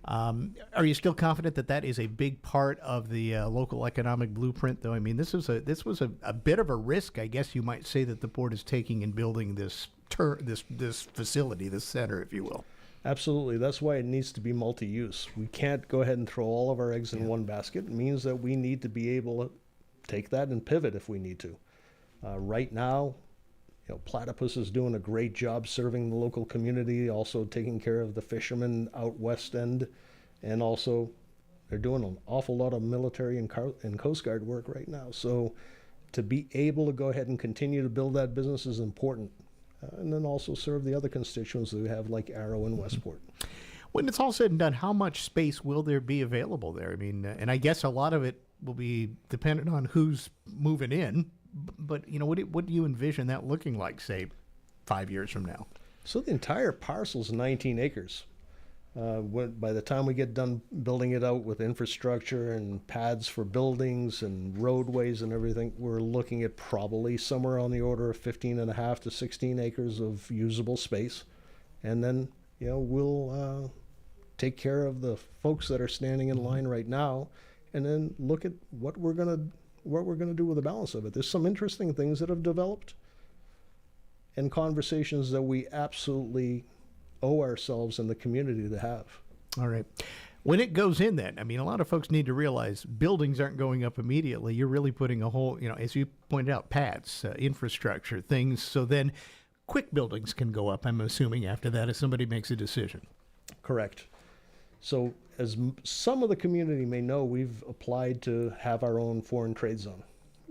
Are you still confident that that is a big part of the local economic blueprint, though? I mean, this was a bit of a risk, I guess you might say, that the port is taking in building this facility, this center, if you will. Absolutely. That's why it needs to be multi-use. We can't go ahead and throw all of our eggs in one basket. It means that we need to be able to take that and pivot if we need to. Right now, Platypus is doing a great job serving the local community, also taking care of the fishermen out west end, and also they're doing an awful lot of military and Coast Guard work right now. So to be able to go ahead and continue to build that business is important, and then also serve the other constituents that we have, like Arrow and Westport. When it's all said and done, how much space will there be available there? I mean, and I guess a lot of it will be dependent on who's moving in. But, what do you envision that looking like, say, 5 years from now? So the entire parcel's 19 acres. By the time we get done building it out with infrastructure and pads for buildings and roadways and everything, we're looking at probably somewhere on the order of 15.5 to 16 acres of usable space. And then, we'll take care of the folks that are standing in line right now, and then look at what we're gonna do with the balance of it. There's some interesting things that have developed, and conversations that we absolutely owe ourselves and the community to have. All right. When it goes in then, I mean, a lot of folks need to realize buildings aren't going up immediately. You're really putting a whole, as you pointed out, pads, infrastructure, things. So then quick buildings can go up, I'm assuming, after that, if somebody makes a decision. Correct. So as some of the community may know, we've applied to have our own foreign trade zone.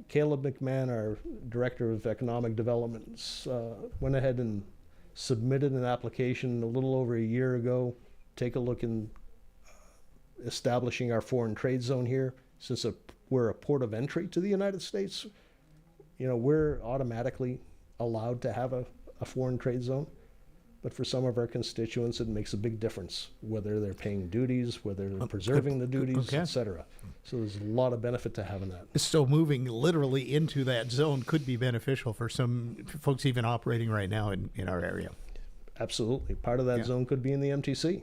Caleb McMahon, our Director of Economic Development, went ahead and submitted an application a little over a year ago. Take a look in establishing our foreign trade zone here. Since we're a port of entry to the United States, we're automatically allowed to have a foreign trade zone. But for some of our constituents, it makes a big difference, whether they're paying duties, whether they're preserving the duties, etc. So there's a lot of benefit to having that. So moving literally into that zone could be beneficial for some folks even operating right now in our area. Absolutely. Part of that zone could be in the MTC.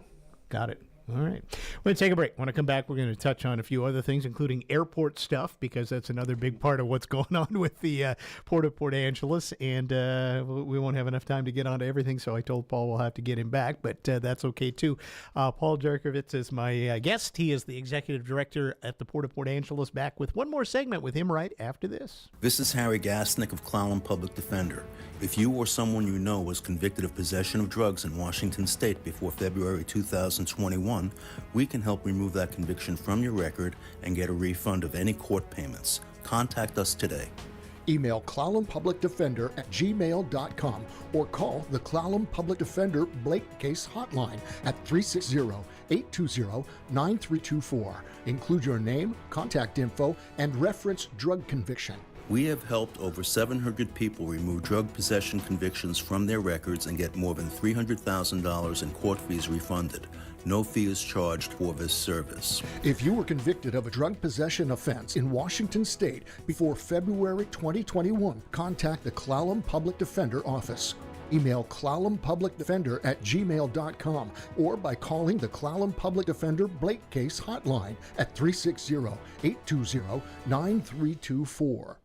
Got it. All right. We're going to take a break. When I come back, we're going to touch on a few other things, including airport stuff, because that's another big part of what's going on with the Port of Port Angeles. And we won't have enough time to get onto everything, so I told Paul we'll have to get him back, but that's okay, too. Paul Jerkovitz is my guest. He is the executive director at the Port of Port Angeles. Back with one more segment with him right after this. This is Harry Gasnick of Clallam Public Defender. If you or someone you know was convicted of possession of drugs in Washington State before February 2021, we can help remove that conviction from your record and get a refund of any court payments. Contact us today. Email ClallamPublicDefender@gmail.com or call the Clallam Public Defender Blake Case Hotline at 360-820-9324. Include your name, contact info, and reference drug conviction. We have helped over 700 people remove drug possession convictions from their records and get more than $300,000 in court fees refunded. No fee is charged for this service. If you were convicted of a drug possession offense in Washington State before February 2021, contact the Clallam Public Defender Office. Email ClallamPublicDefender@gmail.com or by calling the Clallam Public Defender Blake Case Hotline at 360-820-9324.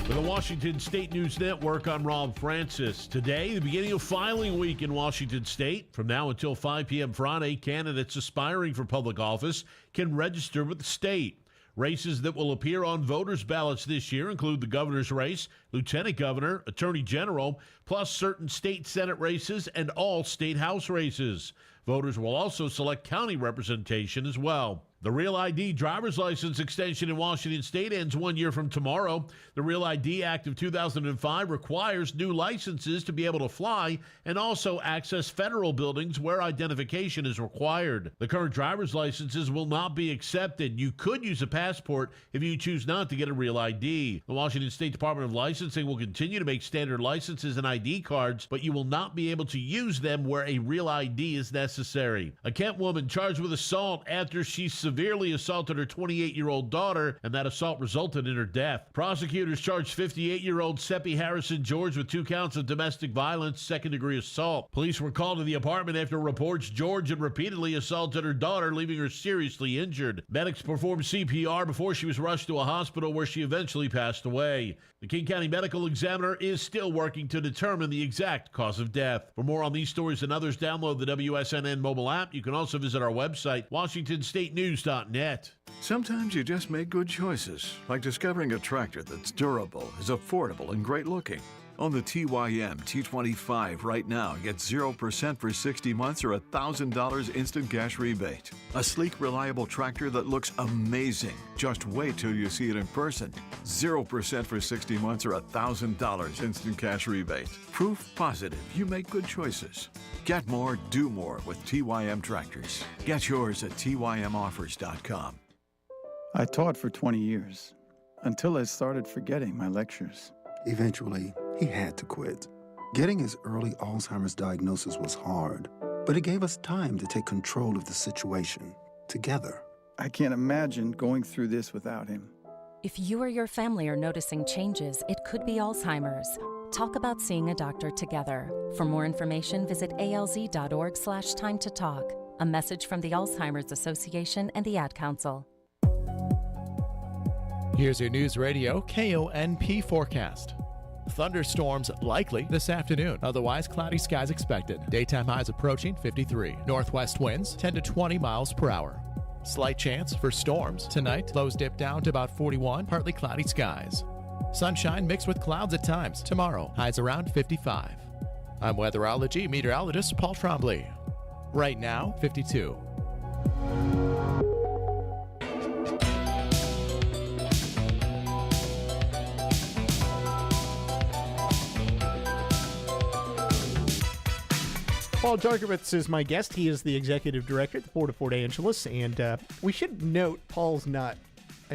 For the Washington State News Network, I'm Rob Francis. Today, the beginning of filing week in Washington State. From now until 5 p.m. Friday, candidates aspiring for public office can register with the state. Races that will appear on voters' ballots this year include the governor's race, lieutenant governor, attorney general, plus certain state senate races and all state house races. Voters will also select county representation as well. The Real ID driver's license extension in Washington State ends 1 year from tomorrow. The Real ID Act of 2005 requires new licenses to be able to fly and also access federal buildings where identification is required. The current driver's licenses will not be accepted. You could use a passport if you choose not to get a Real ID. The Washington State Department of Licensing will continue to make standard licenses and ID cards, but you will not be able to use them where a Real ID is necessary. A Kent woman charged with assault after she severely assaulted her 28-year-old daughter, and that assault resulted in her death. Prosecutors charged 58-year-old Seppi Harrison George with 2 counts of domestic violence, second-degree assault. Police were called to the apartment after reports George had repeatedly assaulted her daughter, leaving her seriously injured. Medics performed CPR before she was rushed to a hospital where she eventually passed away. The King County Medical Examiner is still working to determine the exact cause of death. For more on these stories and others, download the WSNN mobile app. You can also visit our website, WashingtonStateNews.net. Sometimes you just make good choices, like discovering a tractor that's durable, is affordable, and great looking. Own the TYM T25 right now. Get 0% for 60 months or $1,000 instant cash rebate. A sleek, reliable tractor that looks amazing. Just wait till you see it in person. 0% for 60 months or $1,000 instant cash rebate. Proof positive you make good choices. Get more, do more with TYM tractors. Get yours at TYMOffers.com. I taught for 20 years, until I started forgetting my lectures. Eventually, he had to quit. Getting his early Alzheimer's diagnosis was hard, but it gave us time to take control of the situation, together. I can't imagine going through this without him. If you or your family are noticing changes, it could be Alzheimer's. talk about seeing a doctor together. For more information, visit alz.org/time-to-talk. A message from the Alzheimer's Association and the Ad Council. Here's your News Radio KONP forecast. Thunderstorms likely this afternoon. Otherwise, cloudy skies expected. Daytime highs approaching 53. Northwest winds 10 to 20 miles per hour. Slight chance for storms tonight. Lows dip down to about 41. Partly cloudy skies. Sunshine mixed with clouds at times. Tomorrow, highs around 55. I'm weatherology meteorologist Paul Trombley. Right now, 52. Paul Jarkovitz is my guest. He is the executive director at the Port of Port Angeles. And we should note Paul's not,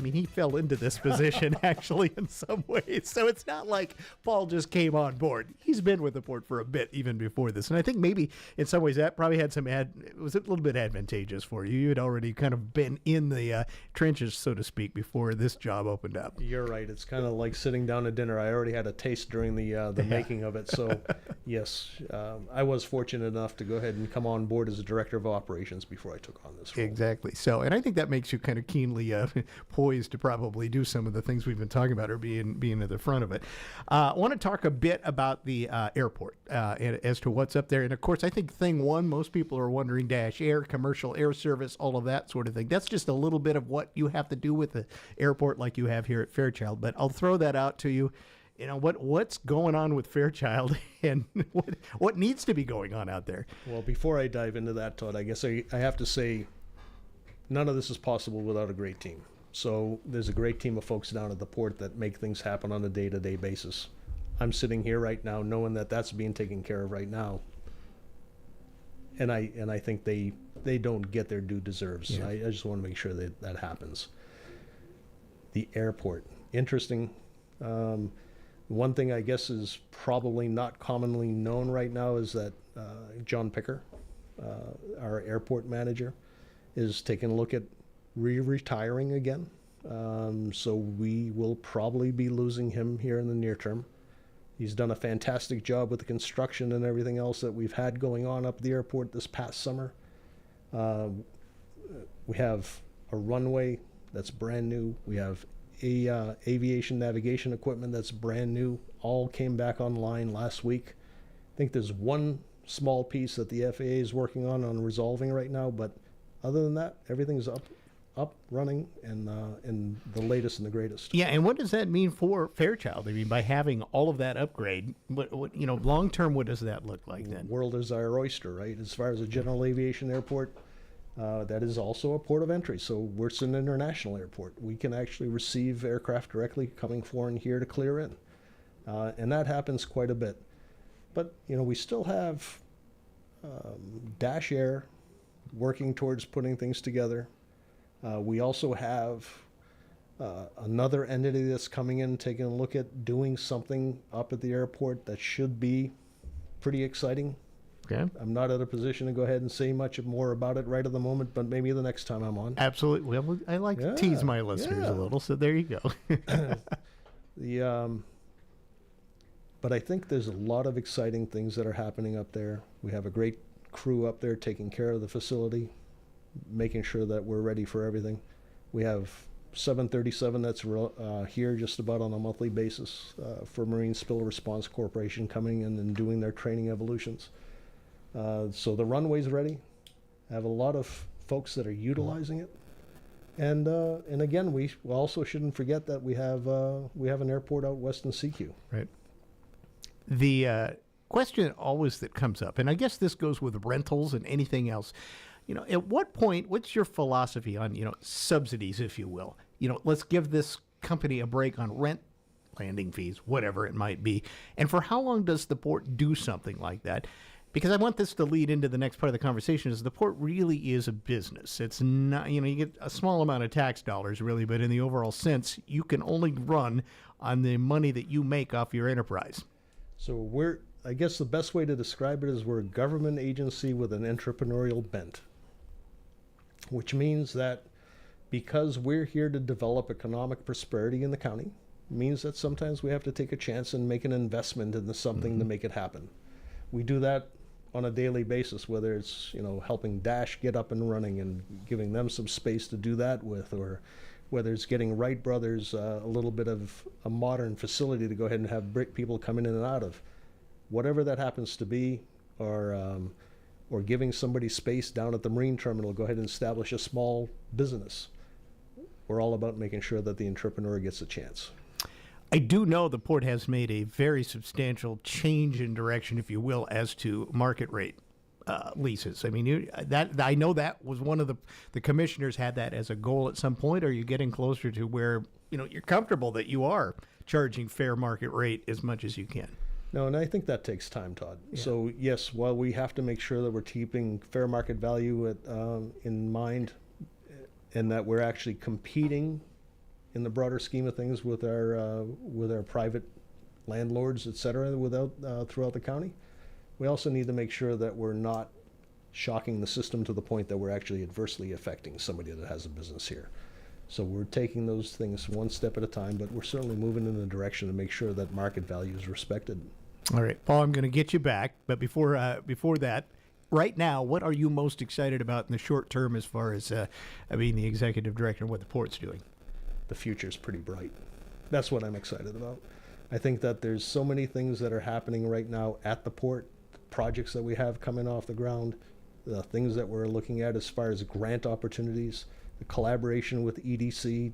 he fell into this position actually in some ways. So it's not like Paul just came on board. He's been with the Port for a bit even before this. And I think maybe in some ways that probably had it was a little bit advantageous for you. You had already kind of been in the trenches, so to speak, before this job opened up. You're right. It's kind of like sitting down to dinner. I already had a taste during the making of it. So yes, I was fortunate enough to go ahead and come on board as a director of operations before I took on this role. Exactly. So, and I think that makes you kind of keenly poised to probably do some of the things we've been talking about or being at the front of it. I want to talk a bit about the airport and as to what's up there. And of course, I think thing one, most people are wondering, Dash Air, commercial air service, all of that sort of thing. That's just a little bit of what you have to do with the airport like you have here at Fairchild. But I'll throw that out to you. You know, what's going on with Fairchild and what needs to be going on out there? Well, before I dive into that, Todd, I guess I have to say none of this is possible without a great team. So there's a great team of folks down at the port that make things happen on a day-to-day basis. I'm sitting here right now knowing that that's being taken care of right now. And I think they don't get their due deserves. Yeah. I just want to make sure that happens. The airport, interesting. One thing I guess is probably not commonly known right now is that John Picker, our airport manager, is taking a look at retiring again. So we will probably be losing him here in the near term. He's done a fantastic job with the construction and everything else that we've had going on up at the airport this past summer. We have a runway that's brand new. We have aviation navigation equipment that's brand new. All came back online last week. I think there's one small piece that the FAA is working on resolving right now, but other than that, everything's up, running, and the latest and the greatest. Yeah, and what does that mean for Fairchild? I mean, by having all of that upgrade, what long term, what does that look like then? World is our oyster, right? As far as a general aviation airport, that is also a port of entry. So we're an international airport. We can actually receive aircraft directly coming foreign here to clear in, and that happens quite a bit. But we still have Dash Air working towards putting things together. We also have another entity that's coming in, taking a look at doing something up at the airport that should be pretty exciting. Okay. I'm not at a position to go ahead and say much more about it right at the moment, but maybe the next time I'm on. Absolutely. Well, I like to tease my listeners a little, so there you go. But I think there's a lot of exciting things that are happening up there. We have a great crew up there taking care of the facility, making sure that we're ready for everything. We have 737 that's here just about on a monthly basis for Marine Spill Response Corporation coming in and doing their training evolutions. So the runway's ready. I have a lot of folks that are utilizing it. And again, we also shouldn't forget that we have an airport out west in CQ. Right. The question always that comes up, and I guess this goes with rentals and anything else, at what point, what's your philosophy on, subsidies, if you will? Let's give this company a break on rent, landing fees, whatever it might be. And for how long does the port do something like that? Because I want this to lead into the next part of the conversation, is the port really is a business. It's not, you get a small amount of tax dollars, really, but in the overall sense, you can only run on the money that you make off your enterprise. So I guess the best way to describe it is we're a government agency with an entrepreneurial bent, which means that because we're here to develop economic prosperity in the county, means that sometimes we have to take a chance and make an investment into something to make it happen. We do that on a daily basis, whether it's, helping Dash get up and running and giving them some space to do that with, or whether it's getting Wright Brothers a little bit of a modern facility to go ahead and have people come in and out of. Whatever that happens to be, or giving somebody space down at the marine terminal, go ahead and establish a small business. We're all about making sure that the entrepreneur gets a chance. I do know the port has made a very substantial change in direction, if you will, as to market rate leases. I mean, I know that was one of the commissioners had that as a goal at some point. Are you getting closer to where you're comfortable that you are charging fair market rate as much as you can? No, and I think that takes time, Todd. Yeah. So yes, while we have to make sure that we're keeping fair market value in mind, and that we're actually competing in the broader scheme of things with our private landlords, et cetera, throughout the county, we also need to make sure that we're not shocking the system to the point that we're actually adversely affecting somebody that has a business here. So we're taking those things one step at a time, but we're certainly moving in the direction to make sure that market value is respected. All right, Paul, I'm going to get you back, but before that, right now, what are you most excited about in the short term as far as being the executive director and what the port's doing? The future's pretty bright. That's what I'm excited about. I think that there's so many things that are happening right now at the port, the projects that we have coming off the ground, the things that we're looking at as far as grant opportunities, the collaboration with EDC,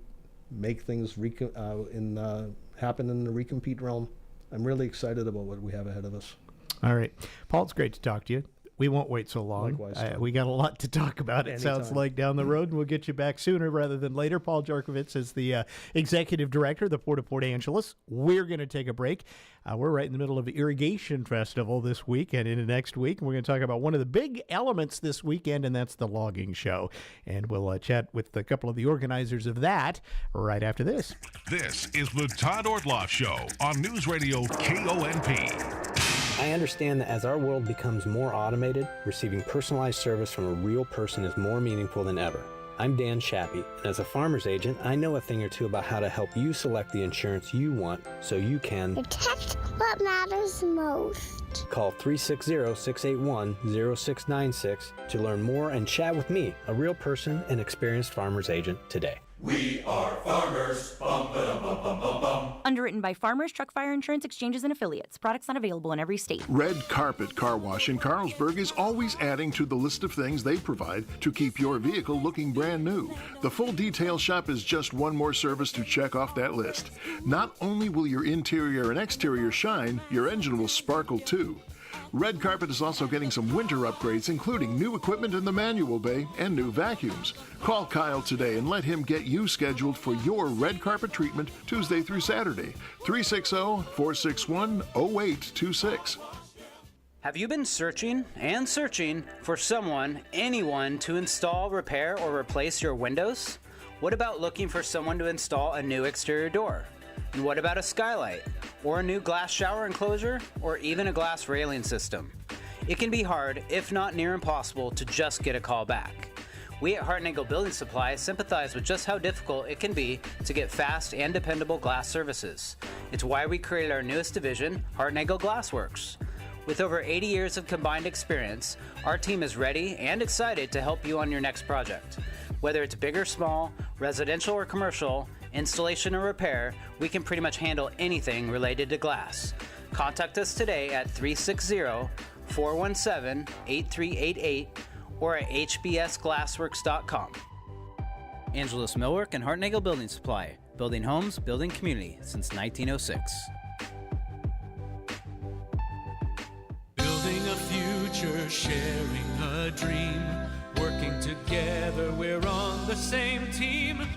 make things happen in the recompete realm. I'm really excited about what we have ahead of us. All right. Paul, it's great to talk to you. We won't wait so long. Likewise, we got a lot to talk about, it Anytime. sounds like, down the road, and we'll get you back sooner rather than later. Paul Jarkovitz is the executive director of the Port of Port Angeles. We're going to take a break. We're right in the middle of the Irrigation Festival this week and into next week. And we're going to talk about one of the big elements this weekend, and that's the logging show. And we'll chat with a couple of the organizers of that right after this. This is the Todd Ortloff Show on News Radio KONP. I understand that as our world becomes more automated, receiving personalized service from a real person is more meaningful than ever. I'm Dan Shappy, and as a farmer's agent, I know a thing or two about how to help you select the insurance you want so you can protect what matters most. Call 360-681-0696 to learn more and chat with me, a real person and experienced farmer's agent, today. We are farmers. Bum, ba-dum, bum, bum, bum, bum. Underwritten by Farmers Truck Fire Insurance Exchanges and Affiliates. Products not available in every state. Red Carpet Car Wash in Carlsberg is always adding to the list of things they provide to keep your vehicle looking brand new. The full detail shop is just one more service to check off that list. Not only will your interior and exterior shine, your engine will sparkle too. Red Carpet is also getting some winter upgrades, including new equipment in the manual bay and new vacuums. Call Kyle today and let him get you scheduled for your red carpet treatment Tuesday through Saturday. 360-461-0826. Have you been searching and searching for anyone to install, repair, or replace your windows? What about looking for someone to install a new exterior door? And what about a skylight, or a new glass shower enclosure, or even a glass railing system? It can be hard, if not near impossible, to just get a call back. We at Hartnagel Building Supply sympathize with just how difficult it can be to get fast and dependable glass services. It's why we created our newest division, Hartnagel Glassworks. With over 80 years of combined experience, our team is ready and excited to help you on your next project. Whether it's big or small, residential or commercial, installation or repair, we can pretty much handle anything related to glass. Contact us today at 360-417-8388 or at hbsglassworks.com. Angeles Millwork and Hartnagel Building Supply. Building homes, building community since 1906. Building a future, sharing a dream. Working together, we're on the same team.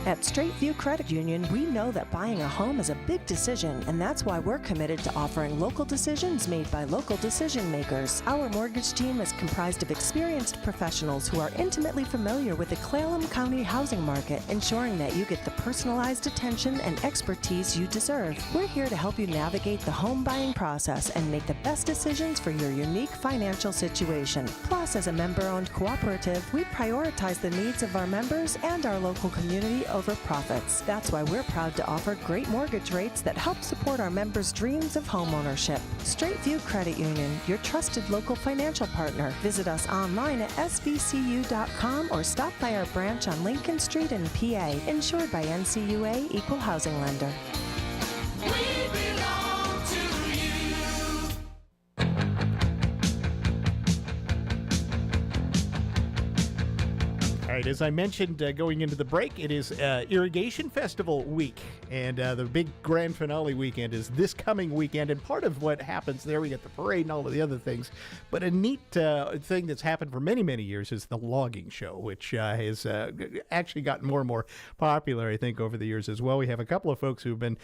At Straight View Credit Union, we know that buying a home is a big decision, and that's why we're committed to offering local decisions made by local decision makers. Our mortgage team is comprised of experienced professionals who are intimately familiar with the Clallam County housing market, ensuring that you get the personalized attention and expertise you deserve. We're here to help you navigate the home buying process and make the best decisions for your unique financial situation. Plus, as a member-owned cooperative, we prioritize the needs of our members and our local community over profits. That's why we're proud to offer great mortgage rates that help support our members' dreams of homeownership. Straight View Credit Union, your trusted local financial partner. Visit us online at svcu.com or stop by our branch on Lincoln Street in PA. Insured by NCUA Equal Housing Lender. All right, as I mentioned going into the break, it is Irrigation Festival week, and the big grand finale weekend is this coming weekend, and part of what happens there, we get the parade and all of the other things, but a neat thing that's happened for many, many years is the logging show, which has actually gotten more and more popular, I think, over the years as well. We have a couple of folks who've been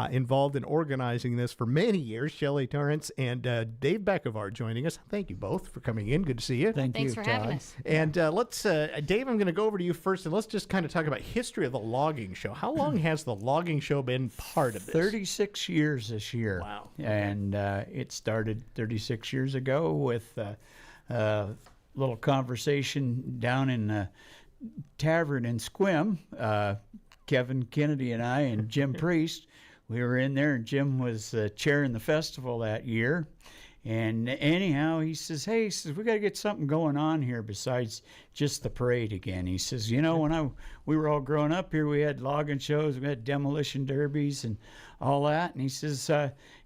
involved in organizing this for many years, Shelley Torrance and Dave Beckevar joining us. Thank you both for coming in. Good to see you. Thanks for having us. And let's, Dave, I'm going to go over to you first, and let's just kind of talk about history of the logging show. How long has the logging show been part of this? 36 years this year. Wow. And it started 36 years ago with a little conversation down in a tavern in Sequim. Kevin Kennedy and I and Jim Priest, we were in there, and Jim was chairing the festival that year. And anyhow, he says, hey, he says, we got to get something going on here besides just the parade again. He says, you know, when we were all growing up here, we had logging shows, we had demolition derbies and all that. And he says,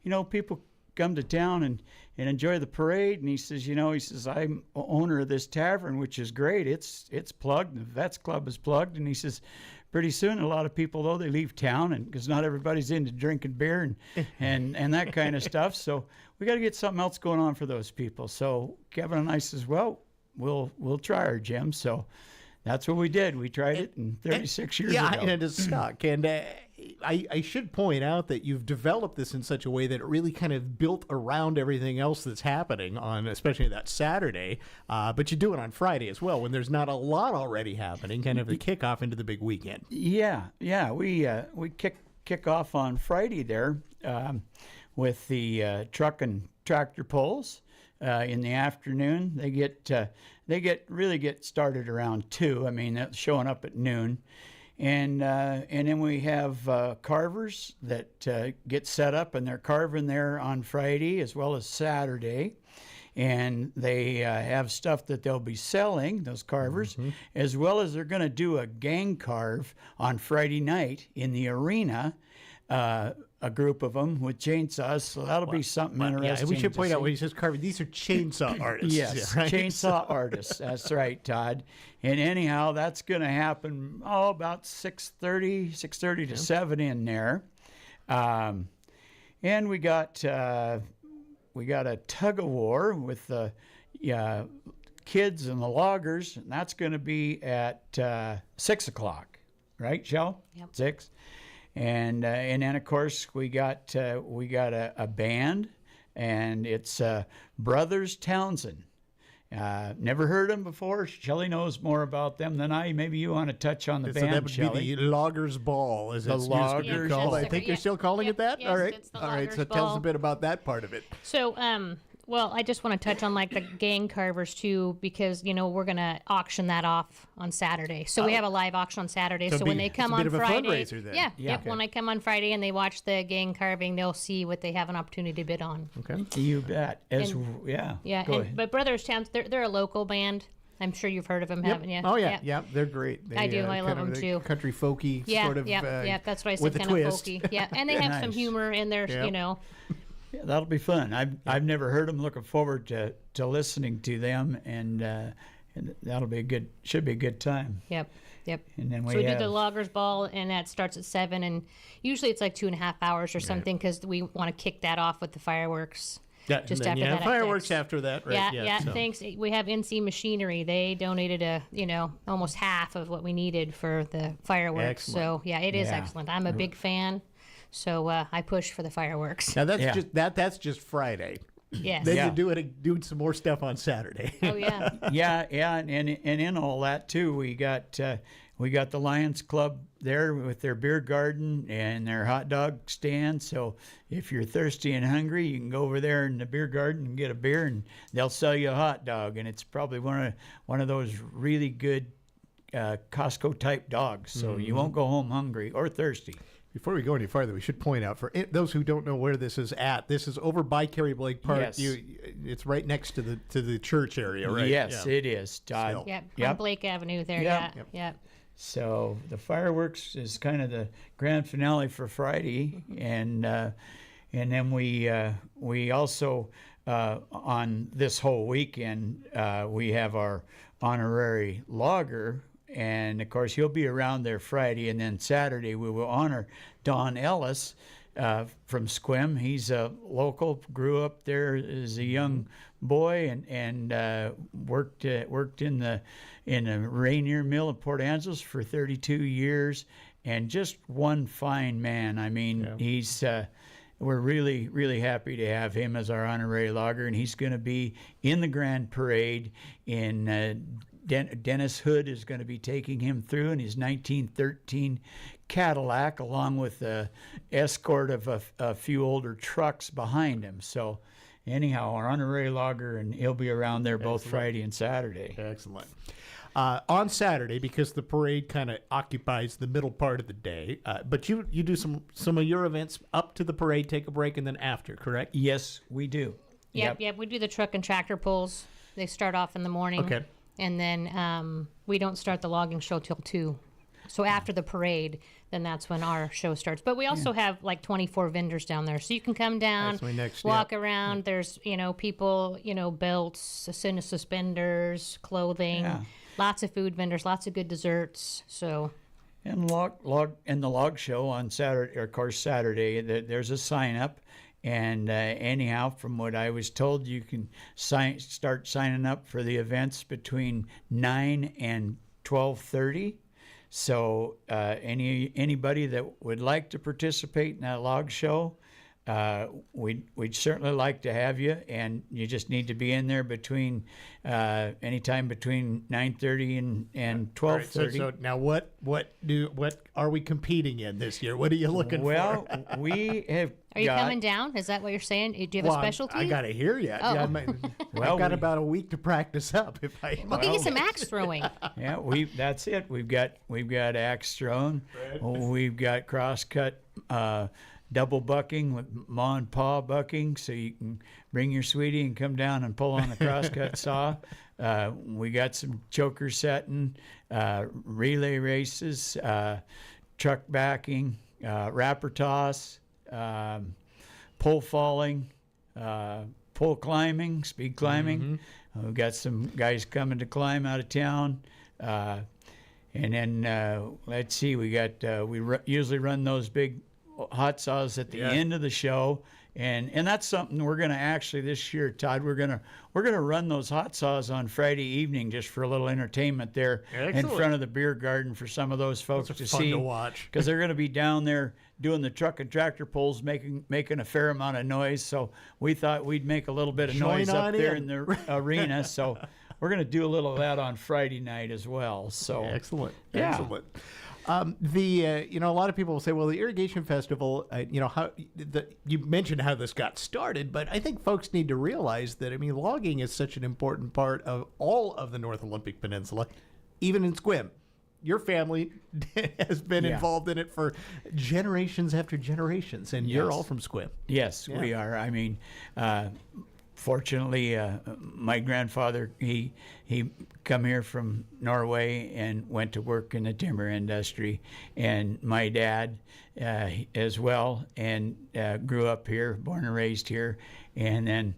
you know, people come to town and enjoy the parade. And he says, you know, he says, I'm owner of this tavern, which is great. It's plugged. The Vets Club is plugged. And he says, pretty soon, a lot of people, though, they leave town, and because not everybody's into drinking beer and that kind of stuff. So we got to get something else going on for those people. So Kevin and I says, well, we'll try our Jim. So that's what we did. We tried it in 36 years ago. Yeah, and it's stuck. And I should point out that you've developed this in such a way that it really kind of built around everything else that's happening on, especially that Saturday. But you do it on Friday as well, when there's not a lot already happening, kind of a kickoff into the big weekend. Yeah. We kick off on Friday there with the truck and tractor pulls. In the afternoon, they really get started around 2. I mean, that's showing up at noon. And then we have carvers that get set up, and they're carving there on Friday as well as Saturday. And they have stuff that they'll be selling, those carvers, as well as they're going to do a gang carve on Friday night in the arena, a group of them with chainsaws. So that'll be something interesting. Yeah, we should point out when he says carving, these are chainsaw artists. Yes, right? chainsaw artists. That's right, Todd. And anyhow, that's going to happen about 6:30 to 7 in there. And we got a tug of war with the kids and the loggers, and that's going to be at 6 o'clock, right, Shell? Yep. 6. And then of course we got a band, and it's Brothers Townsend. Never heard them before. Shelley knows more about them than I. Maybe you want to touch on the So band, that would Shelley. be the Loggers Ball, as it's used to be called. I think you're still calling it that? Yes, All right. it's the All right. Loggers So tell us Ball. a bit about that part of it. So, well, I just want to touch on like the gang carvers too, because we're gonna auction that off on Saturday. So we have a live auction on Saturday. So when they come on Friday, fundraiser then. Yep. When I come on Friday and they watch the gang carving, they'll see what they have an opportunity to bid on. Okay. You bet. Yeah. Go ahead. But Brothers Towns, they're a local band. I'm sure you've heard of them, haven't you? Oh yeah, they're great. I do. I love them too. Country folky sort of. Yeah. That's what I said. with a Kind twist. of folky. Yeah, and they have some Nice. humor in there. Yep. Yeah, that'll be fun. I've never heard them. Looking forward to listening to them, and that'll be should be a good time. Yep. And then So we do the Loggers Ball, and that starts at 7, and usually it's like 2.5 hours or something, because we want to kick that off with the fireworks. Yeah, Just and then after you have that, fireworks after that, right? Yeah. so. Thanks. We have NC Machinery. They donated almost half of what we needed for the fireworks. Excellent. So yeah, it is Yeah. excellent. I'm a big fan. So I push for the fireworks. Now that's just Friday. Yes. Then you do some more stuff on Saturday. Oh yeah. yeah, and in all that too, we got the Lions Club there with their beer garden and their hot dog stand. So if you're thirsty and hungry, you can go over there in the beer garden and get a beer, and they'll sell you a hot dog. And it's probably one of those really good Costco type dogs, so you won't go home hungry or thirsty. Before we go any farther, we should point out, for those who don't know where this is at, this is over by Carrie Blake Park. Yes. It's right next to the church area, right? Yes, it is. Yep, on Blake Avenue there. Yep. So the fireworks is kind of the grand finale for Friday, and then we also on this whole weekend we have our honorary logger. And, of course, he'll be around there Friday. And then Saturday we will honor Don Ellis from Sequim. He's a local, grew up there as a young boy and worked in the Rainier Mill in Port Angeles for 32 years. And just one fine man. I mean, he's... we're really, really happy to have him as our honorary logger. And he's going to be in the Grand Parade in... Dennis Hood is going to be taking him through in his 1913 Cadillac, along with an escort of a few older trucks behind him. So anyhow, our honorary logger, and he'll be around there both Friday and Saturday. Excellent. On Saturday, because the parade kind of occupies the middle part of the day, but you do some of your events up to the parade, take a break, and then after, correct? Yes, we do. Yep. We do the truck and tractor pulls. They start off in the morning. Okay. And then we don't start the logging show till 2. So after the parade, then that's when our show starts. But we also have like 24 vendors down there. So you can come down, walk around. There's, people, belts, suspenders, clothing, lots of food vendors, lots of good desserts. So... And the log show on Saturday, or of course Saturday, there's a sign up. And anyhow, from what I was told, you can start signing up for the events between 9 and 12:30. So anybody that would like to participate in that log show, we'd certainly like to have you. And you just need to be in there between anytime between 9:30 and 12:30. Right, so now what are we competing in this year? What are you looking for? Well, we have. Are you coming down? Is that what you're saying? Do you have a specialty? I got to hear you. Oh. Yeah, I've got about a week to practice up. We'll get you some axe throwing. Yeah, that's it. We've got axe throwing. We've got cross-cut double bucking with ma and pa bucking, so you can bring your sweetie and come down and pull on a cross-cut saw. We got some choker setting, relay races, truck backing, wrapper toss, pole falling, pole climbing, speed climbing. We've got some guys coming to climb out of town. And then let's see, we got we usually run those big hot saws at the end of the show, and that's something we're going to actually this year, Todd. We're gonna run those hot saws on Friday evening just for a little entertainment there in front of the beer garden for some of those folks to see, to watch, because they're going to be down there doing the truck and tractor pulls, making a fair amount of noise. So we thought we'd make a little bit of noise up there in the arena. So we're going to do a little of that on Friday night as well. So excellent. Yeah. A lot of people will say, well, the Irrigation Festival, you mentioned how this got started, but I think folks need to realize that, logging is such an important part of all of the North Olympic Peninsula, even in Sequim. Your family has been involved in it for generations after generations, and you're all from Sequim. Yes, we are. Fortunately, my grandfather, he come here from Norway and went to work in the timber industry, and my dad as well, and grew up here, born and raised here, and then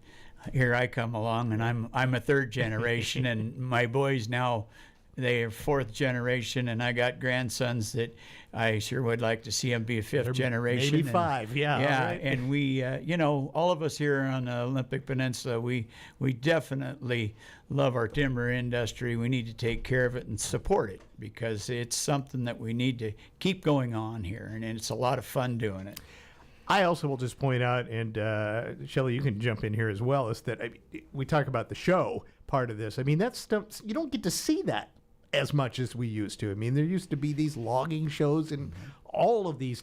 here I come along, and I'm a third generation, and my boys now, they are fourth generation, and I got grandsons that I sure would like to see them be a fifth generation. Maybe five, Yeah, right. and we, all of us here on the Olympic Peninsula, we definitely love our timber industry. We need to take care of it and support it, because it's something that we need to keep going on here, and it's a lot of fun doing it. I also will just point out, and Shelley, you can jump in here as well, is that we talk about the show part of this. That's stuff, you don't get to see that as much as we used to. There used to be these logging shows in all of these,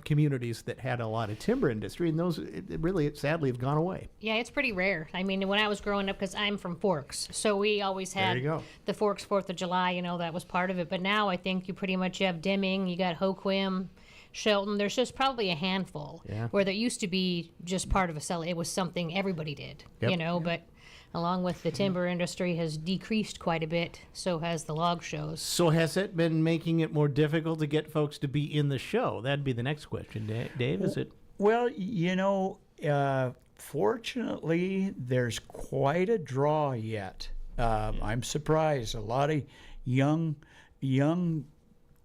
communities that had a lot of timber industry, and those really sadly have gone away. Yeah, it's pretty rare. I mean, when I was growing up, because I'm from Forks, so we always had the Forks 4th of July, that was part of it. But now I think you pretty much have Deming, you got Hoquiam, Shelton. There's just probably a handful where there used to be just part of a cell. It was something everybody did, but along with the timber industry has decreased quite a bit, so has the log shows. So has it been making it more difficult to get folks to be in the show? That'd be the next question, Dave. Is it? Well, fortunately, there's quite a draw yet. I'm surprised. A lot of young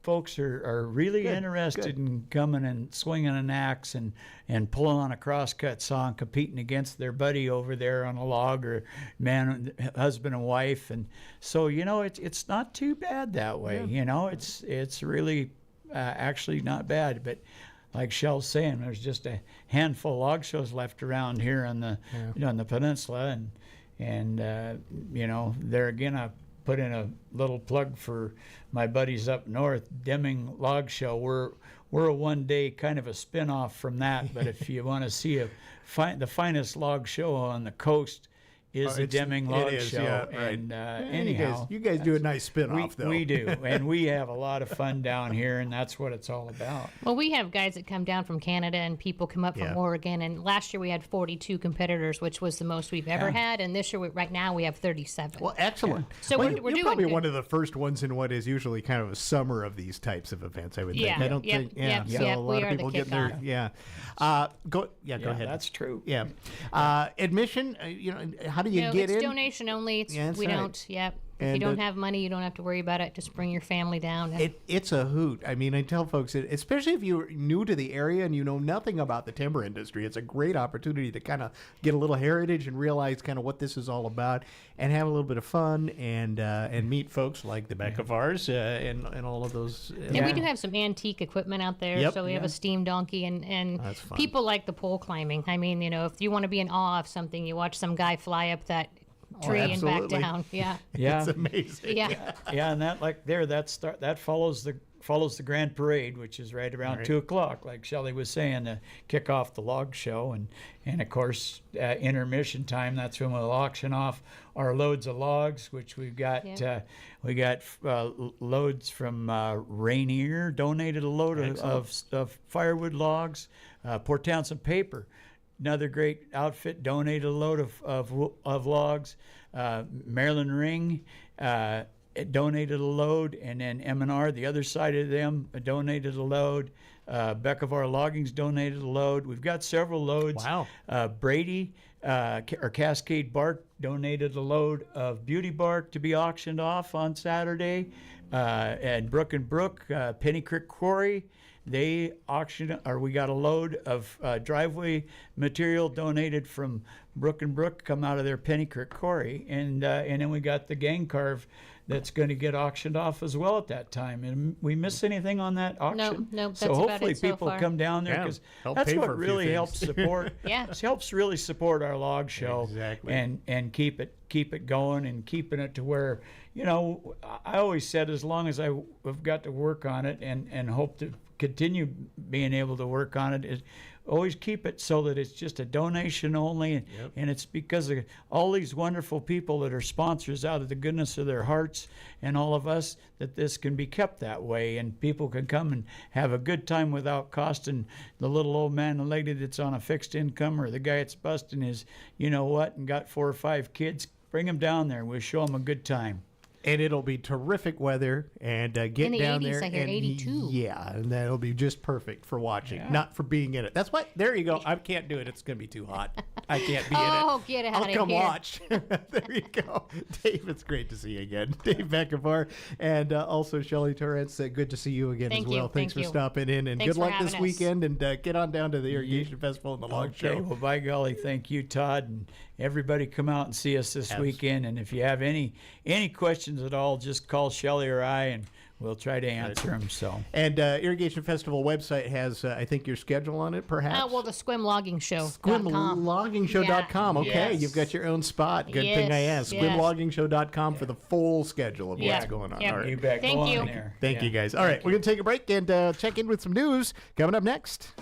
folks are really interested in coming and swinging an axe and pulling on a crosscut saw and competing against their buddy over there on a log, or husband and wife. And so, it's not too bad that way. It's really actually not bad. But like Shell's saying, there's just a handful of log shows left around here on the on the peninsula, and there again I put in a little plug for my buddies up north, Deming Log Show. We're a one-day kind of a spin-off from that, but if you want to see the finest log show on the coast is the Deming Log Show. Yeah, right. And anyhow, you guys do a nice spin-off, though. We do, and we have a lot of fun down here, and that's what it's all about. Well, we have guys that come down from Canada, and people come up from Oregon, and last year we had 42 competitors, which was the most we've ever had, and this year, right now, we have 37. Well, excellent. So we're you're doing probably good. one of the first ones in what is usually kind of a summer of these types of events, I would think. I don't think, so a lot of people get there. Go ahead. That's true. Yeah. Admission, how do you get it's in? Donation only. We don't. Yep. If And you don't have money, you don't have to worry about it. Just bring your family down. It's a hoot. I mean, I tell folks, especially if you're new to the area and you know nothing about the timber industry, it's a great opportunity to kind of get a little heritage and realize kind of what this is all about, and have a little bit of fun and meet folks like the Beckavars and all of those. And we do have some antique equipment out there. Yep. So we have a steam donkey, and people like the pole climbing. I mean, if you want to be in awe of something, you watch some guy fly up that tree and back down. Yeah. It's amazing. Yeah. And that follows the Grand Parade, which is right around 2:00, like Shelley was saying, to kick off the log show, and of course intermission time. That's when we'll auction off our loads of logs, which we've got. We got loads from Rainier donated a load of firewood logs. Port Townsend Paper, another great outfit, donated a load of logs. Maryland Ring donated a load, and then M&R, the other side of them, donated a load. Beckavar Loggings donated a load. We've got several loads. Wow. Brady or Cascade Bark donated a load of beauty bark to be auctioned off on Saturday. And Brook and Brook, Penny Creek Quarry, they auctioned, or we got a load of driveway material donated from Brook and Brook, come out of their Penny Creek Quarry, and then we got the gang carve that's going to get auctioned off as well at that time. And we miss anything on that auction? No, that's so about hopefully it so people far. come down there, because that's what really helps support. It helps really support our log show. Exactly. And keep it going, and keeping it to where, I always said, as long as I've got to work on it and hope to continue being able to work on it, is always keep it so that it's just a donation only, and it's because of all these wonderful people that are sponsors out of the goodness of their hearts, and all of us, that this can be kept that way, and people can come and have a good time without costing the little old man and lady that's on a fixed income, or the guy that's busting his and got 4 or 5 kids. Bring them down there and we'll show them a good time. And it'll be terrific weather, and get in the down 80s, there. I hear and 82. Yeah, and that'll be just perfect for watching, not for being in it. That's why. There you go. I can't do it. It's going to be too hot. I can't be in it. Oh, get out of here. I'll come watch. There you go. Dave, it's great to see you again. Dave Beckavar, and also Shelley Torrance. Good to see you again as well. Thanks for stopping in, and good luck this weekend. And get on down to the Irrigation Festival and the Log Show. Well, by golly, thank you, Todd, and everybody come out and see us this weekend. And if you have any questions at all, just call Shelley or I, and We'll try to answer them. So, and Irrigation Festival website has, I think, your schedule on it, perhaps. Well, the SquimLoggingShow. SquimLoggingShow.com. Okay, Yes. you've got your own spot. Good Yes, thing I asked. yes. SquimLoggingShow.com for the full schedule of what's going on. Yeah. All right. you bet. Thank Go you. on there. Thank you, guys. All right, we're going to take a break and check in with some news coming up next.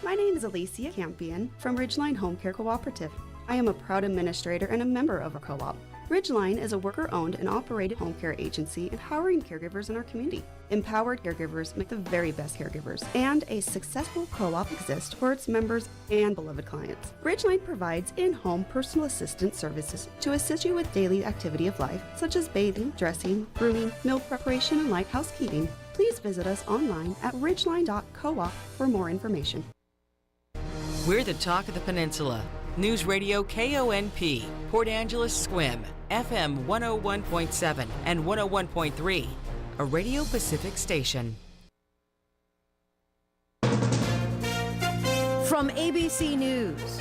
My name is Alicia Campion from Ridgeline Home Care Cooperative. I am a proud administrator and a member of our co-op. Ridgeline is a worker-owned and operated home care agency empowering caregivers in our community. Empowered caregivers make the very best caregivers, and a successful co-op exists for its members and beloved clients. Ridgeline provides in-home personal assistance services to assist you with daily activity of life, such as bathing, dressing, grooming, meal preparation, and light housekeeping. Please visit us online at ridgeline.coop for more information. We're the talk of the peninsula. Newsradio KONP, Port Angeles Squim, FM 101.7 and 101.3, a Radio Pacific station. From ABC News,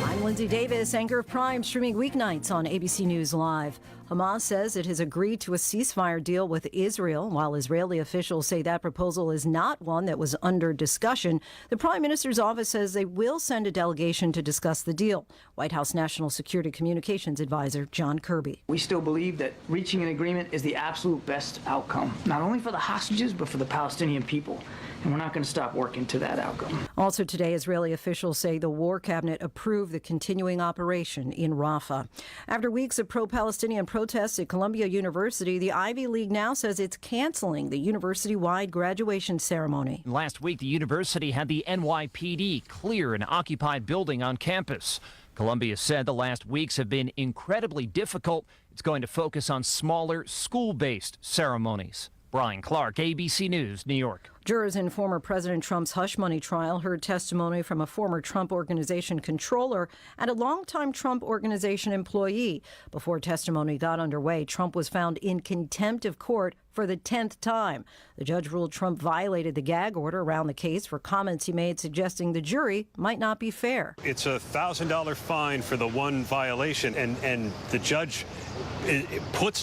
I'm Lindsay Davis, anchor of Prime, streaming weeknights on ABC News Live. Hamas says it has agreed to a ceasefire deal with Israel. While Israeli officials say that proposal is not one that was under discussion, the Prime Minister's office says they will send a delegation to discuss the deal. White House National Security Communications Advisor John Kirby. We still believe that reaching an agreement is the absolute best outcome, not only for the hostages, but for the Palestinian people. And we're not going to stop working to that outcome. Also today, Israeli officials say the War Cabinet approved the continuing operation in Rafah. After weeks of pro-Palestinian protests at Columbia University, the Ivy League now says it's canceling the university-wide graduation ceremony. Last week, the university had the NYPD clear an occupied building on campus. Columbia said the last weeks have been incredibly difficult. It's going to focus on smaller, school-based ceremonies. Brian Clark, ABC News, New York. Jurors in former President Trump's hush money trial heard testimony from a former Trump Organization controller and a longtime Trump Organization employee. Before testimony got underway, Trump was found in contempt of court for the 10th time. The judge ruled Trump violated the gag order around the case for comments he made suggesting the jury might not be fair. It's a $1,000 fine for the one violation, and the judge puts